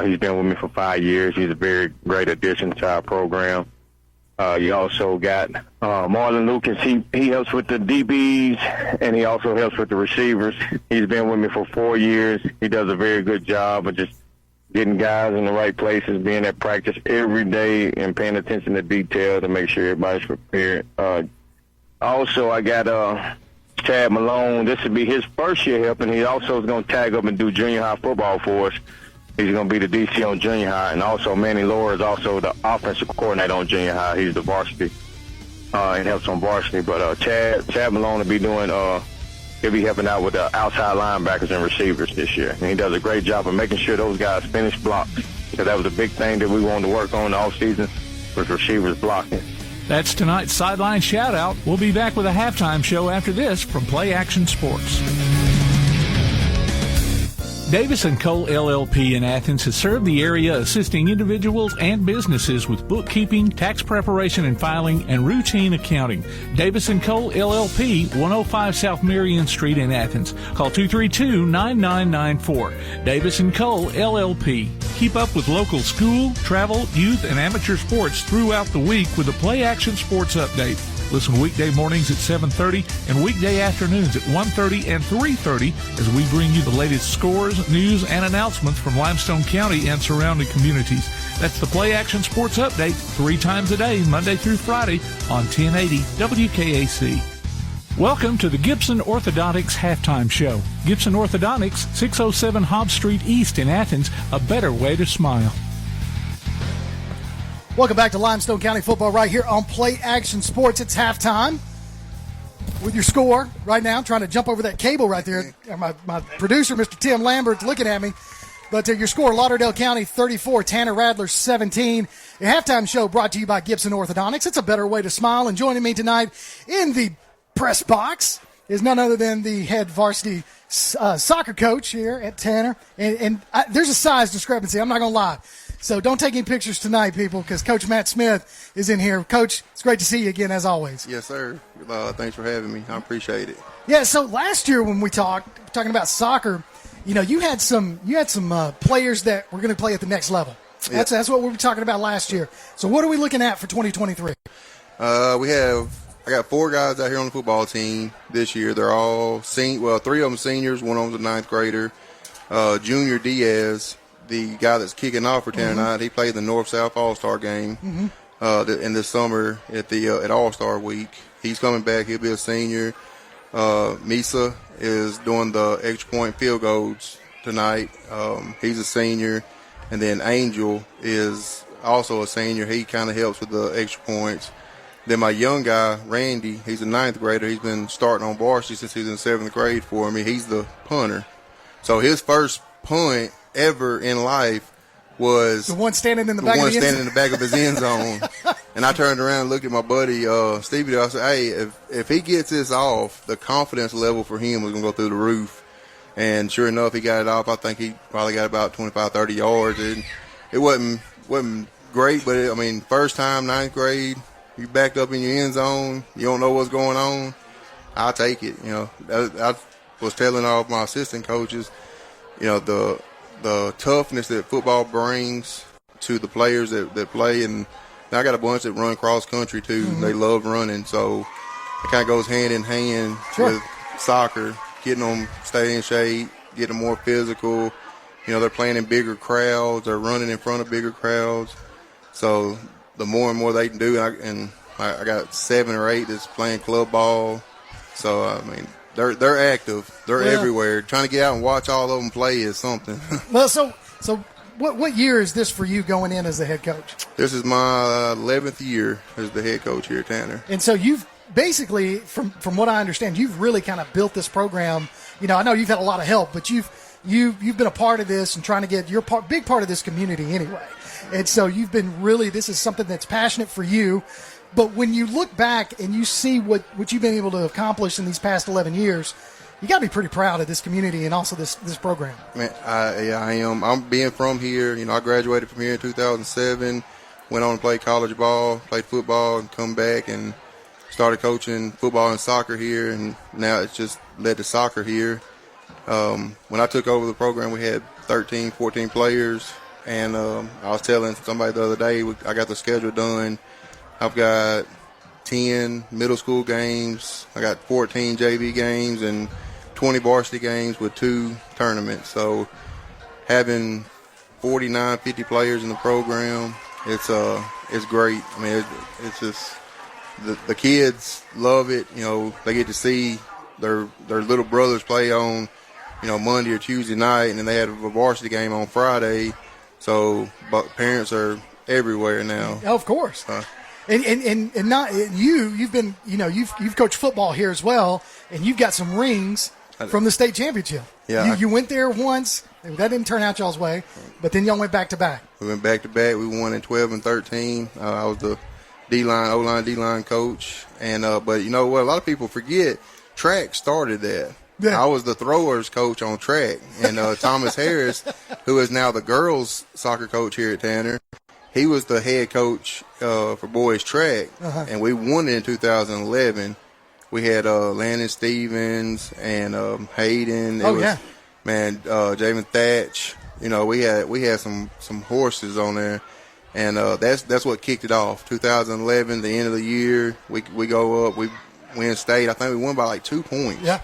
He's been with me for 5 years. He's a very great addition to our program. You also got Marlon Lucas. He helps with the DBs, and he also helps with the receivers. He's been with me for 4 years. He does a very good job of just getting guys in the right places, being at practice every day, and paying attention to detail to make sure everybody's prepared. Also, I got Chad Malone. This will be his first year helping. He also is going to tag up and do junior high football for us. He's going to be the DC on junior high. And also, Manny Laura is also the offensive coordinator on junior high. He's the varsity and helps on varsity. But Chad Malone will be doing he'll be helping out with the outside linebackers and receivers this year. And he does a great job of making sure those guys finish blocks, because that was a big thing that we wanted to work on all season, was receivers blocking. That's tonight's Sideline Shout-Out. We'll be back with a halftime show after this from Play Action Sports. Davis & Cole LLP in Athens has served the area assisting individuals and businesses with bookkeeping, tax preparation and filing, and routine accounting. Davis & Cole LLP, 105 South Marion Street in Athens. Call 232-9994. Davis & Cole LLP. Keep up with local school, travel, youth, and amateur sports throughout the week with a Play Action Sports Update. Listen weekday mornings at 7:30 and weekday afternoons at 1:30 and 3:30 as we bring you the latest scores, news, and announcements from Limestone County and surrounding communities. That's the Play Action Sports Update 3 times a day, Monday through Friday on 1080 WKAC. Welcome to the Gibson Orthodontics Halftime Show. Gibson Orthodontics, 607 Hobbs Street East in Athens, a better way to smile. Welcome back to Limestone County Football right here on Play Action Sports. It's halftime with your score right now. I'm trying to jump over that cable right there. My producer, Mr. Tim Lambert, looking at me. But your score, Lauderdale County 34, Tanner Radler 17. A halftime show brought to you by Gibson Orthodontics. It's a better way to smile. And joining me tonight in the press box is none other than the head varsity soccer coach here at Tanner. And there's a size discrepancy. I'm not going to lie. So don't take any pictures tonight, people, because Coach Matt Smith is in here. Coach, it's great to see you again, as always. Yes, sir. Thanks for having me. I appreciate it. Yeah, so last year when we talking about soccer, you had some players that were going to play at the next level. That's what we were talking about last year. So what are we looking at for 2023? I got 4 guys out here on the football team this year. They're all 3 of them seniors, one of them's a 9th grader. Junior Diaz, the guy that's kicking off for Tanner tonight, he played the North-South All-Star game in this summer at All-Star Week. He's coming back. He'll be a senior. Misa is doing the extra point field goals tonight. He's a senior. And then Angel is also a senior. He kind of helps with the extra points. Then my young guy, Randy, he's a 9th grader. He's been starting on varsity since he was in 7th grade for me. He's the punter. So his first punt ever in life was the one standing in the back of his end zone. And I turned around and looked at my buddy Stevie. I said, hey, if he gets this off, the confidence level for him was going to go through the roof. And sure enough, he got it off. I think he probably got about 25, 30 yards. It wasn't great, but first time, 9th grade, you backed up in your end zone, you don't know what's going on, I'll take it. I was telling all of my assistant coaches, the toughness that football brings to the players that play. And I got a bunch that run cross country too. They love running, so it kind of goes hand in hand with soccer. Getting them stay in shape, getting them more physical. They're playing in bigger crowds. They're running in front of bigger crowds. So the more and more they can do, and I got 7 or 8 that's playing club ball. So, they're active. They're everywhere. Trying to get out and watch all of them play is something. Well, so what year is this for you going in as the head coach? This is my 11th year as the head coach here at Tanner. And so you've basically, from what I understand, you've really kind of built this program. I know you've had a lot of help, but you've been a part of this and trying to get your big part of this community anyway. And so you've been this is something that's passionate for you. But when you look back and you see what you've been able to accomplish in these past 11 years, you got to be pretty proud of this community and also this program. Man, I am. I'm being from here. I graduated from here in 2007, went on to play college ball, played football, and come back and started coaching football and soccer here, and now it's just led to soccer here. When I took over the program, we had 13, 14 players, and I was telling somebody the other day, I got the schedule done. I've got 10 middle school games. I got 14 JV games and 20 varsity games with 2 tournaments. So having 49, 50 players in the program, it's great. It's just the kids love it. They get to see their little brothers play on, Monday or Tuesday night, and then they have a varsity game on Friday. So, but parents are everywhere now. Of course. And not you've been you've coached football here as well, and you've got some rings from the state championship. Yeah, you went there once. That didn't turn out y'all's way, but then y'all went back to back. We went back to back. We won in 12 and 13. I was the O-line, D-line coach, and but you know what? A lot of people forget track started that. Yeah. I was the throwers coach on track, and Thomas Harris, who is now the girls soccer coach here at Tanner, he was the head coach for boys track, and we won it in 2011. We had Landon Stevens and Hayden. Jamin Thatch. We had some horses on there, and that's what kicked it off. 2011, the end of the year, we go up, we win state. I think we won by like 2 points. Yeah.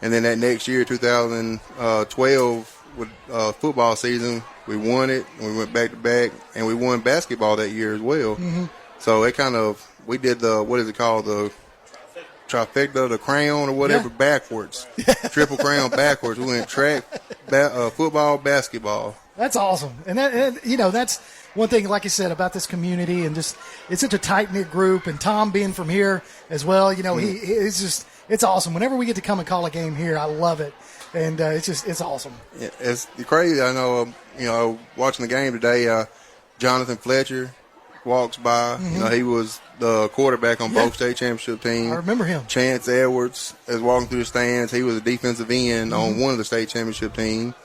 And then that next year, 2012, with football season, we won it, and we went back to back, and we won basketball that year as well. Mm-hmm. So it we did the, what is it called, the trifecta, the crayon or whatever, backwards. Triple crayon backwards. We went track, football, basketball. That's awesome. And that's one thing, like you said, about this community, and just it's such a tight-knit group, and Tom being from here as well, it's awesome. Whenever we get to come and call a game here, I love it. And it's awesome. Yeah, it's crazy. I know, watching the game today, Jonathan Fletcher walks by. Mm-hmm. He was the quarterback on both state championship teams. I remember him. Chance Edwards is walking through the stands. He was a defensive end on one of the state championship teams.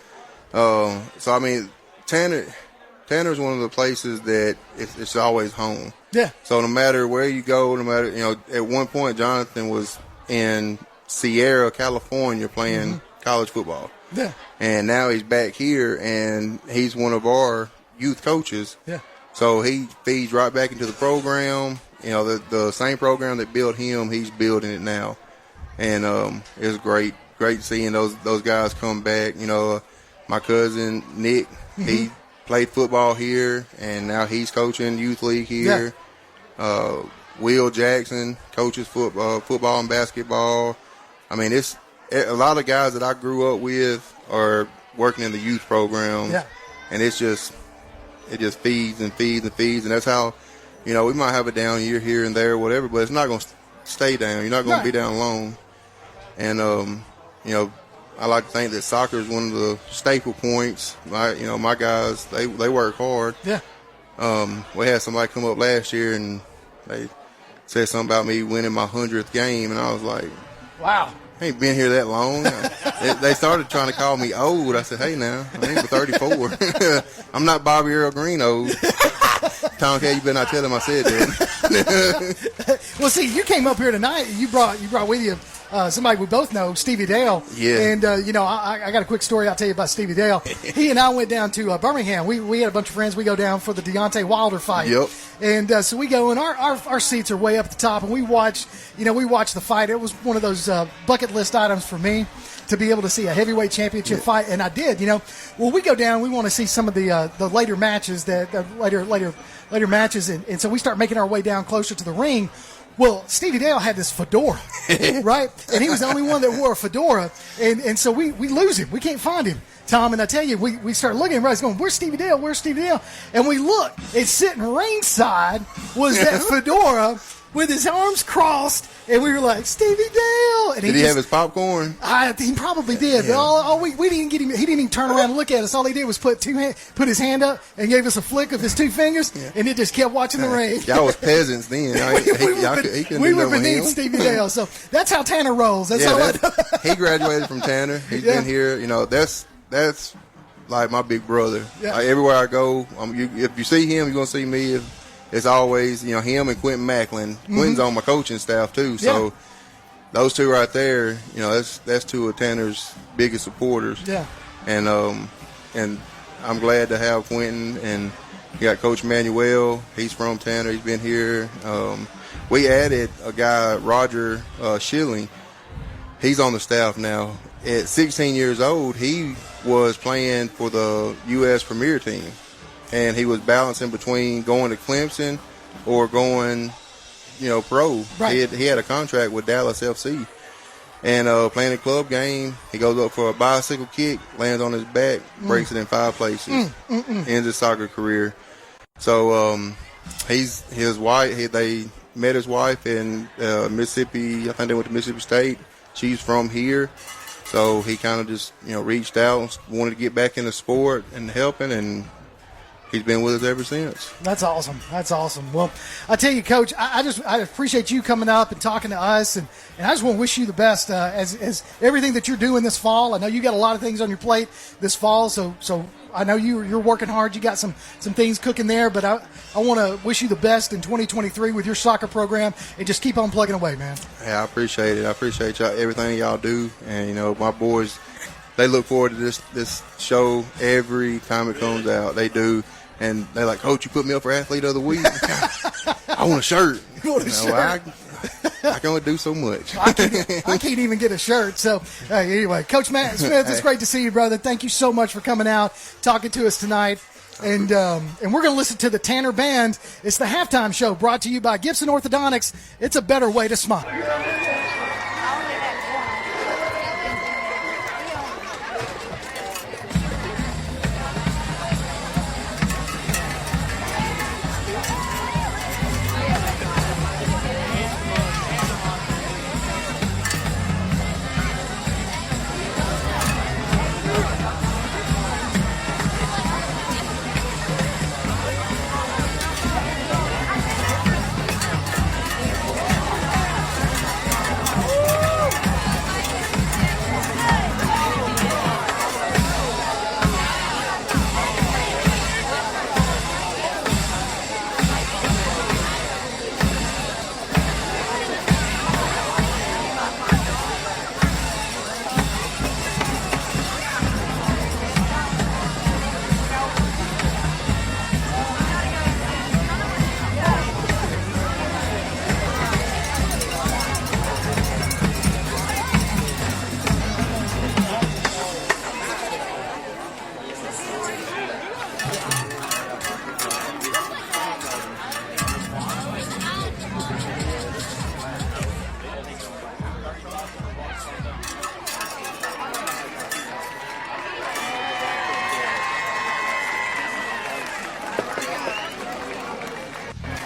Tanner's one of the places that it's always home. Yeah. So no matter where you go, at one point Jonathan was in Sierra, California playing college football. Yeah. And now he's back here, and he's one of our youth coaches. Yeah. So he feeds right back into the program. The same program that built him, he's building it now. And it's great seeing those guys come back. my cousin Nick, he played football here, and now he's coaching youth league here. Will Jackson coaches football and basketball. I mean, it's a lot of guys that I grew up with are working in the youth program. Yeah. And it just feeds and feeds and feeds. And that's how, we might have a down year here and there, whatever, but it's not going to stay down. You're not going to be down long. And, I like to think that soccer is one of the staple points. My guys, they work hard. Yeah. We had somebody come up last year and they said something about me winning my 100th game, and I was like, wow. I ain't been here that long. They started trying to call me old. I said, hey, now, I ain't 34. I'm not Bobby Earl Green old. Tom K, you better not tell him I said that. Well, see, you came up here tonight. You brought with you somebody we both know, Stevie Dale. Yeah. And, I got a quick story I'll tell you about Stevie Dale. He and I went down to Birmingham. We had a bunch of friends. We go down for the Deontay Wilder fight. Yep. And so we go, and our seats are way up at the top, and we watch the fight. It was one of those bucket list items for me to be able to see a heavyweight championship fight, and I did. Well, we go down. We want to see some of the later matches, later matches, and so we start making our way down closer to the ring. Well, Stevie Dale had this fedora, right? And he was the only one that wore a fedora, and so we lose him. We can't find him, Tom. And I tell you, we start looking, everybody's going, where's Stevie Dale? Where's Stevie Dale? And we look, and sitting ringside was that fedora with his arms crossed, and we were like, Stevie Dale. And did he have his popcorn? He probably did. Yeah. But we didn't get him. He didn't even turn around and look at us. All he did was put his hand up and gave us a flick of his two fingers, and it just kept watching the ring. Y'all was peasants then. We were beneath Stevie Dale. So that's how Tanner rolls. He graduated from Tanner. He's been here. That's like my big brother. Yeah. Everywhere I go, if you see him, you're going to see me. It's always, him and Quentin Macklin. Quentin's on my coaching staff, too. So those two right there, that's two of Tanner's biggest supporters. Yeah. And I'm glad to have Quentin. And you got Coach Manuel. He's from Tanner. He's been here. We added a guy, Roger Schilling. He's on the staff now. At 16 years old, he was playing for the U.S. Premier Team. And he was balancing between going to Clemson or going, pro. Right. He had a contract with Dallas FC. And playing a club game, he goes up for a bicycle kick, lands on his back, breaks it in 5 places, ends his soccer career. So his wife, they met his wife in Mississippi. I think they went to Mississippi State. She's from here. So he kind of just, reached out, wanted to get back into sport and helping, and he's been with us ever since. That's awesome. Well, I tell you, Coach, I appreciate you coming up and talking to us, and I just want to wish you the best as everything that you're doing this fall. I know you got a lot of things on your plate this fall, so I know you're working hard. You got some things cooking there, but I want to wish you the best in 2023 with your soccer program, and just keep on plugging away, man. Yeah, I appreciate it. I appreciate y'all, everything y'all do, and my boys, they look forward to this show every time it comes out. They do. And they're like, Coach, you put me up for Athlete of the Week. I want a shirt. You want a shirt? I can only do so much. I can't even get a shirt. So, anyway, Coach Matt Smith, it's great to see you, brother. Thank you so much for coming out, talking to us tonight. And we're going to listen to the Tanner Band. It's the halftime show brought to you by Gibson Orthodontics. It's a better way to smile.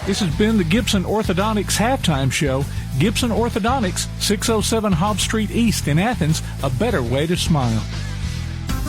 This has been the Gibson Orthodontics Halftime Show. Gibson Orthodontics, 607 Hobbs Street East in Athens, a better way to smile.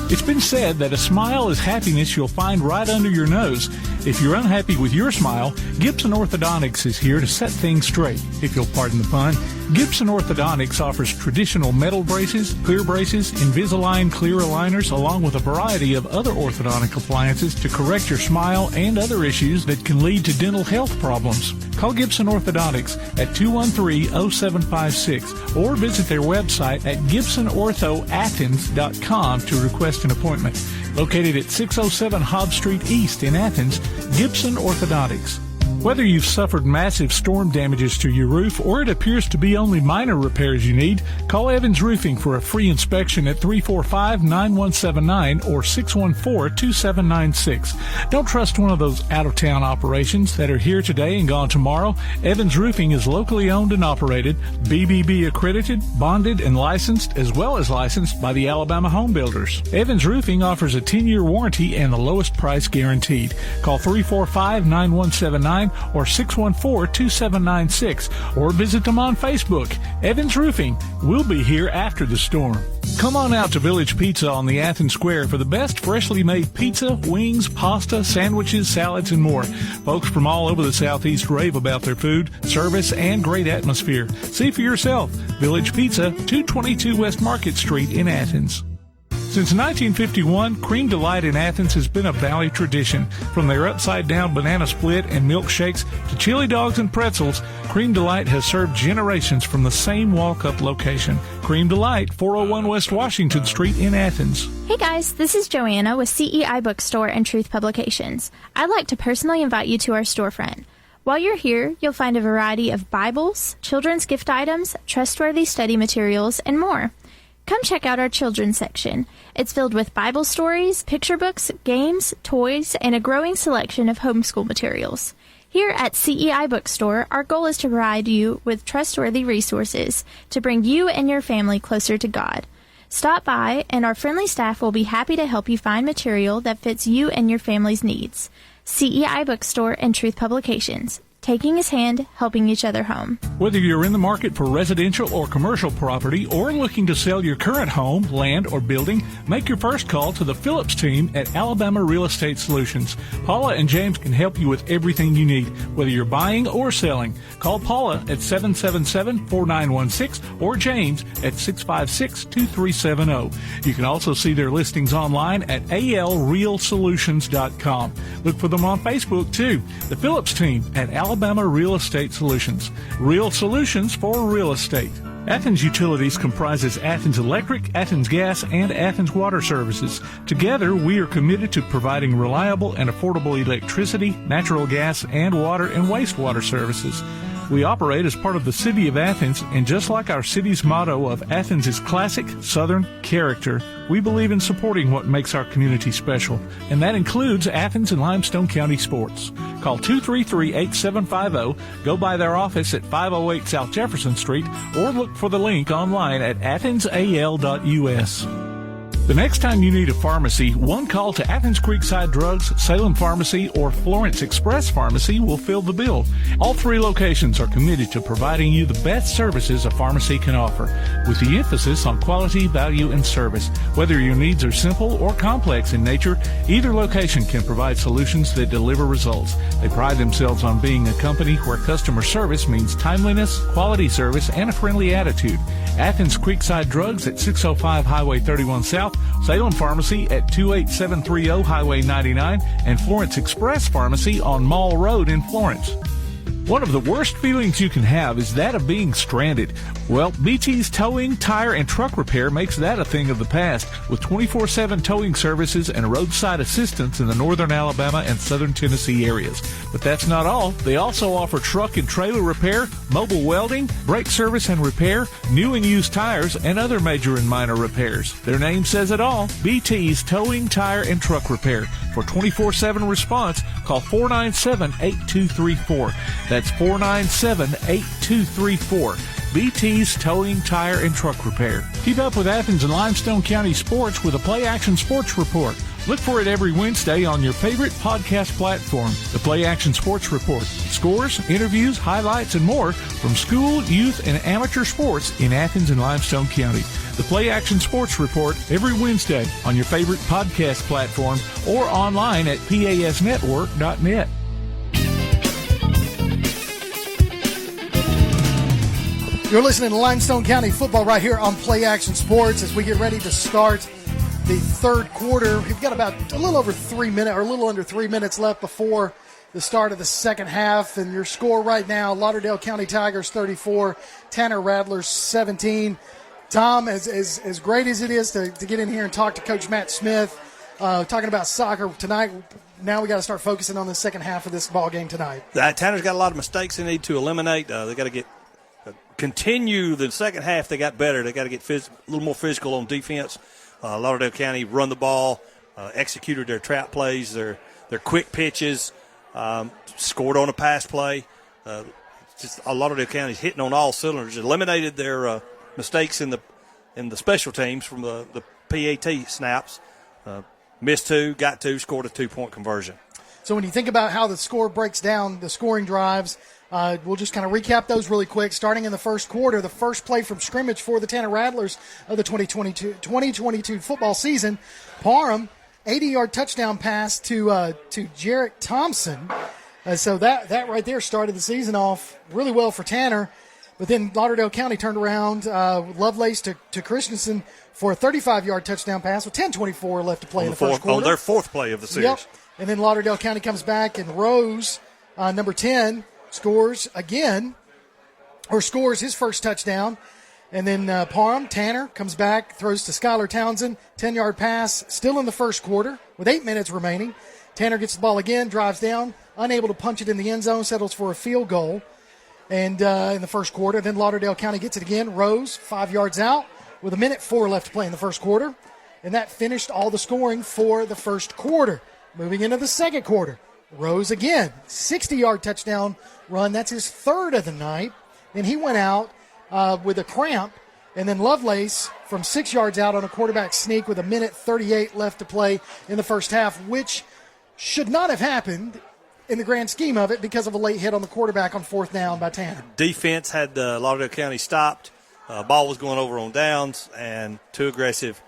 It's been said that a smile is happiness you'll find right under your nose. If you're unhappy with your smile, Gibson Orthodontics is here to set things straight, if you'll pardon the pun. Gibson Orthodontics offers traditional metal braces, clear braces, Invisalign clear aligners, along with a variety of other orthodontic appliances to correct your smile and other issues that can lead to dental health problems. Call Gibson Orthodontics at 213-0756 or visit their website at gibsonorthoathens.com to request an appointment. Located at 607 Hobbs Street East in Athens, Gibson Orthodontics. Whether you've suffered massive storm damages to your roof or it appears to be only minor repairs you need, call Evans Roofing for a free inspection at 345-9179 or 614-2796. Don't trust one of those out-of-town operations that are here today and gone tomorrow. Evans Roofing is locally owned and operated, BBB accredited, bonded, and licensed, as well as licensed by the Alabama Home Builders. Evans Roofing offers a 10-year warranty and the lowest price guaranteed. Call 345-9179 or 614-2796 or visit them on Facebook. Evans Roofing. We'll be here after the storm. Come on out to Village Pizza on the Athens Square for the best freshly made pizza, wings, pasta, sandwiches, salads, and more. Folks from all over the Southeast rave about their food, service, and great atmosphere. See for yourself. Village Pizza, 222 West Market Street in Athens. Since 1951, Cream Delight in Athens has been a Valley tradition. From their upside-down banana split and milkshakes to chili dogs and pretzels, Cream Delight has served generations from the same walk-up location. Cream Delight, 401 West Washington Street in Athens. Hey guys, this is Joanna with CEI Bookstore and Truth Publications. I'd like to personally invite you to our storefront. While you're here, you'll find a variety of Bibles, children's gift items, trustworthy study materials, and more. Come check out our children's section. It's filled with Bible stories, picture books, games, toys, and a growing selection of homeschool materials. Here at CEI Bookstore, our goal is to provide you with trustworthy resources to bring you and your family closer to God. Stop by, and our friendly staff will be happy to help you find material that fits you and your family's needs. CEI Bookstore and Truth Publications. Taking his hand, helping each other home. Whether you're in the market for residential or commercial property or looking to sell your current home, land, or building, make your first call to the Phillips team at Alabama Real Estate Solutions. Paula and James can help you with everything you need, whether you're buying or selling. Call Paula at 777-4916 or James at 656-2370. You can also see their listings online at alrealsolutions.com. Look for them on Facebook, too. The Phillips team at Alabama Real Estate Solutions. Real solutions for real estate. Athens Utilities comprises Athens Electric, Athens Gas, and Athens Water Services. Together, we are committed to providing reliable and affordable electricity, natural gas, and water and wastewater services. We operate as part of the City of Athens, and just like our city's motto of Athens is classic Southern character, we believe in supporting what makes our community special, and that includes Athens and Limestone County sports. Call 233-8750, go by their office at 508 South Jefferson Street, or look for the link online at athensal.us. The next time you need a pharmacy, one call to Athens Creekside Drugs, Salem Pharmacy, or Florence Express Pharmacy will fill the bill. All three locations are committed to providing you the best services a pharmacy can offer, with the emphasis on quality, value, and service. Whether your needs are simple or complex in nature, either location can provide solutions that deliver results. They pride themselves on being a company where customer service means timeliness, quality service, and a friendly attitude. Athens Creekside Drugs at 605 Highway 31 South, Salem Pharmacy at 28730 Highway 99, and Florence Express Pharmacy on Mall Road in Florence. One of the worst feelings you can have is that of being stranded. Well, BT's Towing, Tire, and Truck Repair makes that a thing of the past, with 24/7 towing services and roadside assistance in the northern Alabama and southern Tennessee areas. But that's not all. They also offer truck and trailer repair, mobile welding, brake service and repair, new and used tires, and other major and minor repairs. Their name says it all, BT's Towing, Tire, and Truck Repair. For 24/7 response, call 497-8234. That's 497-8234. BT's Towing, Tire, and Truck Repair. Keep up with Athens and Limestone County sports with a Play Action Sports Report. Look for it every Wednesday on your favorite podcast platform. The Play Action Sports Report. Scores, interviews, highlights, and more from school, youth, and amateur sports in Athens and Limestone County. The Play Action Sports Report every Wednesday on your favorite podcast platform or online at pasnetwork.net. You're listening to Limestone County football right here on Play Action Sports as we get ready to start the third quarter. We've got about a little over 3 minutes, or a little under 3 minutes left before the start of the second half. And your score right now, Lauderdale County Tigers 34, Tanner Rattlers 17. Tom, as great as it is to get in here and talk to Coach Matt Smith, talking about soccer tonight, now we got to start focusing on the second half of this ball game tonight. Tanner's got a lot of mistakes they need to eliminate. They got to continue the second half. They got better. They got to get a little more physical on defense. Lauderdale County run the ball, executed their trap plays, their quick pitches, scored on a pass play. Lauderdale County's hitting on all cylinders. Eliminated their mistakes in the special teams from the PAT snaps. Missed two, got two, scored a 2-point conversion. So when you think about how the score breaks down, the scoring drives, we'll just kind of recap those really quick. Starting in the first quarter, the first play from scrimmage for the Tanner Rattlers of the 2022 football season. Parham, 80-yard touchdown pass to Jarrett Thompson. So that right there started the season off really well for Tanner. But then Lauderdale County turned around Lovelace to Christensen for a 35-yard touchdown pass with 10:24 left to play in the first quarter. On their fourth play of the series. Yep. And then Lauderdale County comes back, and Rose, number 10, scores his first touchdown. And then Parham, Tanner, comes back, throws to Skylar Townsend, 10-yard pass, still in the first quarter with 8 minutes remaining. Tanner gets the ball again, drives down, unable to punch it in the end zone, settles for a field goal. And in the first quarter, then Lauderdale County gets it again. Rose, 5 yards out with 1:04 left to play in the first quarter. And that finished all the scoring for the first quarter. Moving into the second quarter, Rose again, 60-yard touchdown run. That's his third of the night. Then he went out with a cramp. And then Lovelace from 6 yards out on a quarterback sneak with 1:38 left to play in the first half, which should not have happened in the grand scheme of it because of a late hit on the quarterback on fourth down by Tanner. Defense had Lauderdale County stopped. Ball was going over on downs, and too aggressive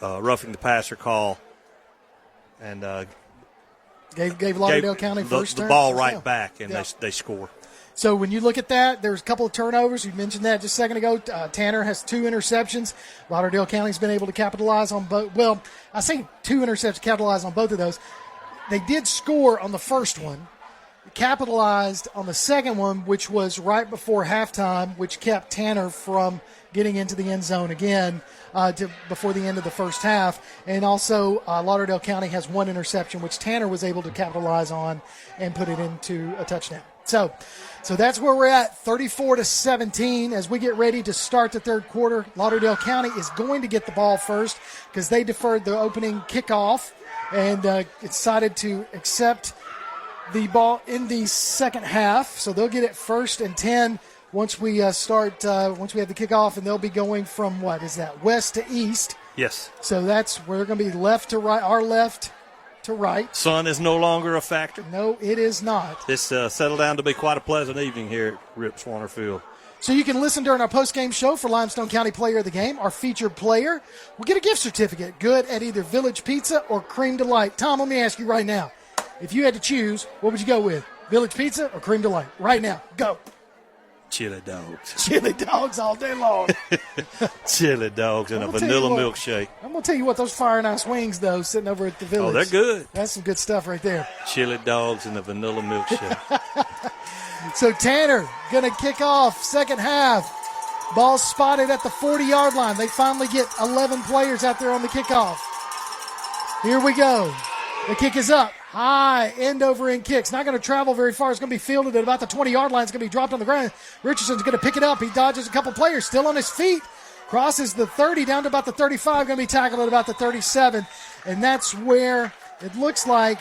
roughing the passer call. And gave Lauderdale County first the ball right back, and they score. So when you look at that, there's a couple of turnovers. You mentioned that just a second ago. Tanner has 2 interceptions. Lauderdale County's been able to capitalize on both. Well, I say 2 interceptions, capitalize on both of those. They did score on the first one, capitalized on the second one, which was right before halftime, which kept Tanner from getting into the end zone again before the end of the first half. And also Lauderdale County has 1 interception, which Tanner was able to capitalize on and put it into a touchdown. So that's where we're at, 34-17. As we get ready to start the third quarter, Lauderdale County is going to get the ball first because they deferred the opening kickoff and decided to accept the ball in the second half. So they'll get it 1st and 10 once we once we have the kickoff, and they'll be going from, what is that, west to east? Yes. So that's where they're going to be left to right, our left to right. Sun is no longer a factor. No, it is not. This settled down to be quite a pleasant evening here at Rip Swanner Field. So you can listen during our post-game show for Limestone County Player of the Game. Our featured player will get a gift certificate good at either Village Pizza or Cream Delight. Tom, let me ask you right now. If you had to choose, what would you go with? Village Pizza or Cream Delight? Right now, go. Chili dogs. Chili dogs all day long. Chili dogs and a vanilla milkshake. I'm going to tell you what, those Fire and Ice wings, though, sitting over at the Village. Oh, they're good. That's some good stuff right there. Chili dogs and a vanilla milkshake. So Tanner going to kick off second half. Ball spotted at the 40-yard line. They finally get 11 players out there on the kickoff. Here we go. The kick is up. High end-over-end kicks. Not going to travel very far. It's going to be fielded at about the 20-yard line. It's going to be dropped on the ground. Richardson's going to pick it up. He dodges a couple players. Still on his feet. Crosses the 30 down to about the 35. Going to be tackled at about the 37. And that's where it looks like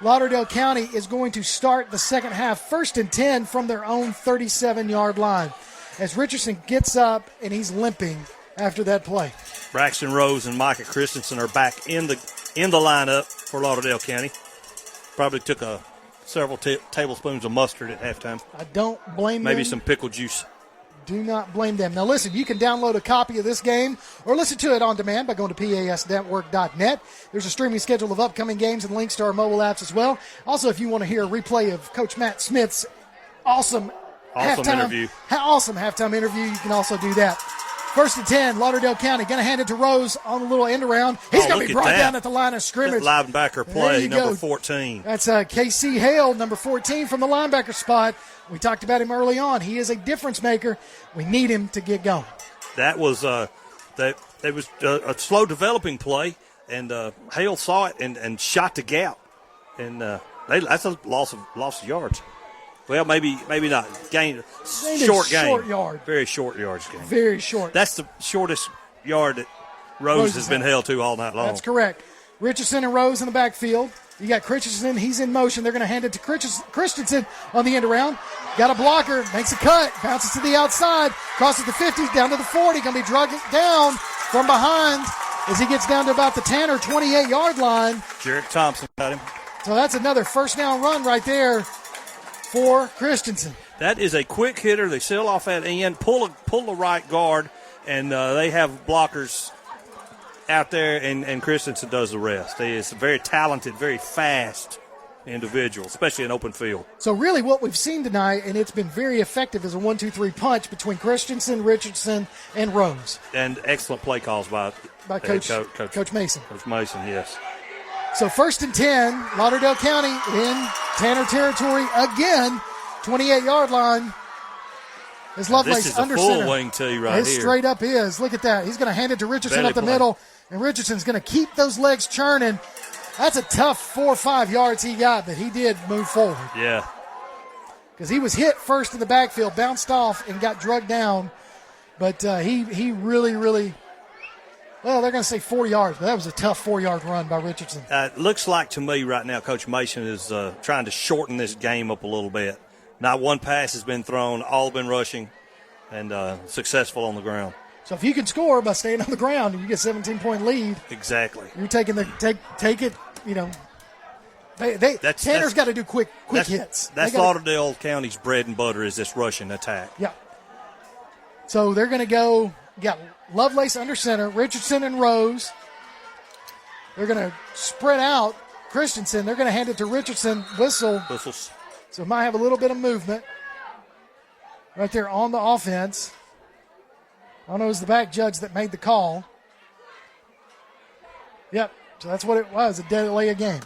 Lauderdale County is going to start the second half 1st and 10 from their own 37-yard line. as Richardson gets up and he's limping after that play. Braxton Rose and Micah Christensen are back in the lineup for Lauderdale County. Probably took several tablespoons of mustard at halftime. I don't blame them. Maybe some pickle juice. Do not blame them. Now, listen, you can download a copy of this game or listen to it on demand by going to pasnetwork.net. There's a streaming schedule of upcoming games and links to our mobile apps as well. Also, if you want to hear a replay of Coach Matt Smith's awesome halftime interview, you can also do that. 1st and 10, Lauderdale County going to hand it to Rose on the little end around. He's going to be brought down at the line of scrimmage. Linebacker play, number 14. That's K.C. Hale, number 14 from the linebacker spot. We talked about him early on. He is a difference maker. We need him to get going. That was a slow developing play, and Hale saw it and shot the gap, and that's a loss of yards. Well, maybe not. Short yard. Very short yards game. Very short. That's the shortest yard that Rose has been held to all night long. That's correct. Richardson and Rose in the backfield. You got Christensen. He's in motion. They're going to hand it to Christensen on the end around. Got a blocker. Makes a cut. Bounces to the outside. Crosses the 50. Down to the 40. Going to be drugged down from behind as he gets down to about the 10 or 28-yard line. Jarrett Thompson got him. So that's another first down run right there for Christensen. That is a quick hitter. They seal off that end, pull the right guard, and they have blockers out there, and Christensen does the rest. He is a very talented, very fast individual, especially in open field. So really what we've seen tonight, and it's been very effective, is a 1-2-3 punch between Christensen, Richardson, and Rose. And excellent play calls by Coach Mason. Coach Mason, yes. So 1st and 10, Lauderdale County in Tanner territory again, 28-yard line. As Lovelace under center. This is a full wing tee right here. Straight up is. Look at that. He's going to hand it to Richardson up the middle, and Richardson's going to keep those legs churning. That's a tough 4 or 5 yards he got, but he did move forward. Yeah. Because he was hit first in the backfield, bounced off, and got drugged down. But he really, really... Well, they're going to say 4 yards, but that was a tough 4-yard run by Richardson. It looks like to me right now Coach Mason is trying to shorten this game up a little bit. Not one pass has been thrown, all been rushing, and successful on the ground. So if you can score by staying on the ground and you get a 17-point lead. Exactly. You're taking take it, you know. Tanner's got to do quick hits. That's Lauderdale County's bread and butter is this rushing attack. Yeah. So they're going to go, got Lovelace under center, Richardson and Rose. They're going to spread out Christensen. They're going to hand it to Richardson. Whistles. So might have a little bit of movement right there on the offense. I don't know, it was the back judge that made the call. Yep, so that's what it was, a delay of game.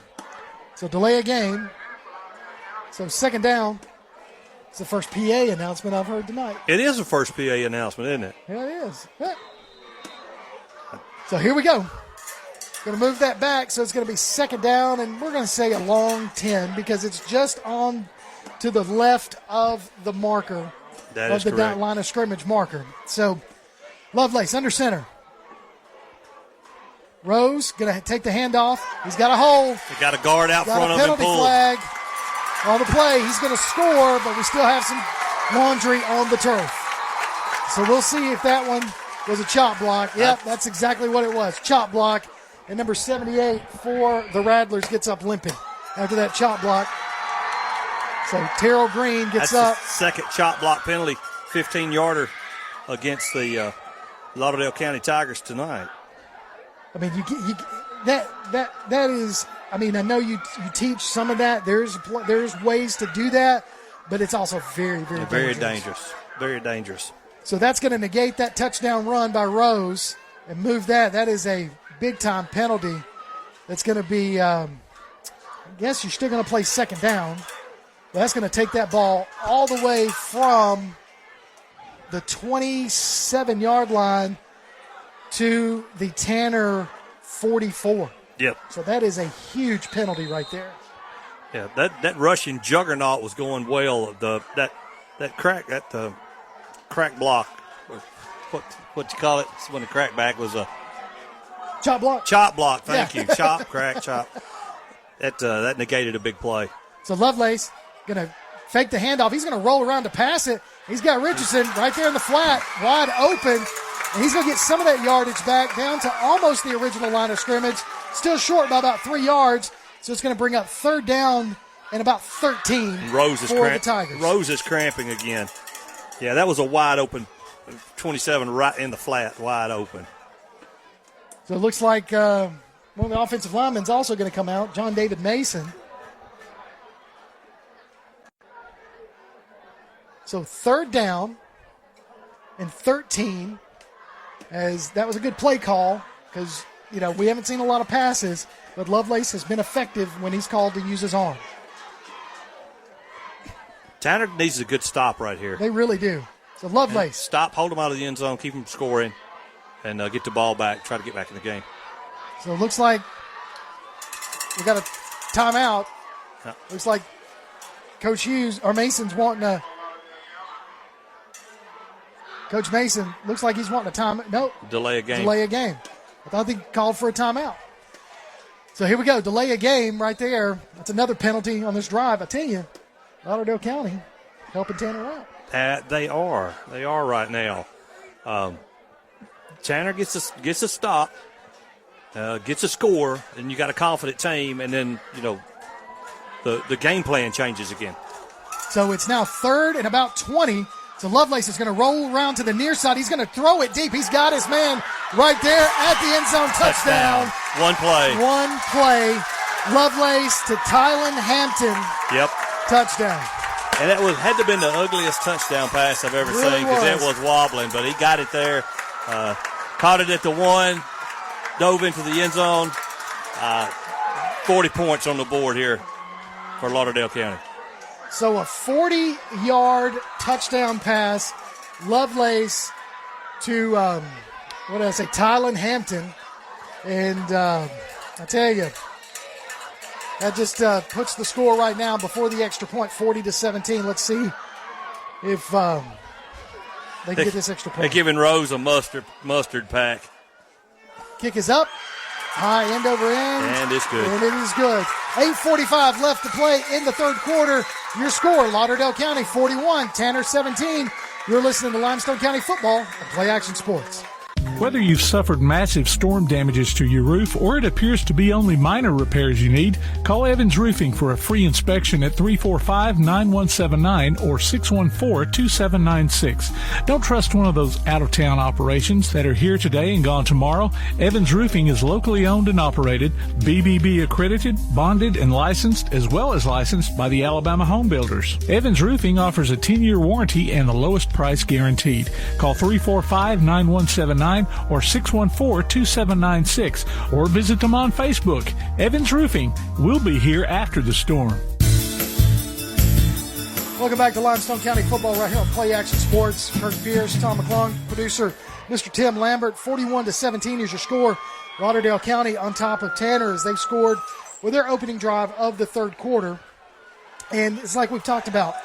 So delay of game. So 2nd down. It's the first PA announcement I've heard tonight. It is the first PA announcement, isn't it? Yeah, it is. Yeah. So here we go. Going to move that back, so it's going to be 2nd down, and we're going to say a long 10 because it's just on to the left of the marker. That is correct. Of the line of scrimmage marker. So Lovelace under center. Rose going to take the handoff. He's got a hole. He got a guard out front of him. Penalty flag on the play. He's going to score, but we still have some laundry on the turf. So we'll see if that one was a chop block. Yep, that's exactly what it was. Chop block. And number 78 for the Rattlers gets up limping after that chop block. So Terrell Green gets up. The second chop block penalty, 15-yarder against the Lauderdale County Tigers tonight. I mean, that is. I mean, I know you teach some of that. There's ways to do that, but it's also very, very, very dangerous. Very dangerous. So that's going to negate that touchdown run by Rose and move that. That is a big-time penalty. That's going to be. I guess you're still going to play 2nd down. But that's going to take that ball all the way from the 27-yard line to the Tanner 44. Yep. So that is a huge penalty right there. Yeah, that rushing juggernaut was going well. That crack block, what you call it? When the crack back was a chop block. Chop block. Thank you. Chop, crack, chop. That negated a big play. So Lovelace going to fake the handoff. He's going to roll around to pass it. He's got Richardson right there in the flat, wide open. And he's going to get some of that yardage back down to almost the original line of scrimmage. Still short by about 3 yards. So it's going to bring up 3rd down and about 13 for the Tigers. Rose is cramping again. Yeah, that was a wide open 27 right in the flat, wide open. So it looks like one of the offensive linemen is also going to come out, John David Mason. So 3rd down and 13, as that was a good play call because, we haven't seen a lot of passes, but Lovelace has been effective when he's called to use his arm. Tanner needs a good stop right here. They really do. So Lovelace. And stop, hold them out of the end zone, keep them scoring, and get the ball back, try to get back in the game. So it looks like we got a timeout. Yeah. Looks like Coach Hughes or Mason's wanting to. Coach Mason looks like he's wanting a time. No. Delay a game. I thought he called for a timeout. So here we go. Delay a game right there. That's another penalty on this drive. I tell you, Lauderdale County helping Tanner out. They are. They are right now. Tanner gets a stop, gets a score, and you got a confident team, and then, the game plan changes again. So it's now 3rd and about 20. So Lovelace is going to roll around to the near side. He's going to throw it deep. He's got his man right there at the end zone. Touchdown. One play. Lovelace to Tylen Hampton. Yep. Touchdown. And that had to have been the ugliest touchdown pass I've ever seen because it was wobbling, but he got it there. Caught it at the 1, dove into the end zone. 40 points on the board here for Lauderdale County. So a 40-yard touchdown pass, Lovelace to, Tylen Hampton. And I tell you, that just puts the score right now before the extra point, 40-17. Let's see if they can get this extra point. They're giving Rose a mustard pack. Kick is up. High end over end. And it's good. And it is good. 8:45 left to play in the 3rd quarter. Your score, Lauderdale County 41, Tanner 17. You're listening to Limestone County Football on Play Action Sports. Whether you've suffered massive storm damages to your roof or it appears to be only minor repairs you need, call Evans Roofing for a free inspection at 345-9179 or 614-2796. Don't trust one of those out-of-town operations that are here today and gone tomorrow. Evans Roofing is locally owned and operated, BBB accredited, bonded, and licensed, as well as licensed by the Alabama Home Builders. Evans Roofing offers a 10-year warranty and the lowest price guaranteed. Call 345-9179 or 614-2796 or visit them on Facebook. Evans Roofing. We'll be here after the storm. Welcome back to Limestone County Football right here on Play Action Sports. Kirk Pierce, Tom McClung, producer Mr. Tim Lambert. 41-17 is your score. Lauderdale County on top of Tanner as they've scored with their opening drive of the 3rd quarter. And it's like we've talked about.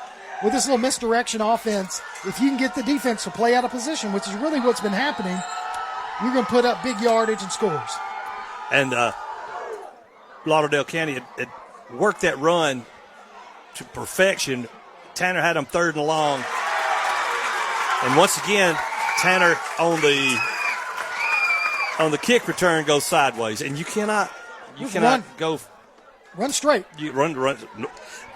With this little misdirection offense, if you can get the defense to play out of position, which is really what's been happening, you're going to put up big yardage and scores. And Lauderdale County had worked that run to perfection. Tanner had them 3rd and long. And once again, Tanner on the kick return goes sideways. And you cannot go. Run straight. You run.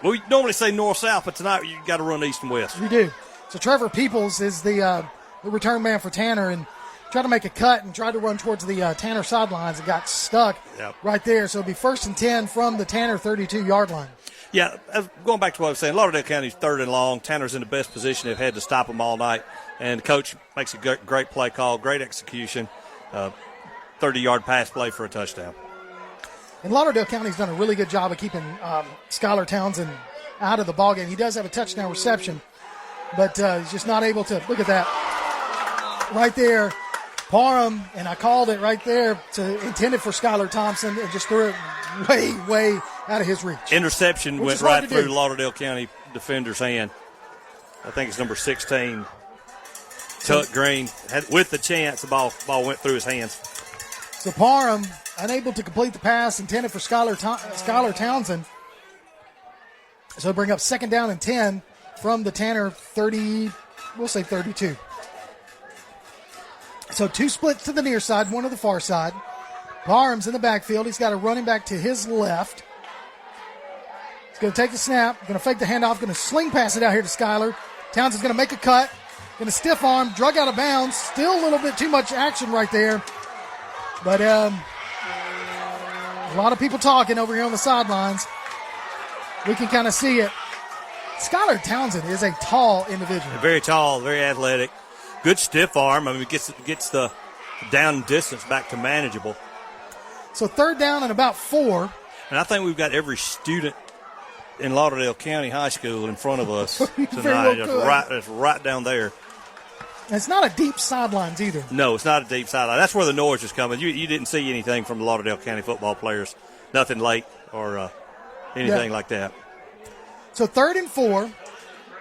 We normally say north-south, but tonight you got to run east and west. You do. So Trevor Peoples is the return man for Tanner and tried to make a cut and tried to run towards the Tanner sidelines and got stuck right there. So it'll be 1st and 10 from the Tanner 32-yard line. Yeah, going back to what I was saying, Lauderdale County's 3rd and long. Tanner's in the best position. They've had to stop them all night. And the coach makes a great play call, great execution, 30-yard pass play for a touchdown. And Lauderdale County's done a really good job of keeping Skylar Townsend out of the ballgame. He does have a touchdown reception, but he's just not able to. Look at that. Right there, Parham, and I called it right there, intended for Skylar Thompson, and just threw it way out of his reach. Interception went right through Lauderdale County defender's hand. I think it's number 16. Tuck Green, with the chance, the ball went through his hands. So Parham, unable to complete the pass intended for Skylar Townsend. So bring up 2nd down and 10 from the Tanner 32. we'll say 32. So 2 splits to the near side, 1 to the far side. Barnes in the backfield. He's got a running back to his left. He's going to take the snap, going to fake the handoff, going to sling pass it out here to Skyler. Townsend's going to make a cut, going to stiff arm, drug out of bounds. Still a little bit too much action right there. But a lot of people talking over here on the sidelines. We can kind of see it. Skylar Townsend is a tall individual. Very tall, very athletic. Good stiff arm. I mean, gets the down distance back to manageable. So 3rd down and about 4. And I think we've got every student in Lauderdale County High School in front of us Very tonight. well It's right down there. And it's not a deep sidelines either. No, it's not a deep sideline. That's where the noise is coming. You didn't see anything from the Lauderdale County football players. Nothing late or anything like that. So 3rd and 4.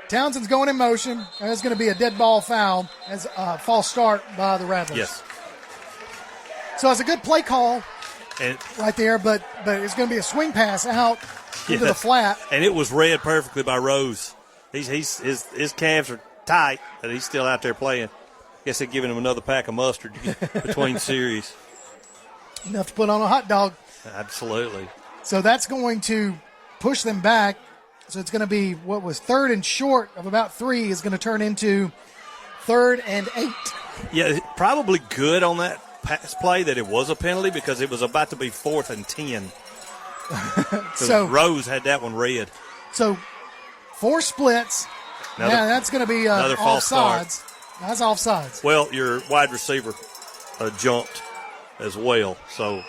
Townsend's going in motion. There's going to be a dead ball foul as a false start by the Rattlers. Yes. So it's a good play call And right there, but it's going to be a swing pass out into the flat. And it was read perfectly by Rose. His calves are tight, but he's still out there playing. Guess they're giving him another pack of mustard to get between series. Enough to put on a hot dog. Absolutely. So that's going to push them back. So it's going to be what was 3rd and short of about 3 is going to turn into 3rd and 8. Yeah, probably good on that pass play that it was a penalty because it was about to be 4th and 10. So Rose had that one read. So 4 splits. That's going to be another false start. offsides. That's offsides. Well, your wide receiver jumped as well, so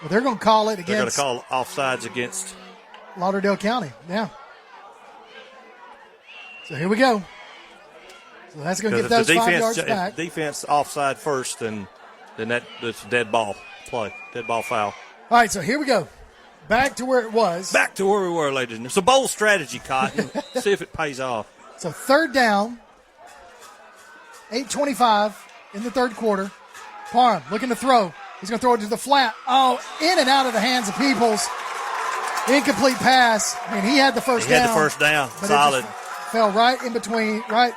they're going to call it against. They're going to call offsides against Lauderdale County. Yeah. So here we go. So that's going to get those 5 yards back. If defense offside first, then that's dead ball play, dead ball foul. All right, so here we go. Back to where it was. Back to where we were, ladies and gentlemen. It's a bold strategy, Cotton. See if it pays off. So 3rd down, 8:25 in the 3rd quarter. Parham looking to throw. He's going to throw it to the flat. Oh, in and out of the hands of Peoples. Incomplete pass. I mean, he had the first down. He had the first down. Solid. Fell right in between, right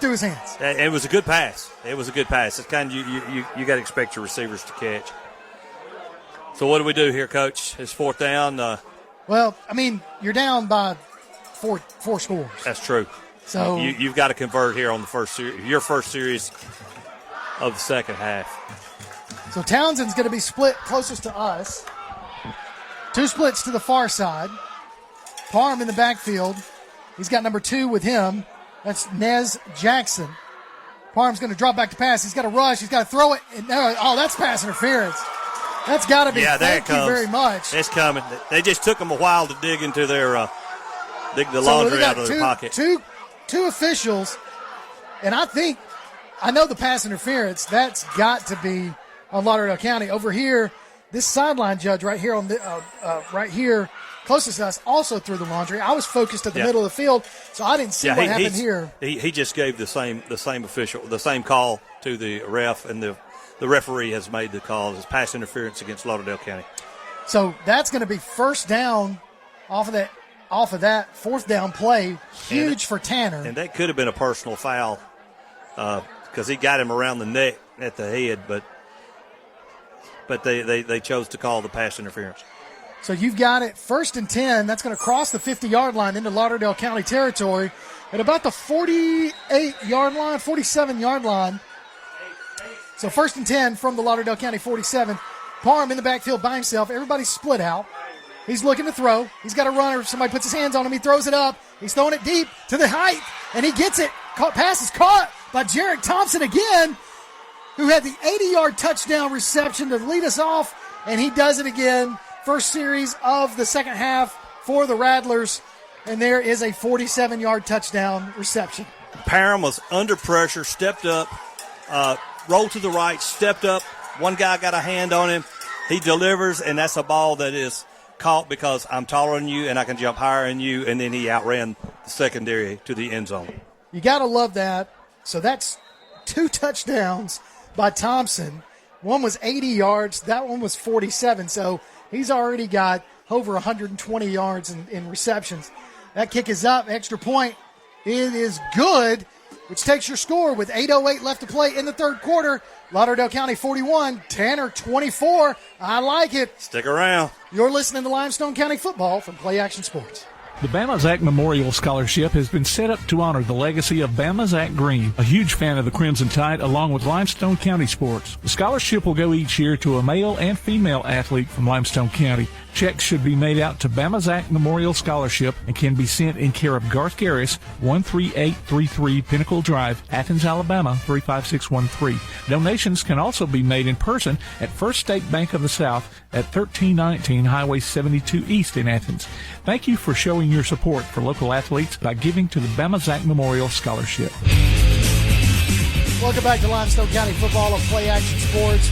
through his hands. It was a good pass. It's kind of you got to expect your receivers to catch. So what do we do here, Coach? It's 4th down. Well, I mean, you're down by four scores. That's true. So you've got to convert here on the your first series of the second half. So Townsend's going to be split closest to us. 2 splits to the far side. Parham in the backfield. He's got number 2 with him. That's Nez Jackson. Parham's going to drop back to pass. He's got to rush. He's got to throw it. And, that's pass interference. That's got to be. Yeah, there Thank it comes. you very much. It's coming. They just took them a while to dig into their dig the laundry out of their pocket. Two officials, and I know the pass interference. That's got to be on Lauderdale County. Over here, this sideline judge right here on the right here closest to us also threw the laundry. I was focused at the middle of the field, so I didn't see what happened here. He just gave the same official the same call to the ref, and the referee has made the call as pass interference against Lauderdale County. So that's going to be 1st down off of that 4th down play. Huge for Tanner. And that could have been a personal foul because he got him around the neck at the head, but they chose to call the pass interference. So you've got it 1st and 10. That's going to cross the 50-yard line into Lauderdale County territory at about the 48-yard line, 47-yard line. So 1st and 10 from the Lauderdale County 47. Parham in the backfield by himself. Everybody's split out. He's looking to throw. He's got a runner. Somebody puts his hands on him. He throws it up. He's throwing it deep to the height, and he gets it. Pass is caught by Jarek Thompson again, who had the 80-yard touchdown reception to lead us off, and he does it again. First series of the second half for the Rattlers, and there is a 47-yard touchdown reception. Parham was under pressure, stepped up, rolled to the right, stepped up. One guy got a hand on him. He delivers, and that's a ball that is caught because I'm taller than you and I can jump higher than you, and then he outran the secondary to the end zone. You got to love that. So that's 2 touchdowns by Thompson. One was 80 yards. That one was 47. So he's already got over 120 yards in receptions. That kick is up. Extra point. It is good. which takes your score with 8:08 left to play in the third quarter. Lauderdale County 41, Tanner 24. I like it. Stick around. You're listening to Limestone County football from Play Action Sports. The Bama Zach Memorial Scholarship has been set up to honor the legacy of Bama Zach Green, a huge fan of the Crimson Tide, along with Limestone County sports. The scholarship will go each year to a male and female athlete from Limestone County. Checks should be made out to Bama Zach Memorial Scholarship and can be sent in care of Garth Garris, 13833 Pinnacle Drive, Athens, Alabama, 35613. Donations can also be made in person at First State Bank of the South at 1319 Highway 72 East in Athens. Thank you for showing your support for local athletes by giving to the Bama Zach Memorial Scholarship. Welcome back to Limestone County football of Play Action Sports.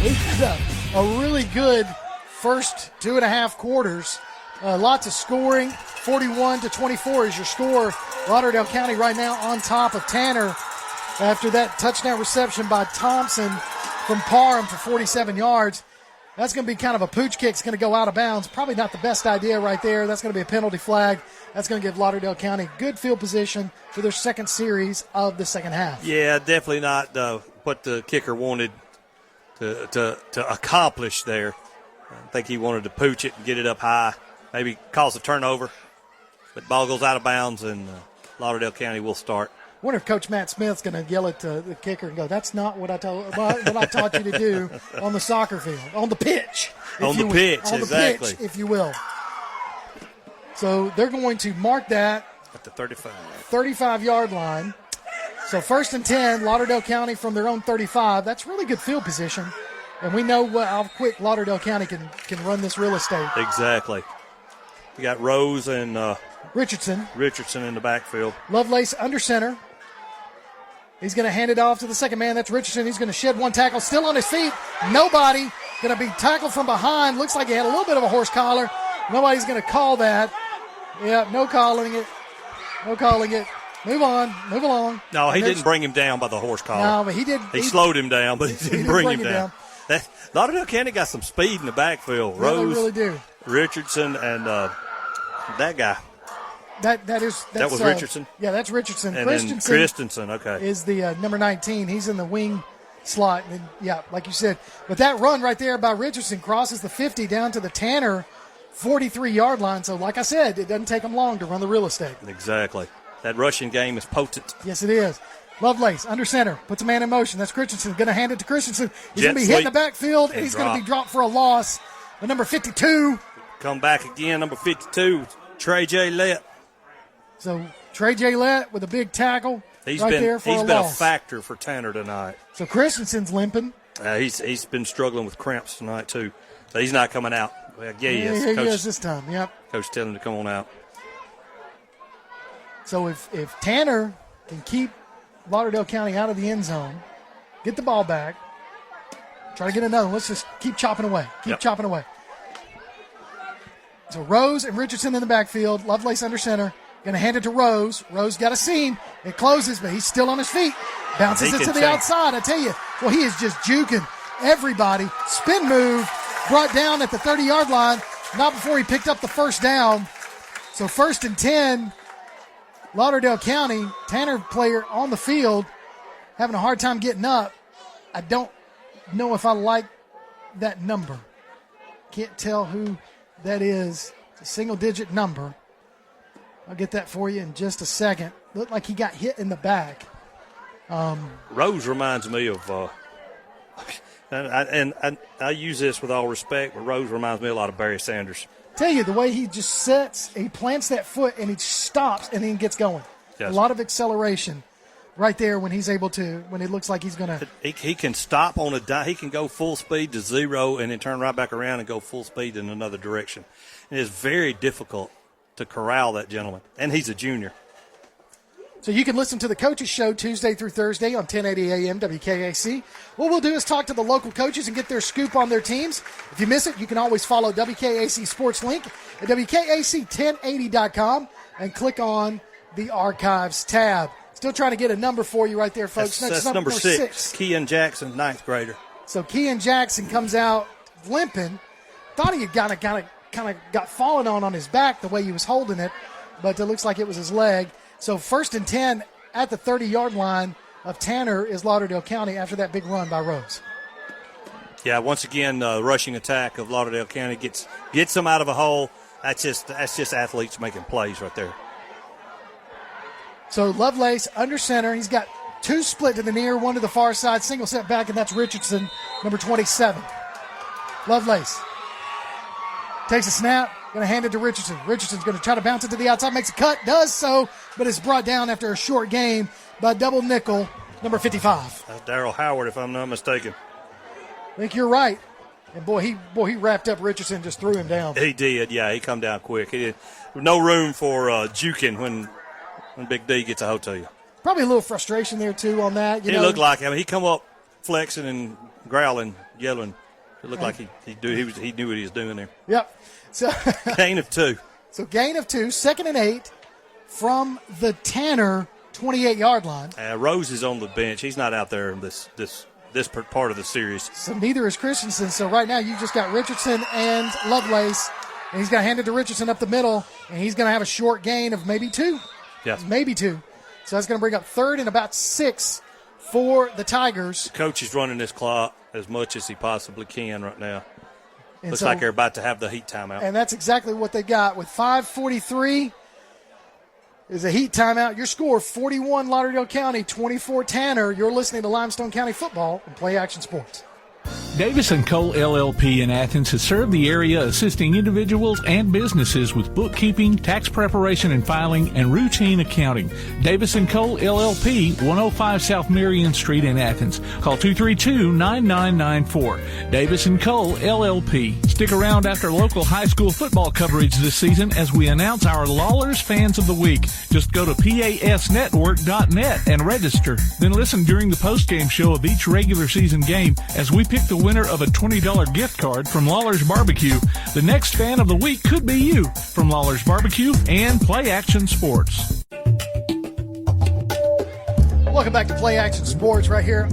We've had a really good first 2.5 quarters. Lots of scoring. 41-24 is your score. Lauderdale County right now on top of Tanner after that touchdown reception by Thompson from Parham for 47 yards. That's going to be kind of a pooch kick. It's going to go out of bounds. Probably not the best idea right there. That's going to be a penalty flag. That's going to give Lauderdale County good field position for their second series of the second half. Yeah, definitely not what the kicker wanted to accomplish there. I think he wanted to pooch it and get it up high, maybe cause a turnover. But ball goes out of bounds, and Lauderdale County will start. I wonder if Coach Matt Smith's going to yell at the kicker and go, "That's not what I taught you to do on the soccer field, on the pitch." Exactly. Pitch, if you will. So they're going to mark that at the 35-yard line. So 1st and 10, Lauderdale County from their own 35. That's really good field position. And we know how quick Lauderdale County can run this real estate. Exactly. We got Rose and Richardson in the backfield. Lovelace under center. He's going to hand it off to the second man. That's Richardson. He's going to shed one tackle. Still on his feet. Nobody going to be tackled from behind. Looks like he had a little bit of a horse collar. Nobody's going to call that. Yeah, no calling it. Move on. Move along. No, he didn't bring him down by the horse collar. No, but he did. He slowed him down, but he didn't bring him down. Lauderdale County got some speed in the backfield. Yeah, Rose, they really do. Richardson, and that guy. That was Richardson? Yeah, that's Richardson. And Christensen, okay. Is the number 19. He's in the wing slot. And, yeah, like you said. But that run right there by Richardson crosses the 50 down to the Tanner 43-yard line. So, like I said, it doesn't take them long to run the real estate. Exactly. That rushing game is potent. Yes, it is. Lovelace, under center, puts a man in motion. That's Christensen. Going to hand it to Christensen. He's going to be hit in the backfield, and he's going to be dropped for a loss. The number 52. Come back again, number 52, Trey J. Lett. So, Trey J. Lett with a big tackle He's there for a loss. He's been a factor for Tanner tonight. So, Christensen's limping. He's been struggling with cramps tonight, too. So, he's not coming out. Well, he is this time, yep. Coach telling him to come on out. So, if Tanner can keep Lauderdale County out of the end zone, get the ball back, try to get another one. Let's just keep chopping away. Chopping away. So, Rose and Richardson in the backfield. Lovelace under center. Going to hand it to Rose. Rose got a seam. It closes, but he's still on his feet. Bounces it to the outside. I tell you, well, he is just juking everybody. Spin move. Brought down at the 30-yard line. Not before he picked up the first down. So 1st and 10. Lauderdale County, Tanner player on the field, having a hard time getting up. I don't know if I like that number. Can't tell who that is. It's a single-digit number. I'll get that for you in just a second. Looked like he got hit in the back. Rose reminds me of, and I use this with all respect, but Rose reminds me a lot of Barry Sanders. Tell you, the way he just sets, he plants that foot and he stops and then gets going. Yes. A lot of acceleration right there when he's able to, when it looks like he's going to. He can stop on a dime. He can go full speed to 0 and then turn right back around and go full speed in another direction. It is very difficult to corral that gentleman, and he's a junior. So you can listen to the Coaches Show Tuesday through Thursday on 1080 AM WKAC. What we'll do is talk to the local coaches and get their scoop on their teams. If you miss it, you can always follow WKAC Sports Link at WKAC1080.com and click on the Archives tab. Still trying to get a number for you right there, folks. That's number 6. Kean Jackson, 9th grader. So Kean Jackson comes out limping. Thought he had kind of got fallen on his back the way he was holding it, but it looks like it was his leg. So 1st and 10 at the 30-yard line of Tanner is Lauderdale County after that big run by Rose. Yeah, once again, rushing attack of Lauderdale County gets them out of a hole. That's just athletes making plays right there. So Lovelace under center. He's got 2 split to the near, 1 to the far side, single set back, and that's Richardson, number 27. Lovelace takes a snap, going to hand it to Richardson. Richardson's going to try to bounce it to the outside, makes a cut, does so, but it's brought down after a short gain by double nickel, number 55. That's Darryl Howard, if I'm not mistaken. I think you're right. And boy, he wrapped up Richardson, just threw him down. He did, yeah. He come down quick. He did. No room for juking when Big D gets a hold to you. Probably a little frustration there too on that. It looked like he come up flexing and growling, yelling. It looked like he knew what he was doing there. Yep. So gain of 2. So gain of 2, 2nd and 8 from the Tanner 28-yard line. Rose is on the bench. He's not out there in this part of the series. So neither is Christensen. So right now you just got Richardson and Lovelace, and he's going to hand it to Richardson up the middle, and he's going to have a short gain of maybe 2. Yeah. Maybe 2. So that's going to bring up 3rd and about 6 for the Tigers. The coach is running this clock as much as he possibly can right now. And Looks like they're about to have the heat timeout. And that's exactly what they got. With 5:43 is a heat timeout. Your score, 41 Lauderdale County, 24 Tanner. You're listening to Limestone County Football and Play Action Sports. Davis & Cole LLP in Athens has served the area assisting individuals and businesses with bookkeeping, tax preparation and filing, and routine accounting. Davis & Cole LLP, 105 South Marion Street in Athens. Call 232-9994. Davis & Cole LLP. Stick around after local high school football coverage this season as we announce our Lawlers Fans of the Week. Just go to pasnetwork.net and register. Then listen during the postgame show of each regular season game as we pick the winner of a $20 gift card from Lawler's Barbecue. The next fan of the week could be you from Lawler's Barbecue and Play Action Sports. Welcome back to Play Action Sports right here,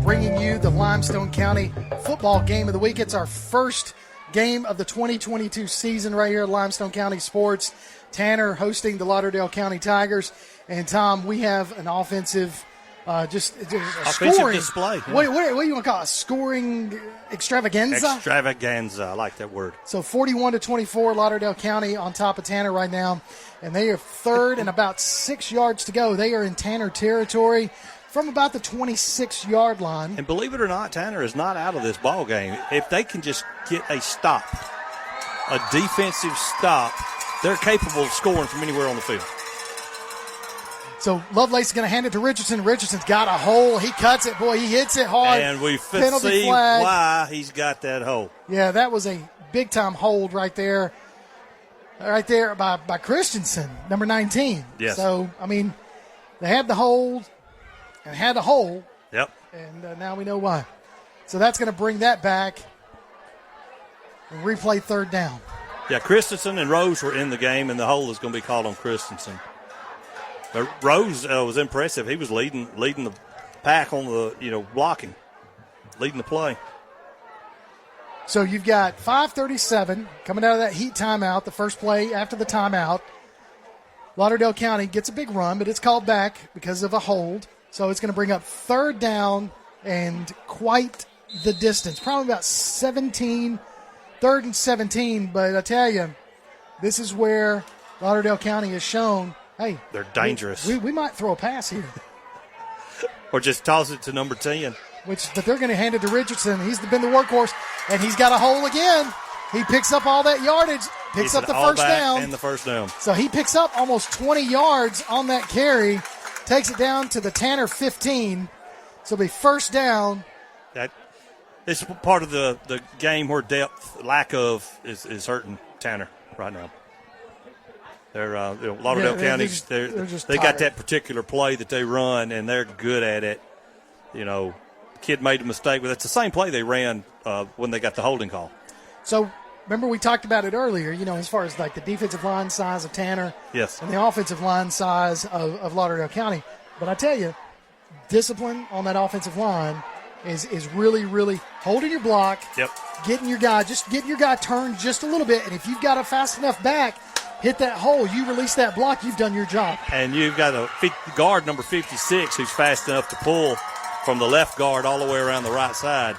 bringing you the Limestone County Football Game of the Week. It's our first game of the 2022 season right here at Limestone County Sports. Tanner hosting the Lauderdale County Tigers. And, Tom, we have an offensive just a offensive scoring display. Yeah. What do you want to call it? Scoring extravaganza? Extravaganza. I like that word. So 41-24, Lauderdale County on top of Tanner right now. And they are 3rd and about 6 yards to go. They are in Tanner territory from about the 26-yard line. And believe it or not, Tanner is not out of this ball game. If they can just get a stop, a defensive stop, they're capable of scoring from anywhere on the field. So Lovelace is going to hand it to Richardson. Richardson's got a hole. He cuts it. Boy, he hits it hard. And we see why he's got that hole. Yeah, that was a big-time hold right there. Right there by Christensen, number 19. Yes. So, I mean, they had the hold and had the hole. Yep. And now we know why. So that's going to bring that back and replay 3rd down. Yeah, Christensen and Rose were in the game, and the hole is going to be called on Christensen. But Rose was impressive. He was leading the pack on the, blocking, leading the play. So you've got 5:37 coming out of that heat timeout, the first play after the timeout. Lauderdale County gets a big run, but it's called back because of a hold. So it's going to bring up 3rd down and quite the distance, probably about 3rd and 17. But I tell you, this is where Lauderdale County has shown, hey, they're dangerous. We might throw a pass here. Or just toss it to number 10. But they're going to hand it to Richardson. He's been the workhorse, and he's got a hole again. He picks up all that yardage, picks up the first down. And the first down. So he picks up almost 20 yards on that carry, takes it down to the Tanner 15. So it'll be first down. It's part of the game where lack of is hurting Tanner right now. They're Lauderdale County. They got that particular play that they run, and they're good at it. Kid made a mistake, but that's the same play they ran when they got the holding call. So remember we talked about it earlier. As far as like the defensive line size of Tanner, yes, and the offensive line size of Lauderdale County. But I tell you, discipline on that offensive line is really, really holding your block. Yep. Getting your guy turned just a little bit, and if you've got a fast enough back, hit that hole. You release that block, you've done your job. And you've got a guard, number 56, who's fast enough to pull from the left guard all the way around the right side.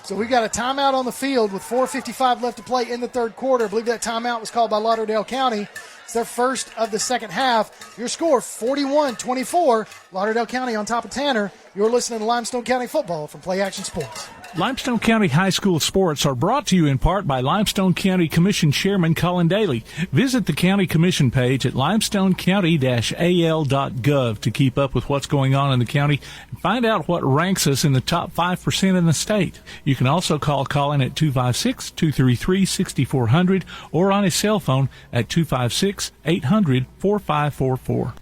So we got a timeout on the field with 4:55 left to play in the third quarter. I believe that timeout was called by Lauderdale County. It's their first of the second half. Your score, 41-24. Lauderdale County on top of Tanner. You're listening to Limestone County football from Play Action Sports. Limestone County High School sports are brought to you in part by Limestone County Commission Chairman Colin Daly. Visit the County Commission page at limestonecounty-al.gov to keep up with what's going on in the county and find out what ranks us in the top 5% in the state. You can also call Colin at 256-233-6400 or on his cell phone at 256-800-4544.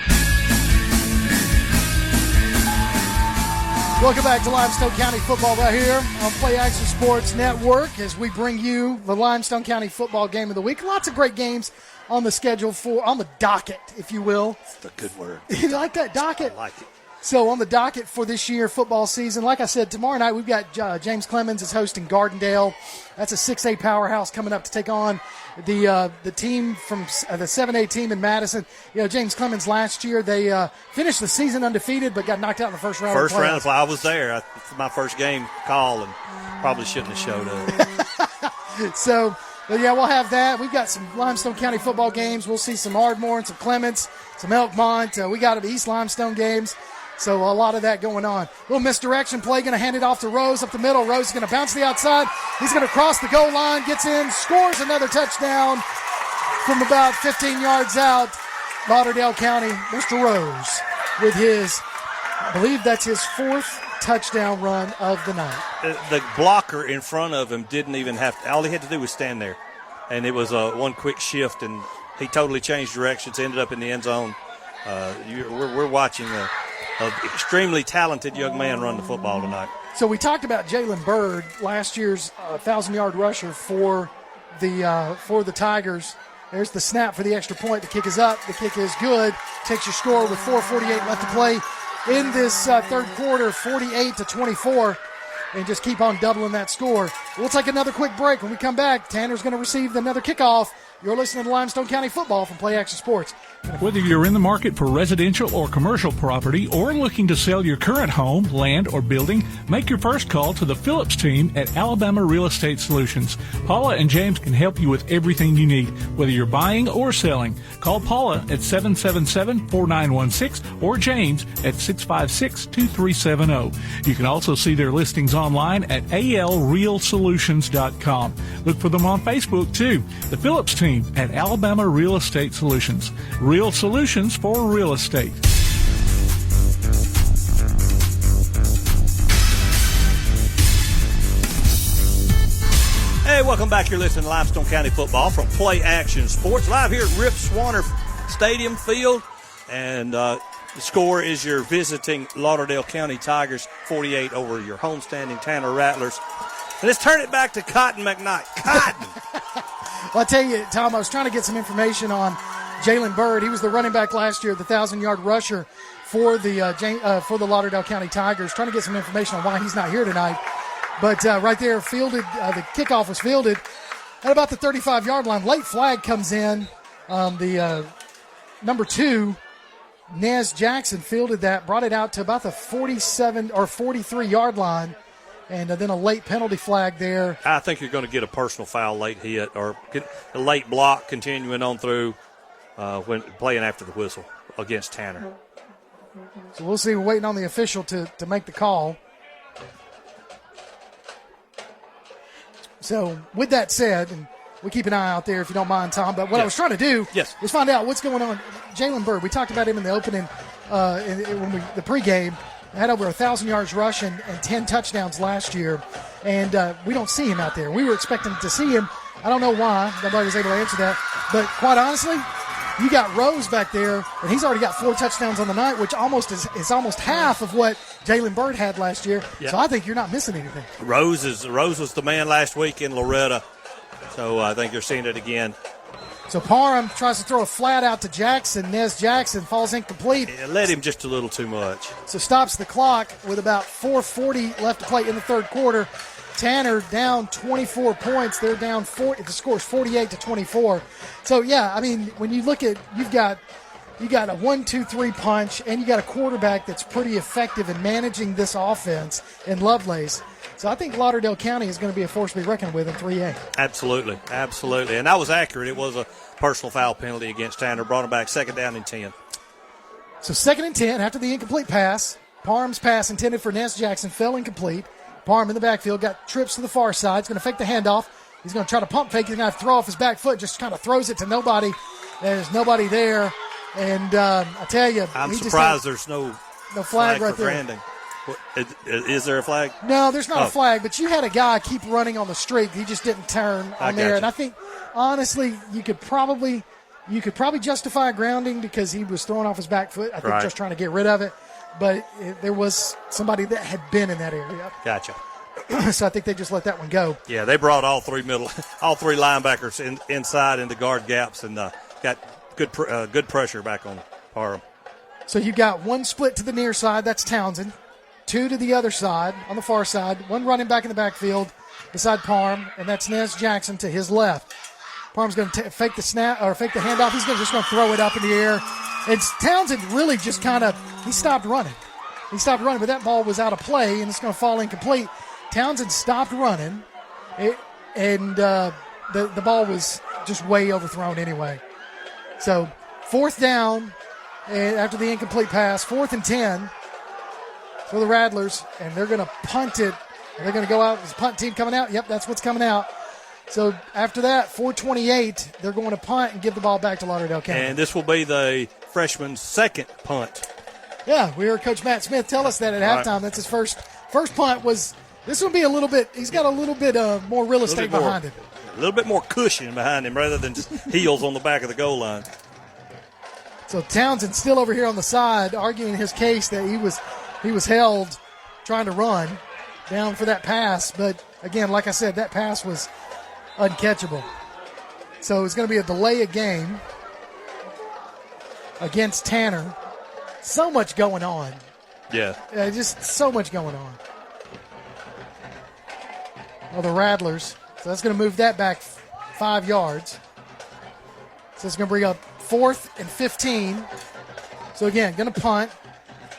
Welcome back to Limestone County football right here on Play Action Sports Network as we bring you the Limestone County football game of the week. Lots of great games on the schedule on the docket, if you will. That's a good word. You like that, docket? I like it. So on the docket for this year football season, like I said, tomorrow night we've got James Clemens is hosting Gardendale. That's a 6A powerhouse coming up to take on the team from the 7A team in Madison. You know, James Clemens last year, they finished the season undefeated but got knocked out in the first round. First round, I was there. It's my first game call and probably shouldn't have showed up. So, yeah, we'll have that. We've got some Limestone County football games. We'll see some Ardmore and some Clements, some Elkmont. We got the East Limestone games. So a lot of that going on. Little misdirection play, going to hand it off to Rose up the middle. Rose is going to bounce to the outside. He's going to cross the goal line, gets in, scores another touchdown from about 15 yards out. Lauderdale County, Mr. Rose with his, I believe that's his fourth touchdown run of the night. The blocker in front of him didn't even have to, all he had to do was stand there. And it was one quick shift, and he totally changed directions, ended up in the end zone. We're watching an extremely talented young man run the football tonight. So we talked about Jalen Bird, last year's 1,000-yard rusher for the Tigers. There's the snap for the extra point. The kick is up. The kick is good. Takes your score with 4:48 left to play in this third quarter, 48-24. And just keep on doubling that score. We'll take another quick break. When we come back, Tanner's going to receive another kickoff. You're listening to Limestone County football from Play Action Sports. Whether you're in the market for residential or commercial property or looking to sell your current home, land, or building, make your first call to the Phillips team at Alabama Real Estate Solutions. Paula and James can help you with everything you need, whether you're buying or selling. Call Paula at 777-4916 or James at 656-2370. You can also see their listings online at alrealsolutions.com. Look for them on Facebook, too. The Phillips team at Alabama Real Estate Solutions. Real solutions for real estate. Hey, welcome back. You're listening to Limestone County football from Play Action Sports. Live here at Rip Swanner Stadium Field. And the score is your visiting Lauderdale County Tigers, 48 over your homestanding Tanner Rattlers. And let's turn it back to Cotton McKnight. Cotton! Well, I tell you, Tom, I was trying to get some information on Jalen Bird. He was the running back last year, the 1,000-yard rusher for the Lauderdale County Tigers. Trying to get some information on why he's not here tonight. But right there, fielded. The kickoff was fielded at about the 35-yard line. Late flag comes in. The number 2, Nez Jackson, fielded that, brought it out to about the 47 or 43-yard line. And then a late penalty flag there. I think you're going to get a personal foul late hit or a late block continuing on through when playing after the whistle against Tanner. So we'll see. We're waiting on the official to make the call. So with that said, and we keep an eye out there if you don't mind, Tom. But what I was trying to do was find out what's going on. Jalen Bird, we talked about him in the opening, the pregame. Had over 1,000 yards rushing and 10 touchdowns last year, and we don't see him out there. We were expecting to see him. I don't know why. Nobody was able to answer that. But quite honestly, you got Rose back there, and he's already got 4 touchdowns on the night, which is almost half of what Jalen Bird had last year. Yeah. So I think you're not missing anything. Rose was the man last week in Loretta, so I think you're seeing it again. So Parham tries to throw a flat out to Jackson. Nez Jackson falls incomplete. It led him just a little too much. So stops the clock with about 4:40 left to play in the third quarter. Tanner down 24 points. They're down 40. The score's 48-24. So, yeah, I mean, when you look at, you got a 1-2-3 punch, and you got a quarterback that's pretty effective in managing this offense in Lovelace. So I think Lauderdale County is going to be a force to be reckoned with in 3A. Absolutely. And that was accurate. It was a personal foul penalty against Tanner. Brought him back 2nd down and 10. So 2nd and 10 after the incomplete pass. Parham's pass intended for Ness Jackson fell incomplete. Parham in the backfield got trips to the far side. He's going to fake the handoff. He's going to try to pump fake. He's going to throw off his back foot. Just kind of throws it to nobody. There's nobody there. And I tell you, I'm surprised there's no flag right for there. Granding. Is there a flag? No, there's not a flag, but you had a guy keep running on the street. He just didn't turn on there. And I think, honestly, you could probably justify grounding because he was throwing off his back foot. I think just trying to get rid of it. But there was somebody that had been in that area. Gotcha. So I think they just let that one go. Yeah, they brought all three linebackers inside into guard gaps and got good pressure back on Parham. So you got one split to the near side. That's Townsend. 2 to the other side, on the far side. One running back in the backfield beside Parham, and that's Nez Jackson to his left. Parham's going to fake the snap or fake the handoff. He's just going to throw it up in the air. And Townsend really just he stopped running. He stopped running, but that ball was out of play, and it's going to fall incomplete. Townsend stopped running, and the ball was just way overthrown anyway. So 4th down, and after the incomplete pass, 4th and 10 for the Rattlers, and they're going to punt it. And they're going to go out. Is the punt team coming out? Yep, that's what's coming out. So after that, 4:28, they're going to punt and give the ball back to Lauderdale County. And this will be the freshman's 2nd punt. Yeah, we heard Coach Matt Smith tell us that at halftime. Right. That's his first punt was. This will be a little bit. He's got a little bit more real estate behind him. A little bit more cushion behind him rather than just heels on the back of the goal line. So Townsend still over here on the side arguing his case that he was held trying to run down for that pass. But again, like I said, that pass was uncatchable. So it's going to be a delay of game against Tanner. So much going on. Yeah. Just so much going on. Well, the Rattlers. So that's going to move that back 5 yards. So it's going to bring up 4th and 15. So again, going to punt.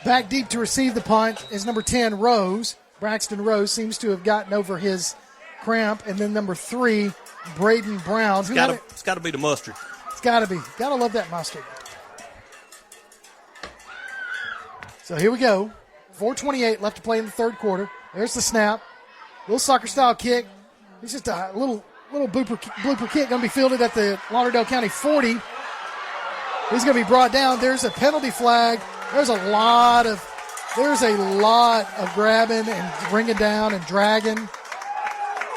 Back deep to receive the punt is number 10, Rose. Braxton Rose seems to have gotten over his cramp. And then number 3, Braden Brown. It's got to be the mustard. It's got to be. Got to love that mustard. So here we go. 4:28 left to play in the third quarter. There's the snap. Little soccer-style kick. It's just a little blooper kick going to be fielded at the Lauderdale County 40. He's going to be brought down. There's a penalty flag. There's a lot of grabbing and bringing down and dragging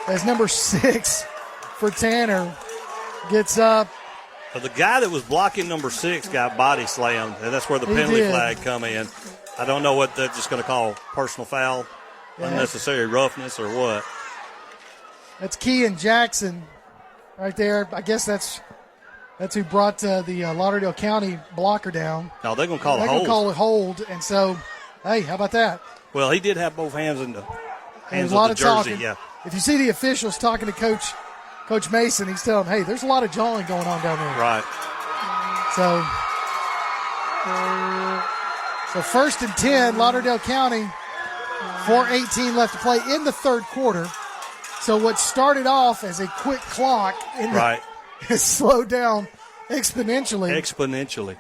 as number 6 for Tanner gets up. Well, the guy that was blocking number 6 got body slammed, and that's where the penalty flag come in. I don't know what they're just going to call personal foul, unnecessary roughness, or what. That's Kean Jackson right there. I guess that's who brought the Lauderdale County blocker down. No, they're going to call a hold. They're going to call it hold, and so, hey, how about that? Well, he did have both hands in the hands of the jersey. Talking. Yeah. If you see the officials talking to Coach Mason, he's telling them, hey, there's a lot of jawing going on down there. Right. So 1st and 10, Lauderdale County, 4:18 left to play in the third quarter. So what started off as a quick clock has slowed down exponentially.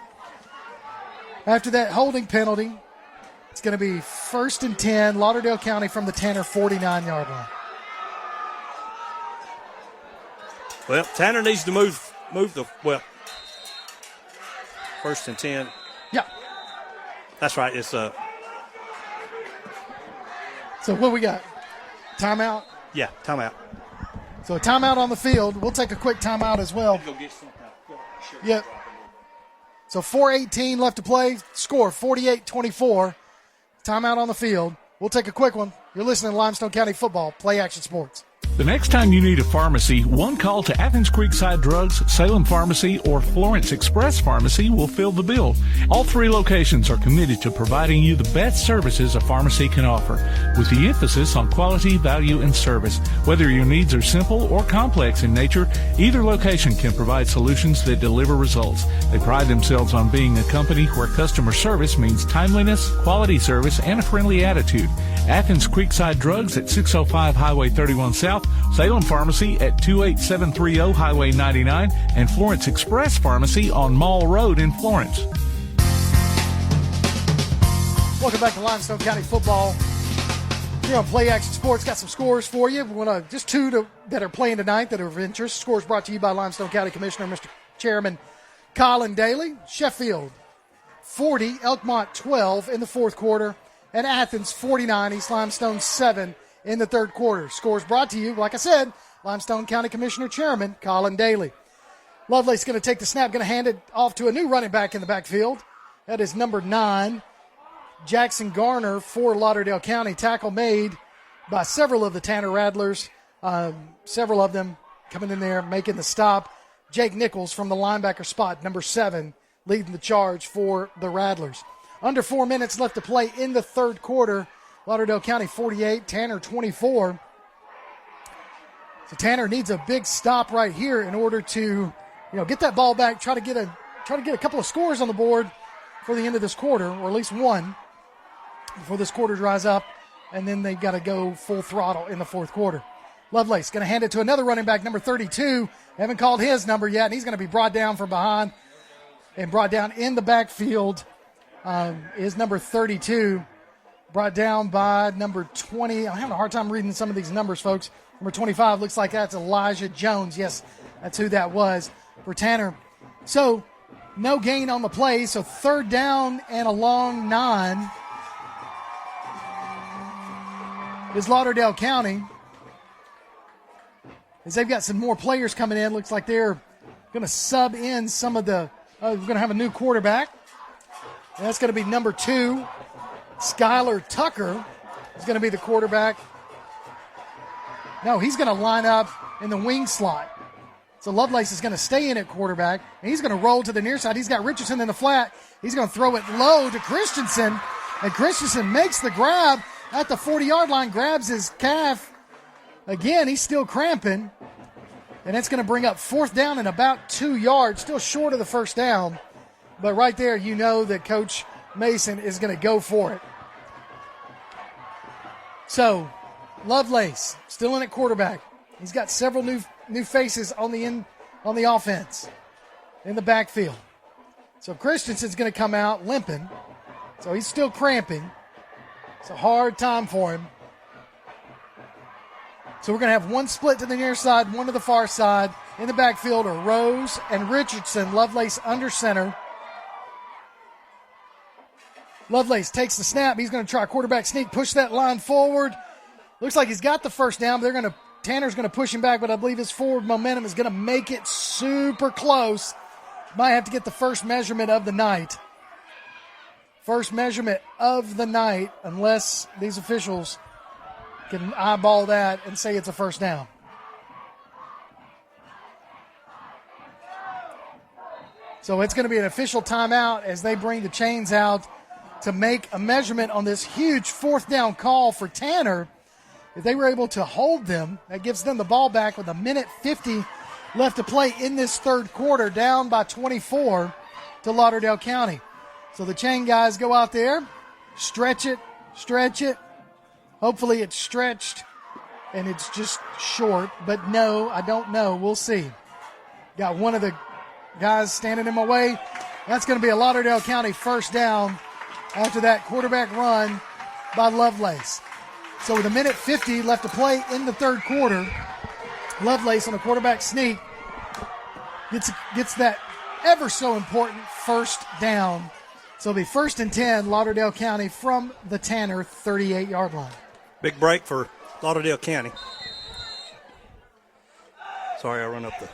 After that holding penalty, it's going to be 1st and 10, Lauderdale County from the Tanner 49-yard line. Well, Tanner needs to move 1st and 10. Yeah. That's right. It's So what we got? Timeout? Yeah, timeout. So a timeout on the field. We'll take a quick timeout as well. Yep. So 4:18 left to play. Score 48-24. Timeout on the field. We'll take a quick one. You're listening to Limestone County Football. Play Action Sports. The next time you need a pharmacy, one call to Athens Creekside Drugs, Salem Pharmacy, or Florence Express Pharmacy will fill the bill. All 3 locations are committed to providing you the best services a pharmacy can offer, with the emphasis on quality, value, and service. Whether your needs are simple or complex in nature, either location can provide solutions that deliver results. They pride themselves on being a company where customer service means timeliness, quality service, and a friendly attitude. Athens Creekside Drugs at 605 Highway 31 South, Salem Pharmacy at 28730 Highway 99, and Florence Express Pharmacy on Mall Road in Florence. Welcome back to Limestone County Football. Here on Play Action Sports, got some scores for you. We want to just 2 that are playing tonight that are of interest. Scores brought to you by Limestone County Commissioner, Mr. Chairman Colin Daly. Sheffield 40, Elkmont 12 in the fourth quarter, and Athens 49, East Limestone 7 in the third quarter. Scores brought to you, like I said, Limestone County Commissioner Chairman Colin Daly. Lovelace going to take the snap, going to hand it off to a new running back in the backfield. That is number 9, Jackson Garner for Lauderdale County. Tackle made by several of the Tanner Rattlers. Several of them coming in there, making the stop. Jake Nichols from the linebacker spot, number 7, leading the charge for the Rattlers. Under 4 minutes left to play in the third quarter. Lauderdale County 48, Tanner 24. So Tanner needs a big stop right here in order to, get that ball back, try to get a couple of scores on the board for the end of this quarter, or at least one before this quarter dries up, and then they've got to go full throttle in the fourth quarter. Lovelace going to hand it to another running back, number 32. Haven't called his number yet, and he's going to be brought down from behind and brought down in the backfield is number 32. Brought down by number 20. I'm having a hard time reading some of these numbers, folks. Number 25 looks like that's Elijah Jones. Yes, that's who that was for Tanner. So no gain on the play. So third down and a long 9 is Lauderdale County. As they've got some more players coming in, looks like they're going to sub in some of the. We're going to have a new quarterback. And that's going to be number 2. Skylar Tucker is going to be the quarterback. No, he's going to line up in the wing slot. So Lovelace is going to stay in at quarterback, and he's going to roll to the near side. He's got Richardson in the flat. He's going to throw it low to Christensen, and Christensen makes the grab at the 40-yard line, grabs his calf. Again, he's still cramping, and it's going to bring up fourth down and about 2 yards, still short of the first down. But right there, you know that Coach Mason is going to go for it. So, Lovelace still in at quarterback. He's got several new faces on the offense in the backfield. So Christensen's going to come out limping. So he's still cramping. It's a hard time for him. So we're going to have one split to the near side, one to the far side. In the backfield are Rose and Richardson. Lovelace under center. Lovelace takes the snap. He's going to try a quarterback sneak, push that line forward. Looks like he's got the first down, but Tanner's going to push him back, but I believe his forward momentum is going to make it super close. Might have to get the first measurement of the night. First measurement of the night, unless these officials can eyeball that and say it's a first down. So it's going to be an official timeout as they bring the chains out to make a measurement on this huge fourth down call for Tanner. If they were able to hold them, that gives them the ball back with 1:50 left to play in this third quarter, down by 24 to Lauderdale County. So the chain guys go out there, stretch it. Hopefully it's stretched and it's just short, but no, I don't know. We'll see. Got one of the guys standing in my way. That's going to be a Lauderdale County first down after that quarterback run by Lovelace. So with 1:50 left to play in the third quarter, Lovelace on a quarterback sneak gets that ever so important first down. So it'll be 1st and 10, Lauderdale County from the Tanner 38-yard line. Big break for Lauderdale County. Sorry, I run up the.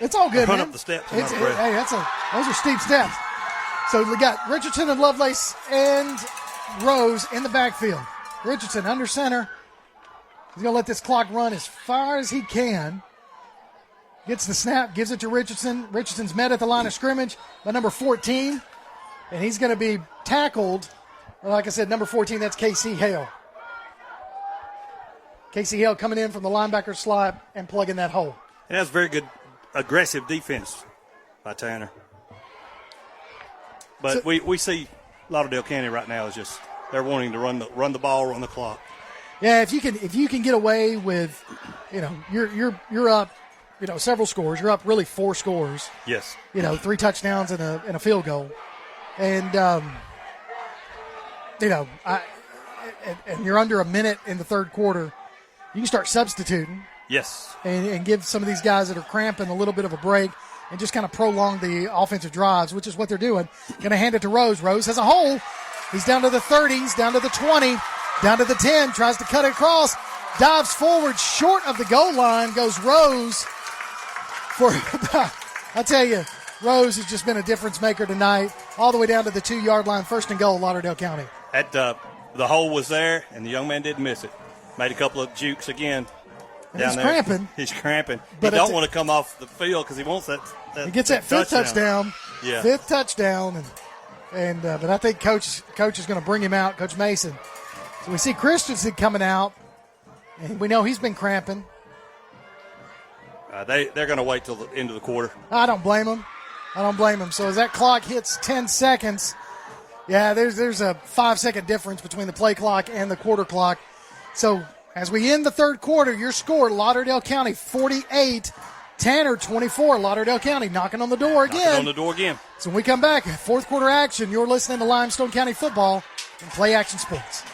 It's all good, run man. Up the steps. Hey, those are steep steps. So we got Richardson and Lovelace and Rose in the backfield. Richardson under center. He's going to let this clock run as far as he can. Gets the snap, gives it to Richardson. Richardson's met at the line of scrimmage by number 14, and he's going to be tackled. Like I said, number 14, that's Casey Hale. Casey Hale coming in from the linebacker slot and plugging that hole. And that's very good, aggressive defense by Tanner. But So, we see Lauderdale County right now is just they're wanting to run the ball, run the clock. yeah, if you can get away with, you're up, several scores. You're up really 4 scores. Yes. 3 touchdowns and a field goal, and and you're under a minute in the third quarter. You can start substituting. Yes. And give some of these guys that are cramping a little bit of a break and just kind of prolong the offensive drives, which is what they're doing. Going to hand it to Rose. Rose has a hole. He's down to the 30. He's down to the 20. Down to the 10. Tries to cut it across. Dives forward short of the goal line. Goes Rose for about, I tell you, Rose has just been a difference maker tonight. All the way down to the 2-yard line. 1st and goal, Lauderdale County. The hole was there, and the young man didn't miss it. Made a couple of jukes again. He's cramping. He's cramping. But he don't want to come off the field because he wants that. He gets that 5th touchdown. Yeah. 5th touchdown, but I think coach is going to bring him out, Coach Mason. So we see Christensen coming out, and we know he's been cramping. They're going to wait till the end of the quarter. I don't blame him. So as that clock hits 10 seconds, yeah, there's a 5-second difference between the play clock and the quarter clock. So as we end the third quarter, your score, Lauderdale County 48, Tanner 24. Lauderdale County knocking on the door again. So when we come back, fourth quarter action, you're listening to Limestone County football and Play Action Sports.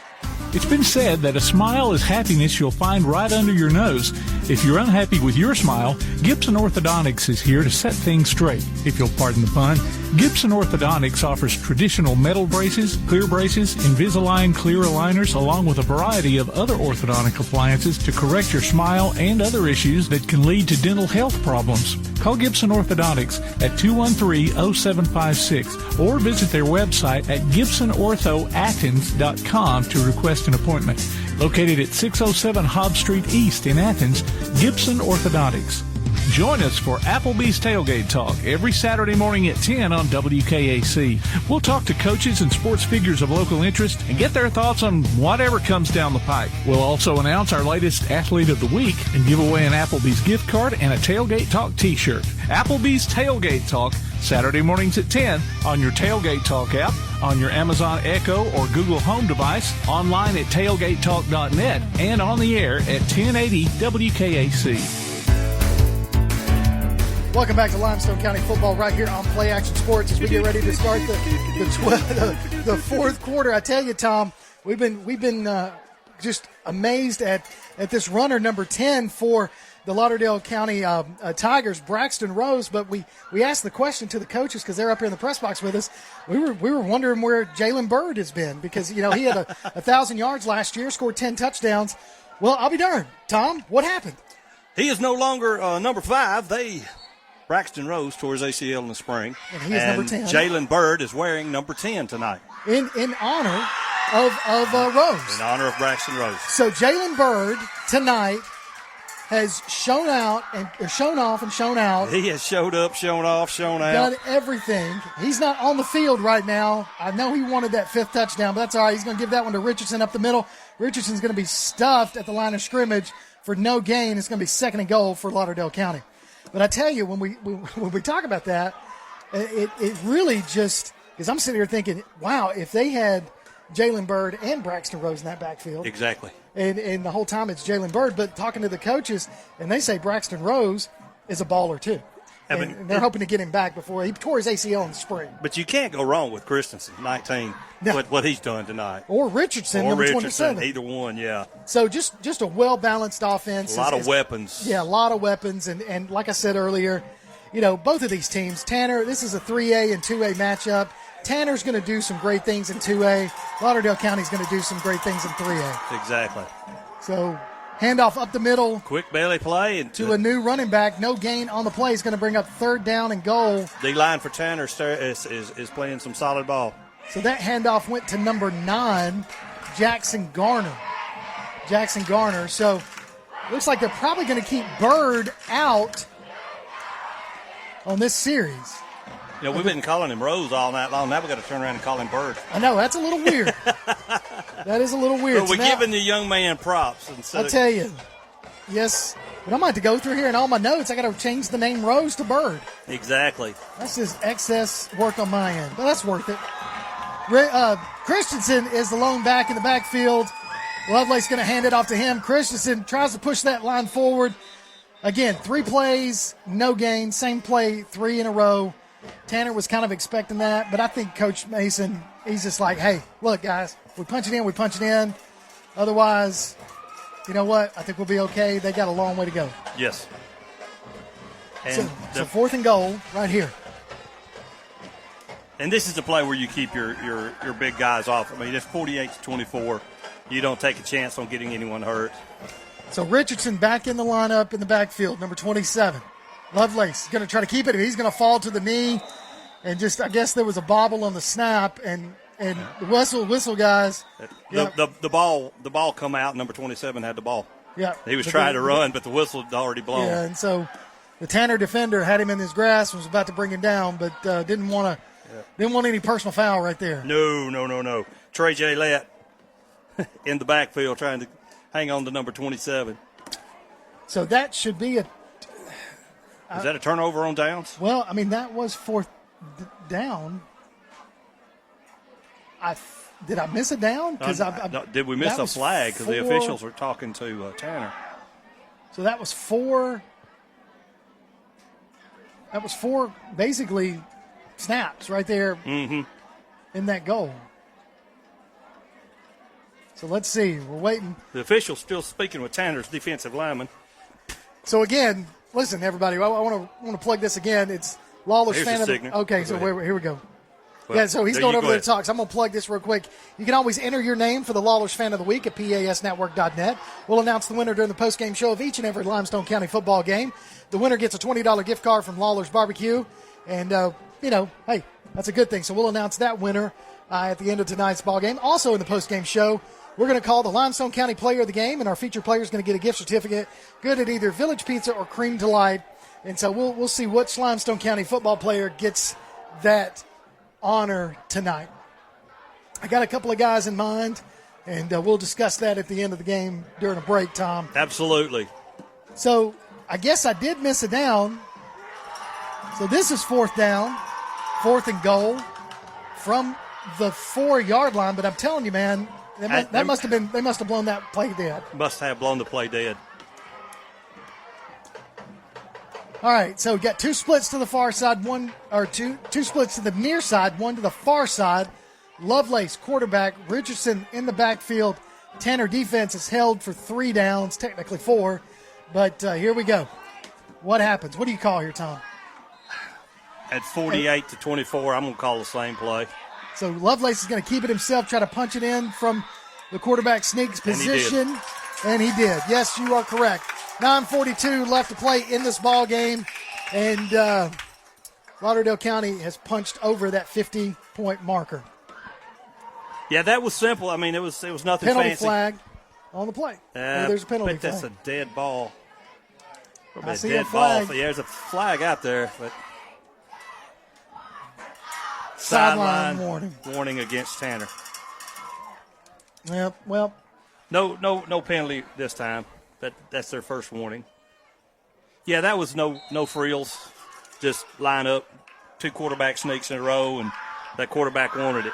It's been said that a smile is happiness you'll find right under your nose. If you're unhappy with your smile, Gibson Orthodontics is here to set things straight. If you'll pardon the pun, Gibson Orthodontics offers traditional metal braces, clear braces, Invisalign clear aligners, along with a variety of other orthodontic appliances to correct your smile and other issues that can lead to dental health problems. Call Gibson Orthodontics at 213-0756 or visit their website at gibsonorthoathens.com to request an appointment. Located at 607 Hobbs Street East in Athens, Gibson Orthodontics. Join us for Applebee's Tailgate Talk every Saturday morning at 10 on WKAC. We'll talk to coaches and sports figures of local interest and get their thoughts on whatever comes down the pike. We'll also announce our latest Athlete of the Week and give away an Applebee's gift card and a Tailgate Talk t-shirt. Applebee's Tailgate Talk, Saturday mornings at 10 on your Tailgate Talk app, on your Amazon Echo or Google Home device, online at tailgatetalk.net, and on the air at 1080 WKAC. Welcome back to Limestone County football right here on Play Action Sports as we get ready to start the fourth quarter. I tell you, Tom, we've been just amazed at this runner number 10 for the Lauderdale County Tigers, Braxton Rose. But we asked the question to the coaches because they're up here in the press box with us. We were wondering where Jalen Bird has been because he had 1,000 yards last year, scored 10 touchdowns. Well, I'll be darned, Tom. What happened? He is no longer number 5. Braxton Rose tore his ACL in the spring. And he is number 10. Jalen Bird is wearing number 10 tonight. In honor of Rose. In honor of Braxton Rose. So Jalen Bird tonight has shown off and shown out. He has showed up, shown off, shown out. Done everything. He's not on the field right now. I know he wanted that 5th touchdown, but that's all right. He's going to give that one to Richardson up the middle. Richardson's going to be stuffed at the line of scrimmage for no gain. It's going to be 2nd and goal for Lauderdale County. But I tell you, when we talk about that, it really just – because I'm sitting here thinking, wow, if they had Jalen Bird and Braxton Rose in that backfield. Exactly. And the whole time it's Jalen Bird. But talking to the coaches, and they say Braxton Rose is a baller too. And they're hoping to get him back before he tore his ACL in the spring. But you can't go wrong with Christensen, 19, what he's done tonight. Or Richardson, number 27. Either one, yeah. So just a well-balanced offense. A lot of weapons. Yeah, a lot of weapons. And like I said earlier, both of these teams, Tanner, this is a 3A and 2A matchup. Tanner's going to do some great things in 2A. Lauderdale County's going to do some great things in 3A. Exactly. So handoff up the middle. Quick belly play. To a new running back. No gain on the play. He's going to bring up 3rd down and goal. D-line for Tanner is playing some solid ball. So that handoff went to number 9, Jackson Garner. Jackson Garner. So looks like they're probably going to keep Bird out on this series. You know, we've been calling him Rose all night long. Now we've got to turn around and call him Bird. I know, that's a little weird. That is a little weird. But we're giving the young man props. I'll tell you. Yes. But I might have to go through here in all my notes. I got to change the name Rose to Bird. Exactly. That's just excess work on my end. But that's worth it. Christensen is the lone back in the backfield. Lovelace going to hand it off to him. Christensen tries to push that line forward. Again, 3 plays, no gain. Same play, 3 in a row. Tanner was kind of expecting that, but I think Coach Mason, he's just like, hey, look, guys, we punch it in, we punch it in. Otherwise, you know what? I think we'll be okay. They got a long way to go. Yes. And so 4th and goal right here. And this is the play where you keep your big guys off. I mean, it's 48-24. You don't take a chance on getting anyone hurt. So Richardson back in the lineup in the backfield, number 27. Lovelace is going to try to keep it. He's going to fall to the knee. And just, I guess there was a bobble on the snap. And the whistle, guys. The ball come out. Number 27 had the ball. Yeah. He was trying to run, but the whistle had already blown. Yeah, and so the Tanner defender had him in his grasp, was about to bring him down, but didn't want any personal foul right there. No. Trey J. in the backfield trying to hang on to number 27. So that should be Is that a turnover on downs? Well, I mean, that was 4th down. Did I miss a down? Did we miss a flag? Because the officials were talking to Tanner. So that was 4. That was 4 basically snaps right there in that goal. So let's see. We're waiting. The official's still speaking with Tanner's defensive lineman. So again, listen, everybody. I want to plug this again. It's Lawler's fan of the. Okay, so here we go. Well, so he's going over there to talk. So I'm going to plug this real quick. You can always enter your name for the Lawler's Fan of the Week at PASnetwork.net. We'll announce the winner during the postgame show of each and every Limestone County football game. The winner gets a $20 gift card from Lawler's Barbecue. And, hey, that's a good thing. So we'll announce that winner at the end of tonight's ball game. Also in the postgame show, we're going to call the Limestone County Player of the Game, and our featured player is going to get a gift certificate good at either Village Pizza or Cream Delight. And so we'll see which Limestone County football player gets that honor tonight. I got a couple of guys in mind, and we'll discuss that at the end of the game during a break, Tom. Absolutely. So I guess I did miss a down. So this is 4th down, 4th and goal from the 4-yard line. But I'm telling you, man, they must have blown that play dead. Must have blown the play dead. All right, so we got 2 splits to the far side, two splits to the near side, 1 to the far side. Lovelace, quarterback, Richardson in the backfield. Tanner defense is held for 3 downs, technically 4. But here we go. What happens? What do you call here, Tom? At 48-24, I'm going to call the same play. So Lovelace is going to keep it himself, try to punch it in from the quarterback sneaks position. And he did. Yes, you are correct. 9:42 left to play in this ball game. And Lauderdale County has punched over that 50-point marker. Yeah, that was simple. I mean, it was nothing penalty fancy. Flag on the play. There's a penalty flag. That's a dead ball. I see a flag. Yeah, there's a flag out there, but sideline warning against Tanner. Yeah, well, no penalty this time. That's their first warning. Yeah, that was no frills. Just line up 2 quarterback sneaks in a row, and that quarterback wanted it.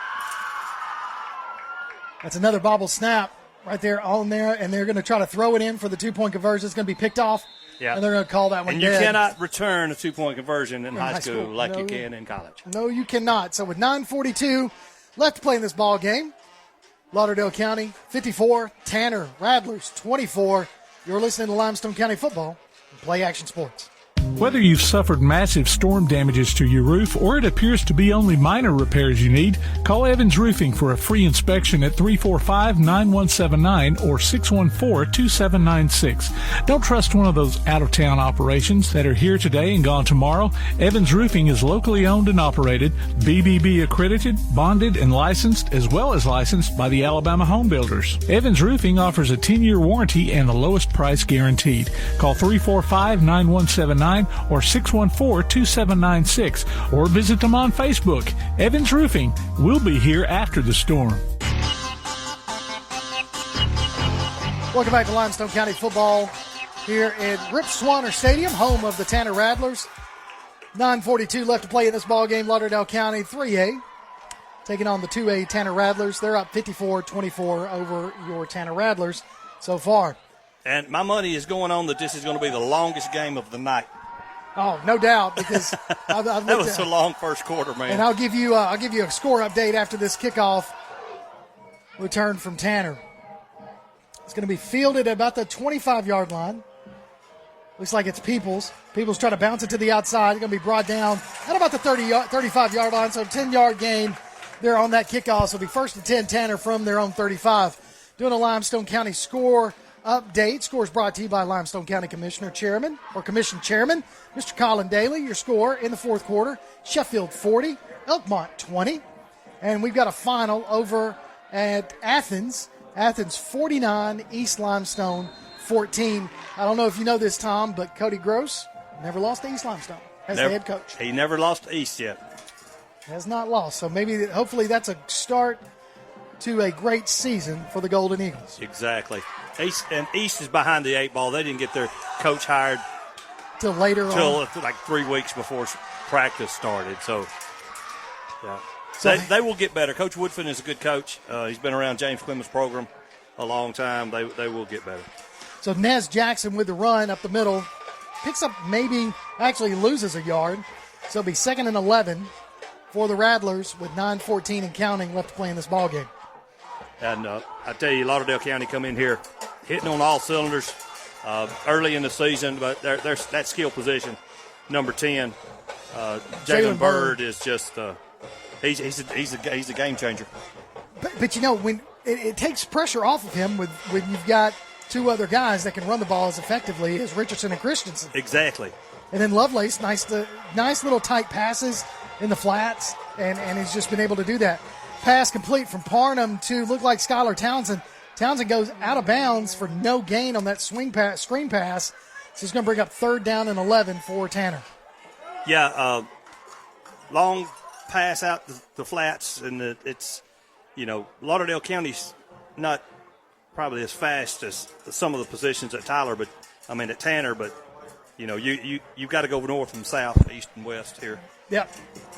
That's another bobble snap right there on there, and they're going to try to throw it in for the 2-point conversion. It's going to be picked off, and they're going to call that one dead. And you cannot return a 2-point conversion in high school like you can in college. No, you cannot. So with 9:42 left to play in this ball game, Lauderdale County 54, Tanner Radlers 24. You're listening to Limestone County Football and Play Action Sports. Whether you've suffered massive storm damages to your roof or it appears to be only minor repairs you need, call Evans Roofing for a free inspection at 345-9179 or 614-2796. Don't trust one of those out-of-town operations that are here today and gone tomorrow. Evans Roofing is locally owned and operated, BBB accredited, bonded, and licensed, as well as licensed by the Alabama Home Builders. Evans Roofing offers a 10-year warranty and the lowest price guaranteed. Call 345-9179 or 614-2796 or visit them on Facebook. Evans Roofing. We'll be here after the storm. Welcome back to Limestone County football here at Rip Swanner Stadium, home of the Tanner Rattlers. 9:42 left to play in this ball game. Lauderdale County 3A taking on the 2A Tanner Rattlers. They're up 54-24 over your Tanner Rattlers so far. And my money is going on that this is going to be the longest game of the night. Oh, no doubt, because I've that was a long first quarter, man. And I'll give you a score update after this kickoff return from Tanner. It's going to be fielded at about the 25-yard line. Looks like it's Peoples. Peoples try to bounce it to the outside. It's going to be brought down at about the 35-yard line, so a 10-yard gain there on that kickoff. So it'll be 1st and 10 Tanner from their own 35. Doing a Limestone County score update. Scores brought to you by Limestone County Commission Chairman, Mr. Colin Daly. Your score in the fourth quarter, Sheffield 40, Elkmont 20. And we've got a final over at Athens. Athens 49, East Limestone 14. I don't know if you know this, Tom, but Cody Gross never lost to East Limestone as the head coach. He never lost to East yet. Has not lost. So hopefully that's a start to a great season for the Golden Eagles. Exactly. East is behind the 8 ball. They didn't get their coach hired till later on. Like 3 weeks before practice started. So, yeah. So they will get better. Coach Woodfin is a good coach. He's been around James Clemens' program a long time. They will get better. So Nez Jackson with the run up the middle. Picks up actually loses a yard. So it'll be 2nd and 11 for the Rattlers with 9:14 and counting left to play in this ball game. And I tell you, Lauderdale County come in here hitting on all cylinders early in the season, but there's that skill position, number 10, Jalen Bird is just he's a game changer. But when it takes pressure off of him when you've got 2 other guys that can run the ball as effectively as Richardson and Christensen. Exactly. And then Lovelace, nice little tight passes in the flats, and he's just been able to do that. Pass complete from Parnham to look like Skylar Townsend. Townsend goes out of bounds for no gain on that screen pass. So he's going to bring up 3rd down and 11 for Tanner. Yeah, long pass out the flats, and it's, Lauderdale County's not probably as fast as some of the positions at Tanner, but you've got to go north and south, east and west here. Yep.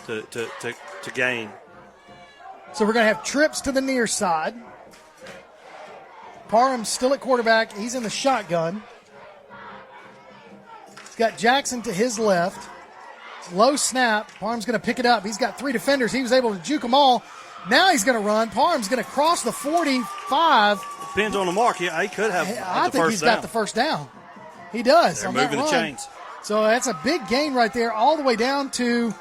To gain. So we're going to have trips to the near side. Parham's still at quarterback. He's in the shotgun. He's got Jackson to his left. Low snap. Parham's going to pick it up. He's got 3 defenders. He was able to juke them all. Now he's going to run. Parham's going to cross the 45. Depends on the mark. Yeah, he could have I think he's got the first down. He does. They're on moving that the run. chains. So that's a big gain right there, all the way down to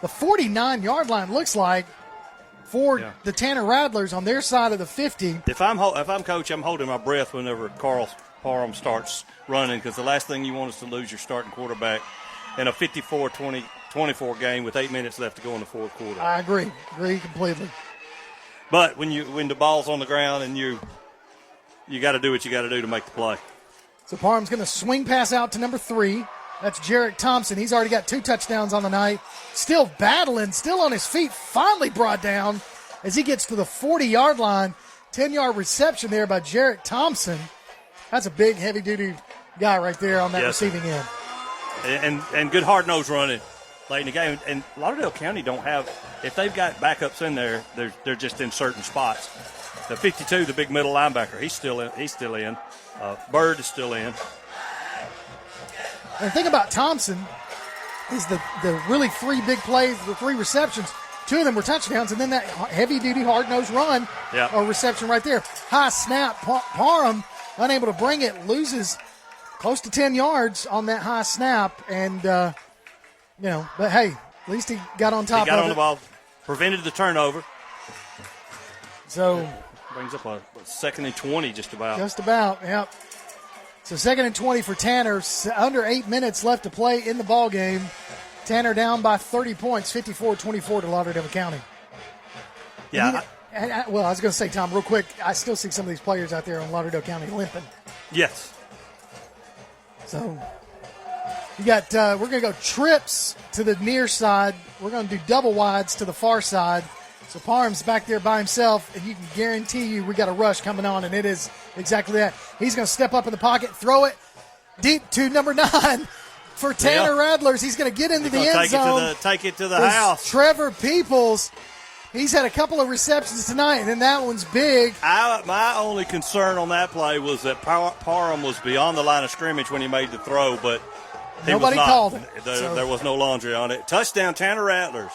the 49-yard line, looks like, for the Tanner Rattlers on their side of the 50. If I'm coach, I'm holding my breath whenever Carl Parham starts running, because the last thing you want is to lose your starting quarterback in a 54-24 game with 8 minutes left to go in the fourth quarter. I agree completely. But when the ball's on the ground and you got to do what you got to do to make the play. So Parham's going to swing pass out to number 3. That's Jarek Thompson. He's already got 2 touchdowns on the night. Still battling, still on his feet, finally brought down as he gets to the 40-yard line. 10-yard reception there by Jarek Thompson. That's a big, heavy-duty guy right there on that receiving end. And good hard-nosed running late in the game. And Lauderdale County don't have – if they've got backups in there, they're just in certain spots. The 52, the big middle linebacker, he's still in. Bird is still in. And the thing about Thompson is the really 3 big plays, the 3 receptions. 2 of them were touchdowns, and then that heavy-duty, hard-nosed run or reception right there. High snap, Parham unable to bring it, loses close to 10 yards on that high snap. And, but hey, at least he got on top of it. He got on the ball, prevented the turnover. So brings up a 2nd and 20 just about. Just about, yep. So 2nd and 20 for Tanner. Under 8 minutes left to play in the ball game. Tanner down by 30 points, 54-24 to Lauderdale County. Yeah. I was going to say, Tom, real quick, I still see some of these players out there on Lauderdale County limping. Yes. So you got we're going to go trips to the near side. We're going to do double wides to the far side. So Parham's back there by himself, and you can guarantee you we got a rush coming on, and it is exactly that. He's going to step up in the pocket, throw it deep to number 9 for Tanner Radlers. He's going to get into the end zone. Take it to the house. Trevor Peoples, he's had a couple of receptions tonight, and then that one's big. My only concern on that play was that Parham was beyond the line of scrimmage when he made the throw, but nobody called it. There was no laundry on it. Touchdown, Tanner Rattlers.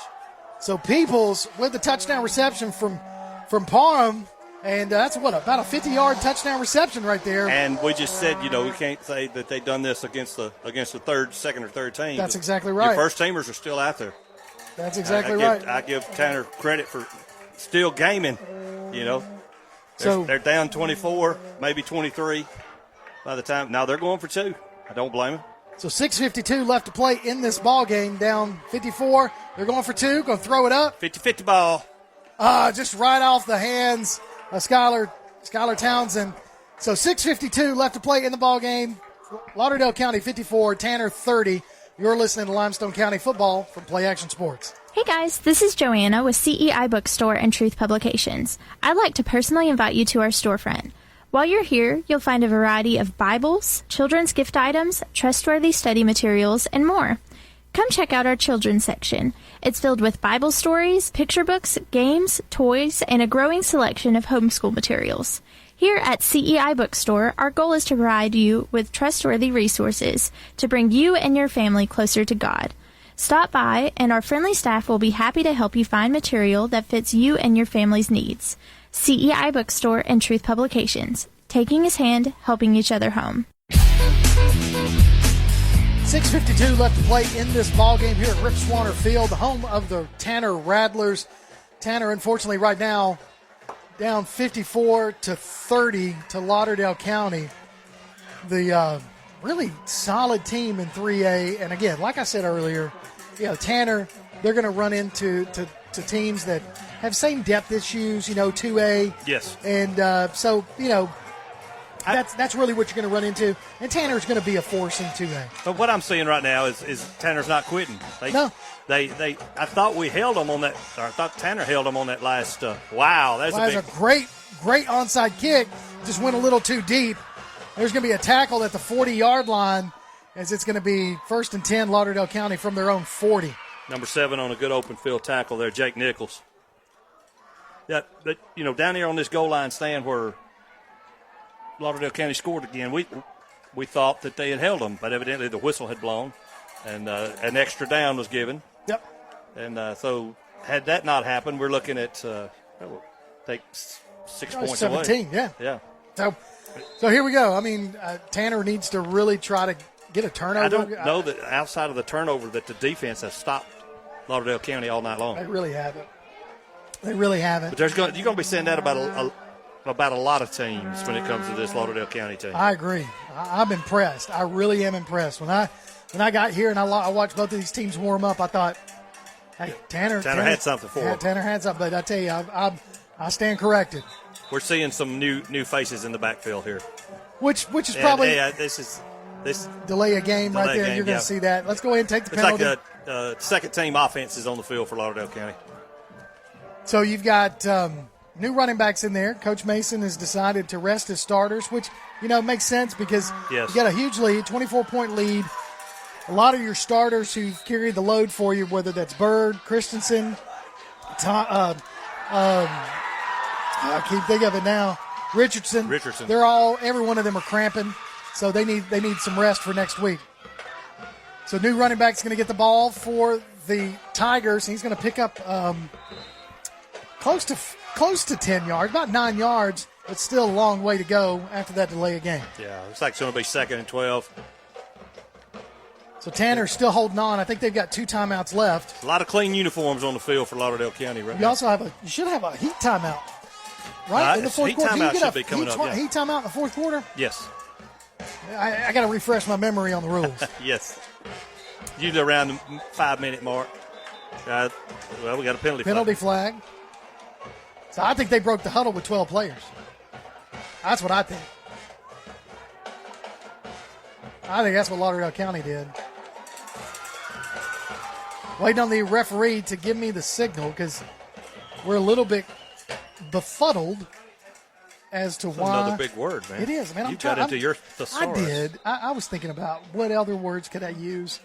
So Peoples with the touchdown reception from Parham, and that's about a 50-yard touchdown reception right there. And we just said, we can't say that they've done this against the second or third team. That's exactly right. Your first teamers are still out there. That's exactly right. I give Tanner credit for still gaming. So they're down 24, maybe 23 by the time. Now they're going for 2. I don't blame them. So 6:52 left to play in this ball game, down 54. They're going for 2, going to throw it up. 50-50 ball. Just right off the hands of Skylar Townsend. So 6:52 left to play in the ball game. Lauderdale County 54, Tanner 30. You're listening to Limestone County football from Play Action Sports. Hey guys, this is Joanna with CEI Bookstore and Truth Publications. I'd like to personally invite you to our storefront. While you're here, you'll find a variety of Bibles, children's gift items, trustworthy study materials, and more. Come check out our children's section. It's filled with Bible stories, picture books, games, toys, and a growing selection of homeschool materials. Here at CEI Bookstore, our goal is to provide you with trustworthy resources to bring you and your family closer to God. Stop by, and our friendly staff will be happy to help you find material that fits you and your family's needs. CEI Bookstore and Truth Publications, taking his hand, helping each other home. 6:52 left to play in this ball game here at Rip Swanner Field, the home of the Tanner Radlers. Tanner, unfortunately, right now, down 54-30 to Lauderdale County. The really solid team in 3A. And again, like I said earlier, Tanner, they're going to run into teams that have same depth issues, 2A. Yes. And that's really what you're going to run into. And Tanner's going to be a force in 2A. But what I'm seeing right now is Tanner's not quitting. No. I thought we held them on that. Or I thought Tanner held them on that last. Wow, that's a great onside kick. Just went a little too deep. There's going to be a tackle at the 40-yard line, as it's going to be 1st and 10 Lauderdale County from their own 40. Number 7 on a good open field tackle there, Jake Nichols. Yeah, but down here on this goal line stand where Lauderdale County scored again, we thought that they had held them, but evidently the whistle had blown, and an extra down was given. Yep. And so had that not happened, we're looking at take 6 points 17, away. Yeah. So here we go. I mean, Tanner needs to really try to get a turnover. I don't know that outside of the turnover that the defense has stopped Lauderdale County all night long. They really haven't. But you're going to be saying that about a lot of teams when it comes to this Lauderdale County team. I agree. I'm impressed. I really am impressed. When I got here and I watched both of these teams warm up, I thought, hey, Tanner had something for him. Tanner had something, but I tell you, I stand corrected. We're seeing some new faces in the backfield here. Which is probably this delay a game right there. You're going to see that. Let's go ahead and take the penalty. It's like second team offenses on the field for Lauderdale County. So you've got new running backs in there. Coach Mason has decided to rest his starters, which, makes sense because you got a huge lead, 24-point lead. A lot of your starters who've carried the load for you, whether that's Bird, Christensen, I keep thinking of it now, Richardson. Every one of them are cramping, so they need some rest for next week. So new running back's going to get the ball for the Tigers. He's going to pick up close to 10 yards, about 9 yards, It's still a long way to go after that delay of game. Yeah, looks like it's going to be 2nd and 12. So Tanner's still holding on. I think they've got 2 timeouts left. A lot of clean uniforms on the field for Lauderdale County right now. You should have a heat timeout, right? In the fourth quarter. Heat timeout should be coming up. Heat timeout in the fourth quarter? Yes. I got to refresh my memory on the rules. Yes. Usually around the 5-minute mark. Well, we got a penalty flag. So I think they broke the huddle with 12 players. That's what I think. I think that's what Lauderdale County did. Waiting on the referee to give me the signal because we're a little bit befuddled as to why. Another big word, man. It is, man. You got into your thesaurus. I did. I was thinking about what other words could I use.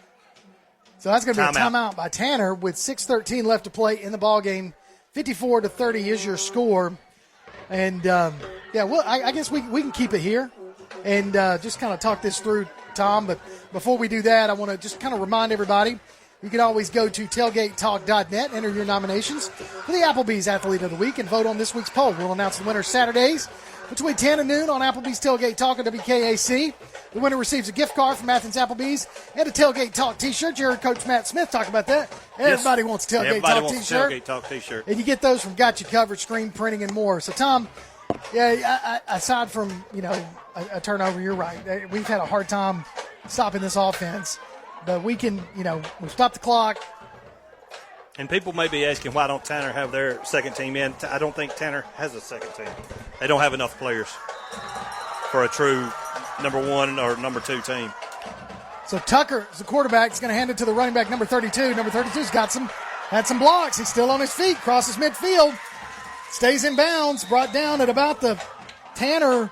So that's going to be a timeout by Tanner with 6:13 left to play in the ball game. 54-30 is your score. And, I guess we can keep it here and just kind of talk this through, Tom. But before we do that, I want to just kind of remind everybody, you can always go to tailgatetalk.net, enter your nominations for the Applebee's Athlete of the Week, and vote on this week's poll. We'll announce the winner Saturdays between 10 and noon on Applebee's Tailgate Talk on WKAC. The winner receives a gift card from Athens Applebee's and a Tailgate Talk T-shirt. You heard Coach Matt Smith talk about that. Everybody wants a Tailgate Talk T-shirt. Tailgate Talk T-shirt. And you get those from Got You Covered, Screen Printing, and more. So, Tom, aside from, a turnover, you're right. We've had a hard time stopping this offense. But we can, we stop the clock. And people may be asking, why don't Tanner have their second team in? I don't think Tanner has a second team. They don't have enough players for a true number 1 or number 2 team. So Tucker, the quarterback, is going to hand it to the running back, number 32. Number 32's had some blocks. He's still on his feet, crosses midfield, stays in bounds, brought down at about the Tanner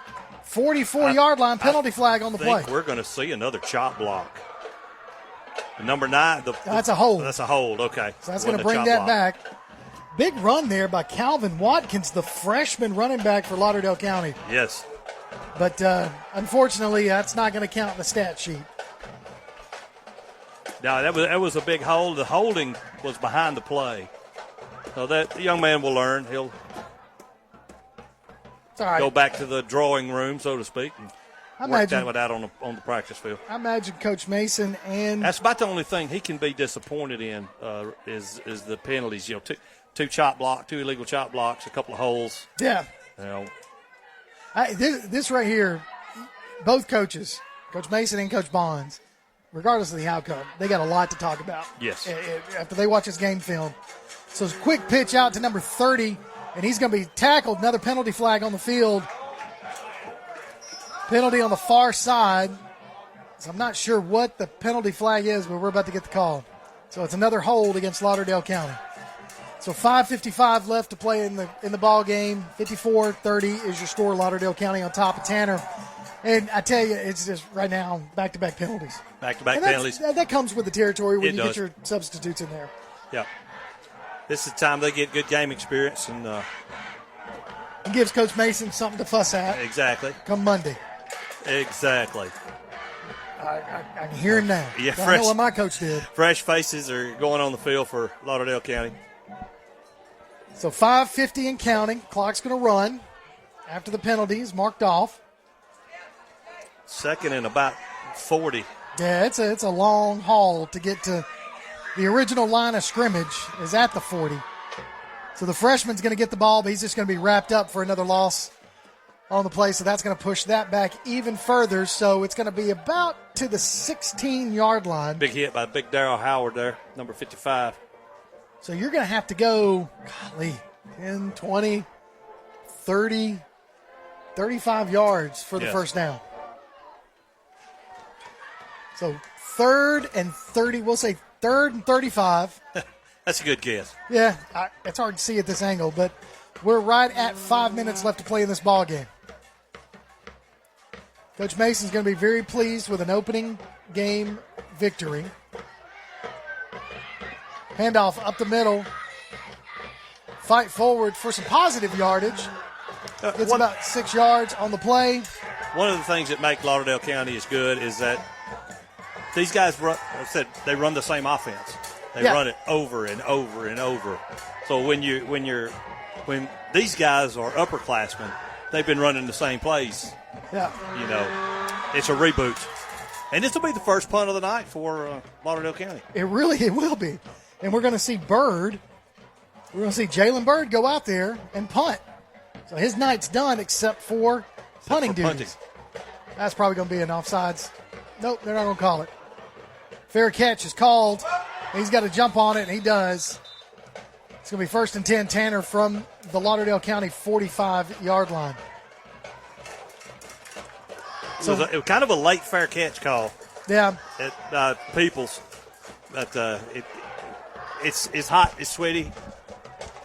44-yard line, penalty flag on the play. I think we're going to see another chop block. Number 9. That's a hold. That's a hold, okay. So that's going to bring that back. Big run there by Calvin Watkins, the freshman running back for Lauderdale County. Yes. But unfortunately, that's not going to count in the stat sheet. No, that was a big hold. The holding was behind the play. So that young man will learn. He'll go back to the drawing room, so to speak, and work that out on the practice field. I imagine Coach Mason and that's about the only thing he can be disappointed in is the penalties. Two chop block, 2 illegal chop blocks, a couple of holes. Yeah. This right here, both coaches, Coach Mason and Coach Bonds, regardless of the outcome, they got a lot to talk about. Yes. After they watch this game film. So it's a quick pitch out to number 30, and he's going to be tackled. Another penalty flag on the field. Penalty on the far side. So I'm not sure what the penalty flag is, but we're about to get the call. So it's another hold against Lauderdale County. So 5:55 left to play in the ball game. 54-30 is your score. Lauderdale County on top of Tanner. And I tell you, it's just right now back-to-back penalties. Back-to-back penalties. That comes with the territory when you get your substitutes in there. Yeah. This is the time they get good game experience. And it gives Coach Mason something to fuss at. Exactly. Come Monday. Exactly. I can hear him now. Yeah, I know what my coach did. Fresh faces are going on the field for Lauderdale County. So 5:50 and counting. Clock's going to run after the penalties marked off. 2nd and about 40. Yeah, it's a long haul to get to the original line of scrimmage is at the 40. So the freshman's going to get the ball, but he's just going to be wrapped up for another loss on the play. So that's going to push that back even further. So it's going to be about to the 16-yard line. Big hit by Big Darryl Howard there, number 55. So you're going to have to go, 10, 20, 30, 35 yards for the first down. So 3rd and 30, we'll say 3rd and 35. That's a good guess. Yeah, it's hard to see at this angle, but we're right at 5 minutes left to play in this ball game. Coach Mason's going to be very pleased with an opening game victory. Handoff up the middle. Fight forward for some positive yardage. It's about 6 yards on the play. One of the things that make Lauderdale County is good is that these guys they run the same offense. They run it over and over and over. So when these guys are upperclassmen, they've been running the same plays. Yeah. You know, it's a reboot. And this will be the first punt of the night for Lauderdale County. It will be. And we're going to see Bird. We're going to see Jalen Bird go out there and punt. So his night's done except for punting duties. That's probably going to be an offsides. Nope, they're not going to call it. Fair catch is called. He's got to jump on it, and he does. It's going to be 1st and 10, Tanner from the Lauderdale County 45-yard line. So it was kind of a late fair catch call. Yeah. At Peoples. But it's hot, it's sweaty,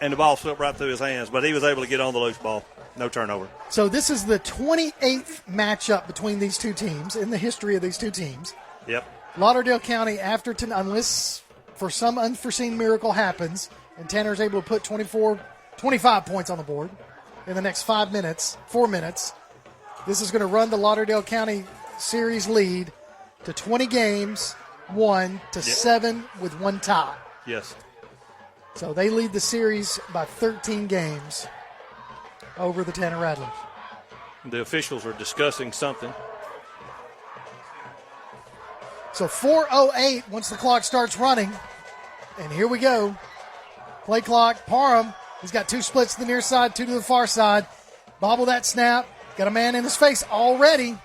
and the ball slipped right through his hands. But he was able to get on the loose ball. No turnover. So this is the 28th matchup between these two teams in the history of these two teams. Yep. Lauderdale County, unless for some unforeseen miracle happens, and Tanner's able to put 25 points on the board in the next 4 minutes, this is going to run the Lauderdale County series lead to 20 games, 1 to 7 with 1 tie. Yes. So they lead the series by 13 games over the Tanner Rattlers. The officials are discussing something. So 4:08 once the clock starts running. And here we go. Play clock. Parham, he's got 2 splits to the near side, 2 to the far side. Bobble that snap. Got a man in his face already.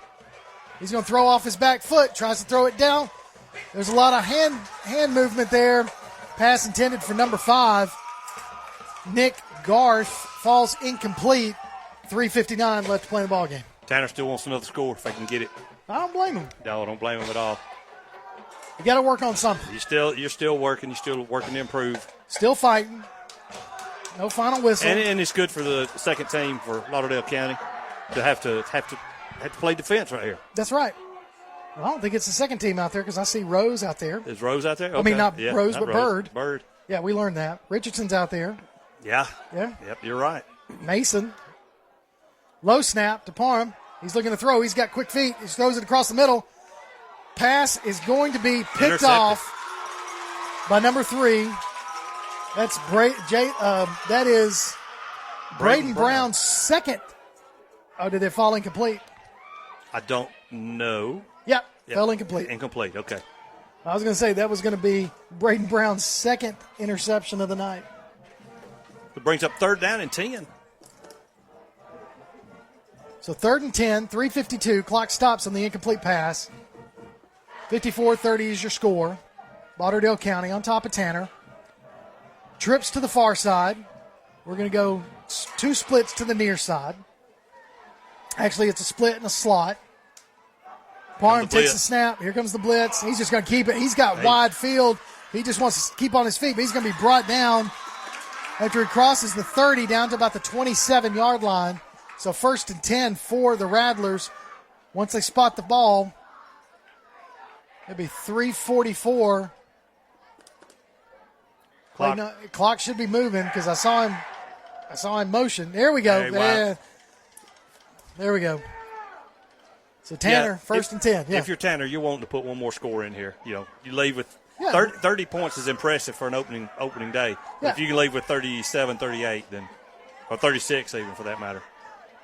He's going to throw off his back foot. Tries to throw it down. There's a lot of hand movement there. Pass intended for number 5. Nick Garth falls incomplete. 3:59 left to play the ball game. Tanner still wants another score if they can get it. I don't blame him. No, I don't blame him at all. You got to work on something. You're still working. You're still working to improve. Still fighting. No final whistle. And it's good for the second team for Lauderdale County to have to play defense right here. That's right. Well, I don't think it's the second team out there because I see Rose out there. Is Rose out there? Okay. I mean, not Rose, not but Rose. Bird. Bird. Yeah, we learned that. Richardson's out there. Yeah. Yeah. Yep, you're right. Mason. Low snap to Parham. He's looking to throw. He's got quick feet. He throws it across the middle. Pass is going to be picked off by number 3. That's that is Braden Brown's second. Oh, did it fall incomplete? I don't know. Yep. Fell incomplete. Incomplete, okay. I was going to say that was going to be Braden Brown's second interception of the night. It brings up 3rd down and 10. So 3rd and 10, 3:52. Clock stops on the incomplete pass. 54-30 is your score. Lauderdale County on top of Tanner. Trips to the far side. We're going to go 2 splits to the near side. Actually, it's a split and a slot. Parham takes the snap. Here comes the blitz. He's just going to keep it. He's got wide field. He just wants to keep on his feet, but he's going to be brought down after he crosses the 30 down to about the 27-yard line. So 1st and 10 for the Rattlers. Once they spot the ball, it'll be 3:44. Clock should be moving because I saw him motion. There we go. Hey, wow. There we go. So Tanner, 1st and 10. Yeah. If you're Tanner, you're wanting to put one more score in here. You know, you leave with 30 points is impressive for an opening day. Yeah. If you can leave with 37, 38, then, or 36 even for that matter.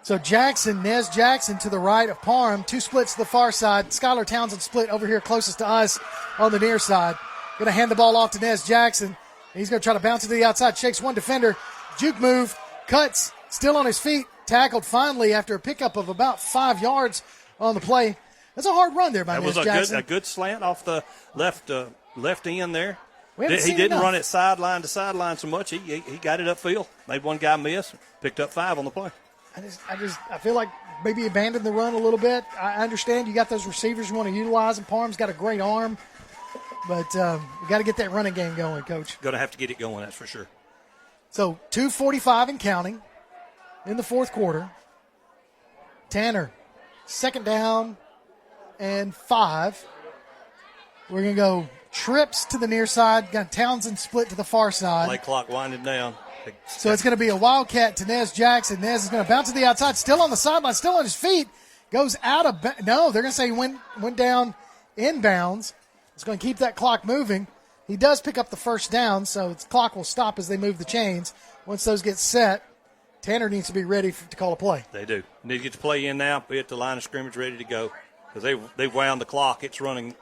So Nez Jackson to the right of Parham. 2 splits to the far side. Skylar Townsend split over here closest to us on the near side. Going to hand the ball off to Nez Jackson. He's going to try to bounce it to the outside. Shakes one defender. Juke move. Cuts. Still on his feet. Tackled finally after a pickup of about 5 yards on the play. That's a hard run there by Nez Jackson. A good slant off the left end there. He didn't run it sideline to sideline so much. He got it upfield. Made one guy miss. Picked up 5 on the play. I feel like maybe abandoned the run a little bit. I understand you got those receivers you want to utilize, and Parham's got a great arm. But we got to get that running game going, Coach. Going to have to get it going, that's for sure. So 2:45 and counting in the 4th quarter. Tanner, 2nd down and 5. We're going to go trips to the near side. Got Townsend split to the far side. Play clock winding down. So it's going to be a wildcat to Nez Jackson. Nez is going to bounce to the outside, still on the sideline, still on his feet. Goes out of no, they're going to say he went down inbounds. It's going to keep that clock moving. He does pick up the 1st down, so the clock will stop as they move the chains. Once those get set, Tanner needs to be ready to call a play. They do. Need to get the play in now, be at the line of scrimmage ready to go because they've wound the clock. It's running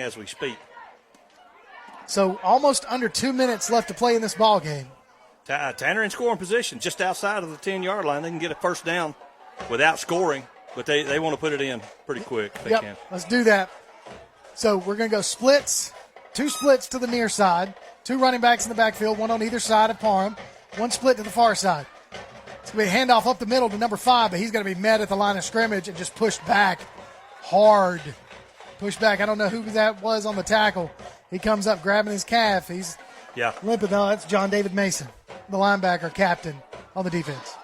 as we speak. So almost under 2 minutes left to play in this ball game. Tanner in scoring position just outside of the 10-yard line. They can get a first down without scoring, but they want to put it in pretty quick if they can. Let's do that. So we're going to go splits, 2 splits to the near side, 2 running backs in the backfield, 1 on either side of Parham, 1 split to the far side. It's going to be a handoff up the middle to number 5, but he's going to be met at the line of scrimmage and just pushed back hard. Pushed back. I don't know who that was on the tackle. He comes up grabbing his calf. He's limping. No, that's John David Mason, the linebacker captain on the defense.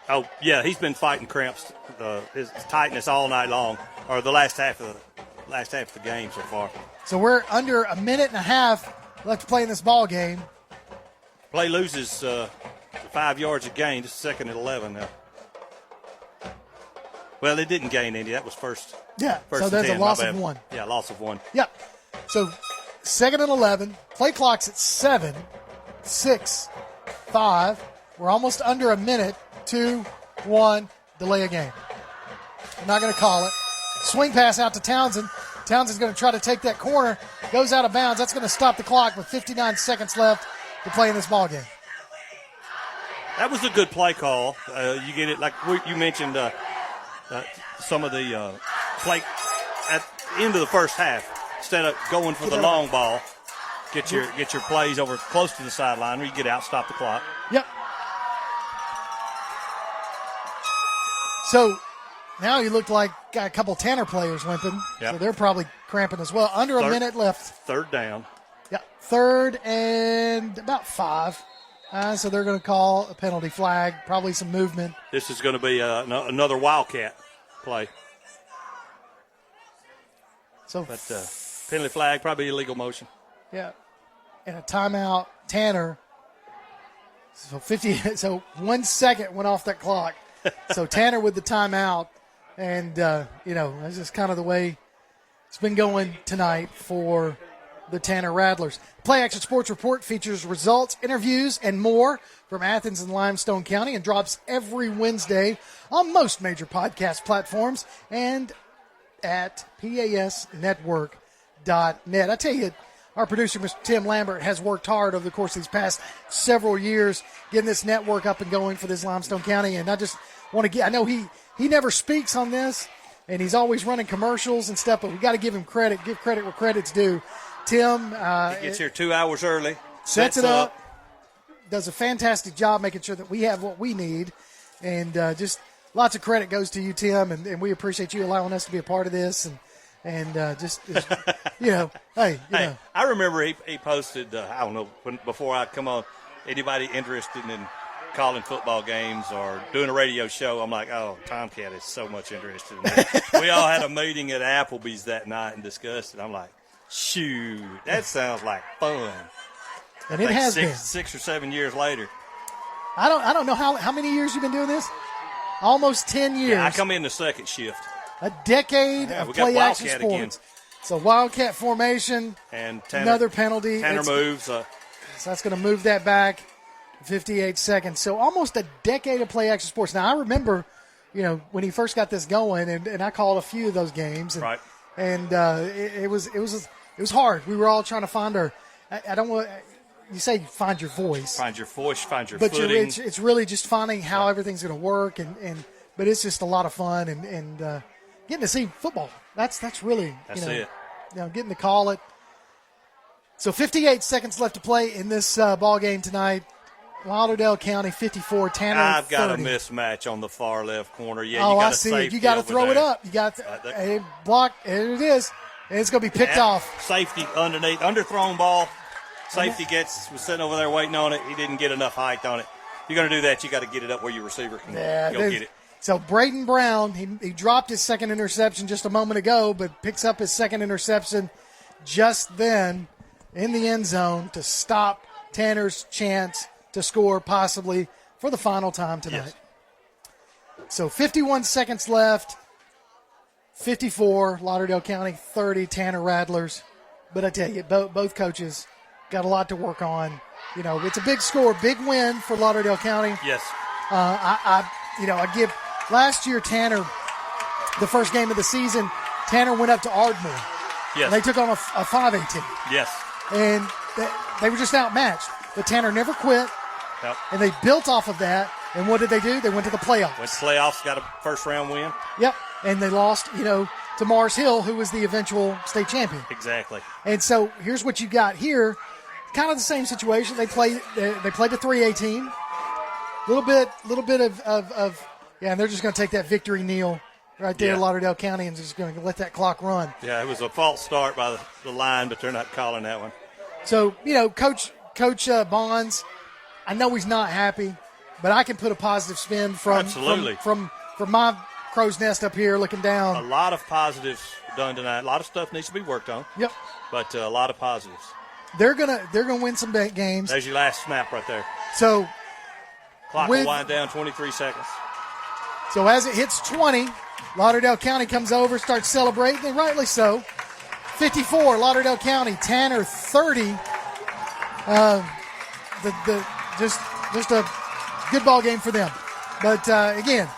Oh, yeah, he's been fighting cramps, his tightness all night long, or the last half of the game so far. So we're under a minute and a half left to play in this ball game. Play loses 5 yards a gain. Just second and 11 now. Well, they didn't gain any. That was first. Yeah, first so there's 10, a loss of 1. Yeah, loss of 1. Yep. So second and 11. Play clock's at 7, 6, 5. We're almost under a minute. 2, 1, delay a game. I'm not going to call it. Swing pass out to Townsend. Townsend's going to try to take that corner. Goes out of bounds. That's going to stop the clock with 59 seconds left to play in this ball game. That was a good play call. You get it, like you mentioned, some of the play at the end of the first half. Instead of going for the long ball, get your plays over close to the sideline where you get out, stop the clock. Yep. So now you look like got a couple Tanner players limping. Yep. So they're probably cramping as well. Under a minute left. Third down. Yeah, 3rd and about 5. So they're going to call a penalty flag, probably some movement. This is going to be another Wildcat play. But penalty flag, probably illegal motion. Yeah, and a timeout, Tanner. So 1 second went off that clock. So Tanner with the timeout, and that's just kind of the way it's been going tonight for the Tanner Rattlers. Play Action Sports Report features results, interviews, and more from Athens and Limestone County and drops every Wednesday on most major podcast platforms and at pasnetwork.net. I tell you, our producer, Mr. Tim Lambert, has worked hard over the course of these past several years getting this network up and going for this Limestone County. And I just want to I know he never speaks on this, and he's always running commercials and stuff, but we got to give him credit, give credit where credit's due. Tim he gets here 2 hours early, sets it up, does a fantastic job making sure that we have what we need, and just lots of credit goes to you, Tim, and we appreciate you allowing us to be a part of this, and just hey, I remember he posted, I don't know, before I come on, anybody interested in calling football games or doing a radio show, I'm like, oh, Tomcat is so much interested in that. We all had a meeting at Applebee's that night and discussed it. I'm like, shoot, that sounds like fun. And it has been 6 or 7 years later. I don't know how many years you've been doing this. Almost 10 years. Yeah, I come in the second shift. A decade of play action sports. Again. So Wildcat formation and another penalty. Tanner moves. So that's going to move that back 58 seconds. So almost a decade of play action sports. Now I remember, when he first got this going, and I called a few of those games. And, right. And it was hard. We were all trying to find our. I don't want. You say find your voice. Find your voice. Find your but footing. It's really just finding how everything's going to work, but it's just a lot of fun and getting to see football. That's really it. Getting to call it. So 58 seconds left to play in this ball game tonight. Lauderdale County 54, Tanner I've got 30. a mismatch on the far left corner. Yeah, you got I see it. You got to throw it up. You got a block. There it is. And it's going to be picked off. Safety underneath, underthrown ball. Safety was sitting over there waiting on it. He didn't get enough height on it. If you're going to do that, you got to get it up where your receiver can go get it. So Braden Brown, he dropped his second interception just a moment ago, but picks up his second interception just then in the end zone to stop Tanner's chance to score possibly for the final time tonight. Yes. So 51 seconds left. 54, Lauderdale County, 30, Tanner Rattlers. But I tell you, both coaches got a lot to work on. It's a big score, big win for Lauderdale County. Yes. I give last year Tanner, the first game of the season, Tanner went up to Ardmore. Yes. And they took on a 5A team. Yes. And they were just outmatched. But Tanner never quit. Yep. And they built off of that. And what did they do? They went to the playoffs. Went to playoffs, got a first-round win. Yep. And they lost, to Mars Hill, who was the eventual state champion. Exactly. And so here's what you got here. Kind of the same situation. They played the 3A team. Little bit of and they're just going to take that victory kneel right there, Lauderdale County, and just going to let that clock run. Yeah, it was a false start by the line, but they're not calling that one. So, Coach Bonds, I know he's not happy, but I can put a positive spin from my crow's nest up here looking down. A lot of positives done tonight. A lot of stuff needs to be worked on. Yep. But a lot of positives. They're gonna win some games. There's your last snap right there. So clock will wind down 23 seconds. So as it hits 20, Lauderdale County comes over, starts celebrating, and rightly so. 54, Lauderdale County. Tanner 30. Just a good ball game for them. But again,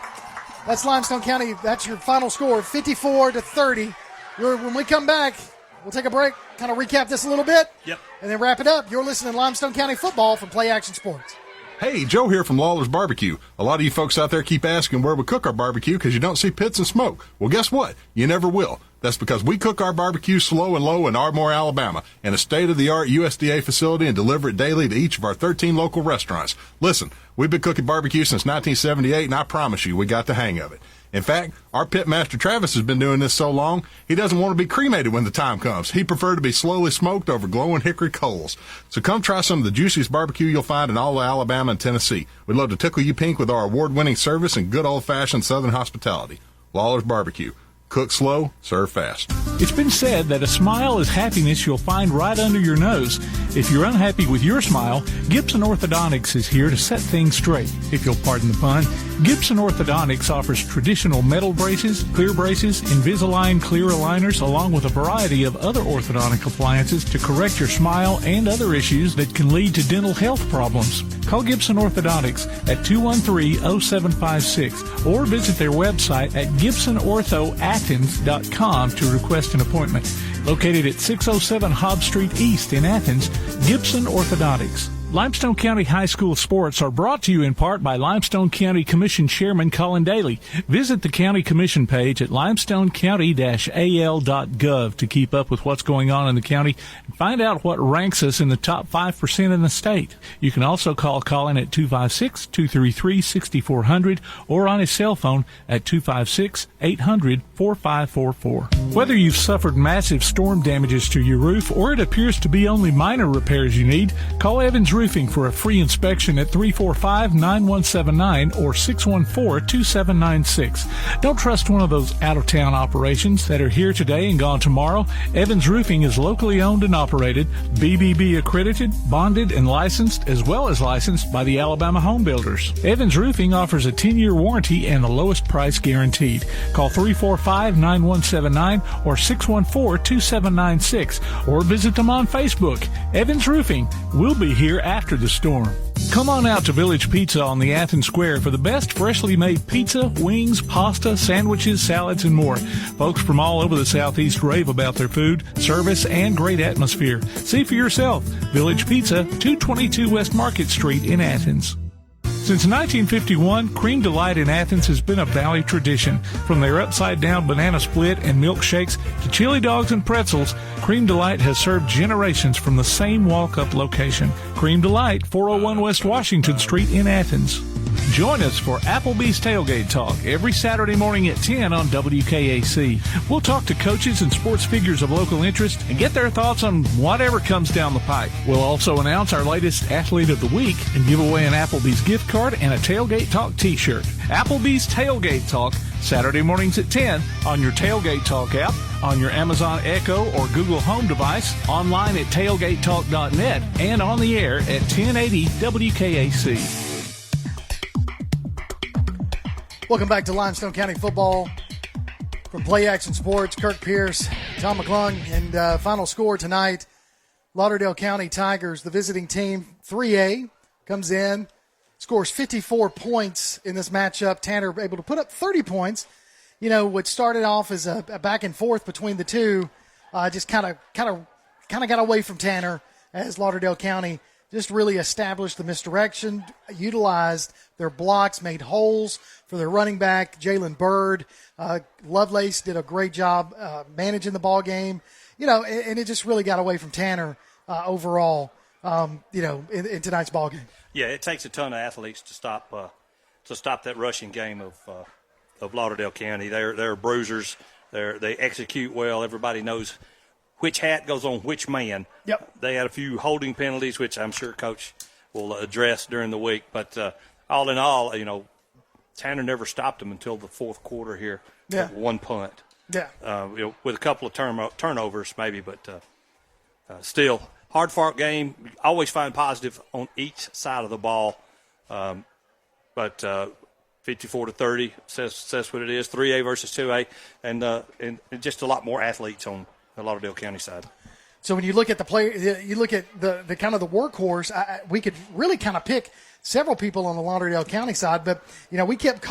that's Limestone County. That's your final score, 54-30. When we come back, we'll take a break, kind of recap this a little bit, and then wrap it up. You're listening to Limestone County Football from Play Action Sports. Hey, Joe here from Lawler's Barbecue. A lot of you folks out there keep asking where we cook our barbecue because you don't see pits and smoke. Well, guess what? You never will. That's because we cook our barbecue slow and low in Ardmore, Alabama, in a state-of-the-art USDA facility and deliver it daily to each of our 13 local restaurants. Listen, we've been cooking barbecue since 1978, and I promise you, we got the hang of it. In fact, our pit master Travis has been doing this so long, he doesn't want to be cremated when the time comes. He'd prefer to be slowly smoked over glowing hickory coals. So come try some of the juiciest barbecue you'll find in all of Alabama and Tennessee. We'd love to tickle you pink with our award-winning service and good old-fashioned Southern hospitality. Lawler's Barbecue. Cook slow, serve fast. It's been said that a smile is happiness you'll find right under your nose. If you're unhappy with your smile, Gibson Orthodontics is here to set things straight. If you'll pardon the pun, Gibson Orthodontics offers traditional metal braces, clear braces, Invisalign clear aligners, along with a variety of other orthodontic appliances to correct your smile and other issues that can lead to dental health problems. Call Gibson Orthodontics at 213-0756 or visit their website at GibsonOrthoAthens.com to request an appointment. Located at 607 Hobbs Street East in Athens, Gibson Orthodontics. Limestone County High School sports are brought to you in part by Limestone County Commission Chairman Colin Daly. Visit the County Commission page at limestonecounty-al.gov to keep up with what's going on in the county and find out what ranks us in the top 5% in the state. You can also call Colin at 256-233-6400 or on his cell phone at 256-800-4544. Whether you've suffered massive storm damages to your roof or it appears to be only minor repairs you need, call Evans Roofing for a free inspection at 345-9179 or 614-2796. Don't trust one of those out-of-town operations that are here today and gone tomorrow. Evans Roofing is locally owned and operated, BBB accredited, bonded, and licensed, as well as licensed by the Alabama Home Builders. Evans Roofing offers a 10-year warranty and the lowest price guaranteed. Call 345-9179 or 614-2796 or visit them on Facebook. Evans Roofing. We'll be here after the storm. Come on out to Village Pizza on the Athens Square for the best freshly made pizza, wings, pasta, sandwiches, salads, and more. Folks from all over the Southeast rave about their food, service, and great atmosphere. See for yourself. Village Pizza, 222 West Market Street in Athens. Since 1951, Cream Delight in Athens has been a Valley tradition. From their upside-down banana split and milkshakes to chili dogs and pretzels, Cream Delight has served generations from the same walk-up location. Cream Delight, 401 West Washington Street in Athens. Join us for Applebee's Tailgate Talk every Saturday morning at 10 on WKAC. We'll talk to coaches and sports figures of local interest and get their thoughts on whatever comes down the pike. We'll also announce our latest Athlete of the Week and give away an Applebee's gift card and a Tailgate Talk t-shirt. Applebee's Tailgate Talk, Saturday mornings at 10 on your Tailgate Talk app, on your Amazon Echo or Google Home device, online at tailgatetalk.net, and on the air at 1080 WKAC. Welcome back to Limestone County Football from Play Action Sports. Kirk Pierce, Tom McClung, and final score tonight, Lauderdale County Tigers, the visiting team, 3A, comes in scores 54 points in this matchup. Tanner able to put up 30 points. You know, what started off as a back and forth between the two just kind of got away from Tanner as Lauderdale County just really established the misdirection, utilized their blocks, made holes for their running back, Jalen Bird. Lovelace did a great job managing the ball game, you know, and it just really got away from Tanner overall, you know, in tonight's ball game. Yeah, it takes a ton of athletes to stop that rushing game of Lauderdale County. They're bruisers. They execute well. Everybody knows which hat goes on which man. Yep. They had a few holding penalties, which I'm sure Coach will address during the week. But all in all, you know, Tanner never stopped them until the fourth quarter here. Yeah. One punt. Yeah. You know, with a couple of turnovers maybe, but still hard-fought game. Always find positive on each side of the ball. But 54-30 says what it is. 3A versus 2A, and just a lot more athletes on the Lauderdale County side. So when you look at the player, you look at the kind of the workhorse. We could really kind of pick several people on the Lauderdale County side, but you know we kept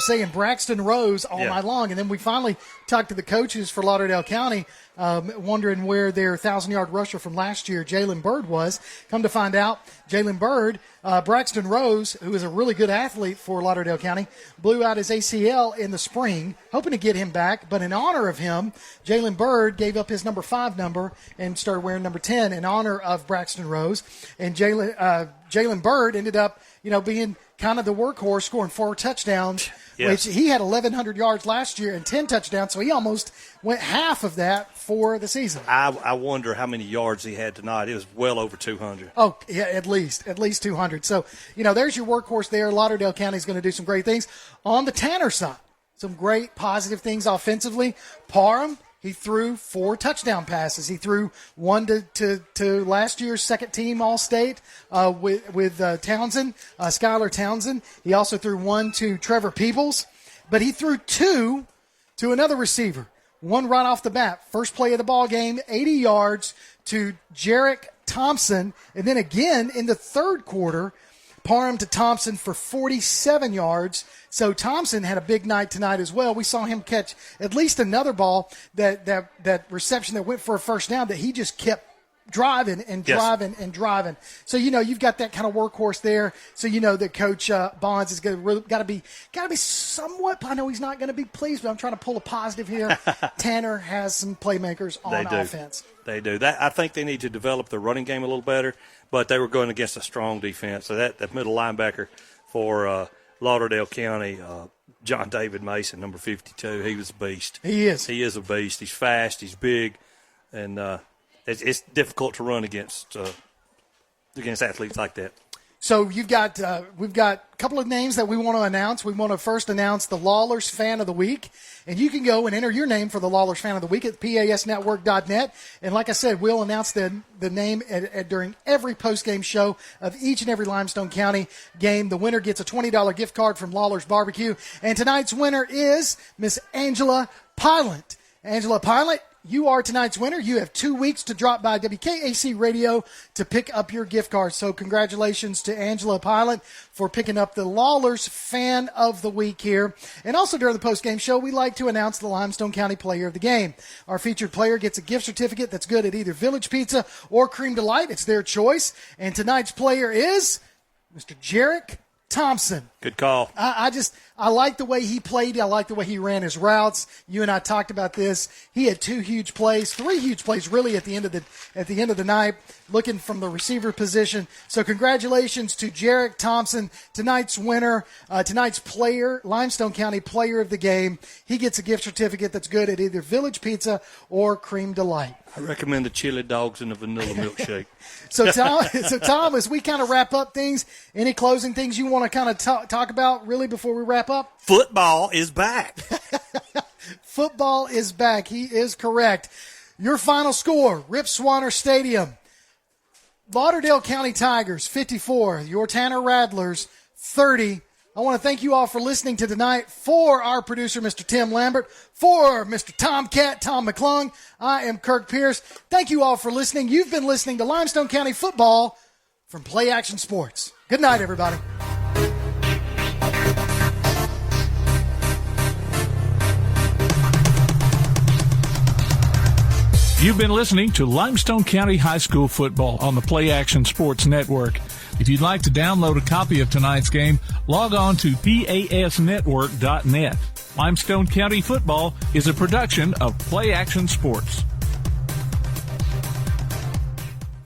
saying Braxton Rose all night long, and then we finally talked to the coaches for Lauderdale County, wondering where their 1,000-yard rusher from last year, Jalen Bird, was. Come to find out, Jalen Bird, Braxton Rose, who is a really good athlete for Lauderdale County, blew out his ACL in the spring, hoping to get him back. But in honor of him, Jalen Bird gave up his number 5 number and started wearing number 10 in honor of Braxton Rose. And Jalen Bird ended up, you know, being kind of the workhorse, scoring 4 touchdowns, which he had 1,100 yards last year and 10 touchdowns, so he almost went half of that for the season. I wonder how many yards he had tonight. It was well over 200. Oh, yeah, at least 200. So, you know, there's your workhorse there. Lauderdale County's going to do some great things. On the Tanner side, some great positive things offensively. Parham, he threw 4 touchdown passes. He threw one to last year's second-team All-State with Townsend, Skylar Townsend. He also threw 1 to Trevor Peebles. But he threw 2 to another receiver. 1 right off the bat. First play of the ball game, 80 yards to Jarek Thompson. And then again in the third quarter, Parham to Thompson for 47 yards. So Thompson had a big night tonight as well. We saw him catch at least another ball, that reception that went for a first down that he just kept driving and driving and driving. So, you know, you've got that kind of workhorse there. So, you know, that Coach Bonds is got to be somewhat, I know he's not going to be pleased, but I'm trying to pull a positive here. Tanner has some playmakers on offense. They do. I think they need to develop their running game a little better, but they were going against a strong defense. So that middle linebacker for Lauderdale County, John David Mason, number 52, he was a beast. He is. He is a beast. He's fast. He's big. And it's difficult to run against athletes like that. So we've got a couple of names that we want to announce. We want to first announce the Lawlers Fan of the Week. And you can go and enter your name for the Lawlers Fan of the Week at pasnetwork.net. And like I said, we'll announce the name during every post-game show of each and every Limestone County game. The winner gets a $20 gift card from Lawlers Barbecue. And tonight's winner is Miss Angela Pilot. Angela Pilot, you are tonight's winner. You have 2 weeks to drop by WKAC Radio to pick up your gift card. So congratulations to Angela Pilot for picking up the Lawlers Fan of the Week here. And also during the post-game show, we like to announce the Limestone County Player of the Game. Our featured player gets a gift certificate that's good at either Village Pizza or Cream Delight. It's their choice. And tonight's player is Mr. Jarek Thompson. Good call. I like the way he played. I like the way he ran his routes. You and I talked about this. He had 3 huge plays really at the end of the night, looking from the receiver position. So congratulations to Jarek Thompson, tonight's winner, tonight's player, Limestone County Player of the Game. He gets a gift certificate that's good at either Village Pizza or Cream Delight. I recommend the chili dogs and the vanilla milkshake. So Tom, as we kind of wrap up things, any closing things you want to kind of talk about really before we wrap up? Football is back. Football is back. He is correct. Your final score, Rip Swanner Stadium. Lauderdale County Tigers, 54. Your Tanner Rattlers, 30. I want to thank you all for listening to tonight. For our producer, Mr. Tim Lambert, for Mr. Tomcat, Tom McClung, I am Kirk Pierce. Thank you all for listening. You've been listening to Limestone County Football from Play Action Sports. Good night, everybody. You've been listening to Limestone County High School football on the Play Action Sports Network. If you'd like to download a copy of tonight's game, log on to pasnetwork.net. Limestone County football is a production of Play Action Sports.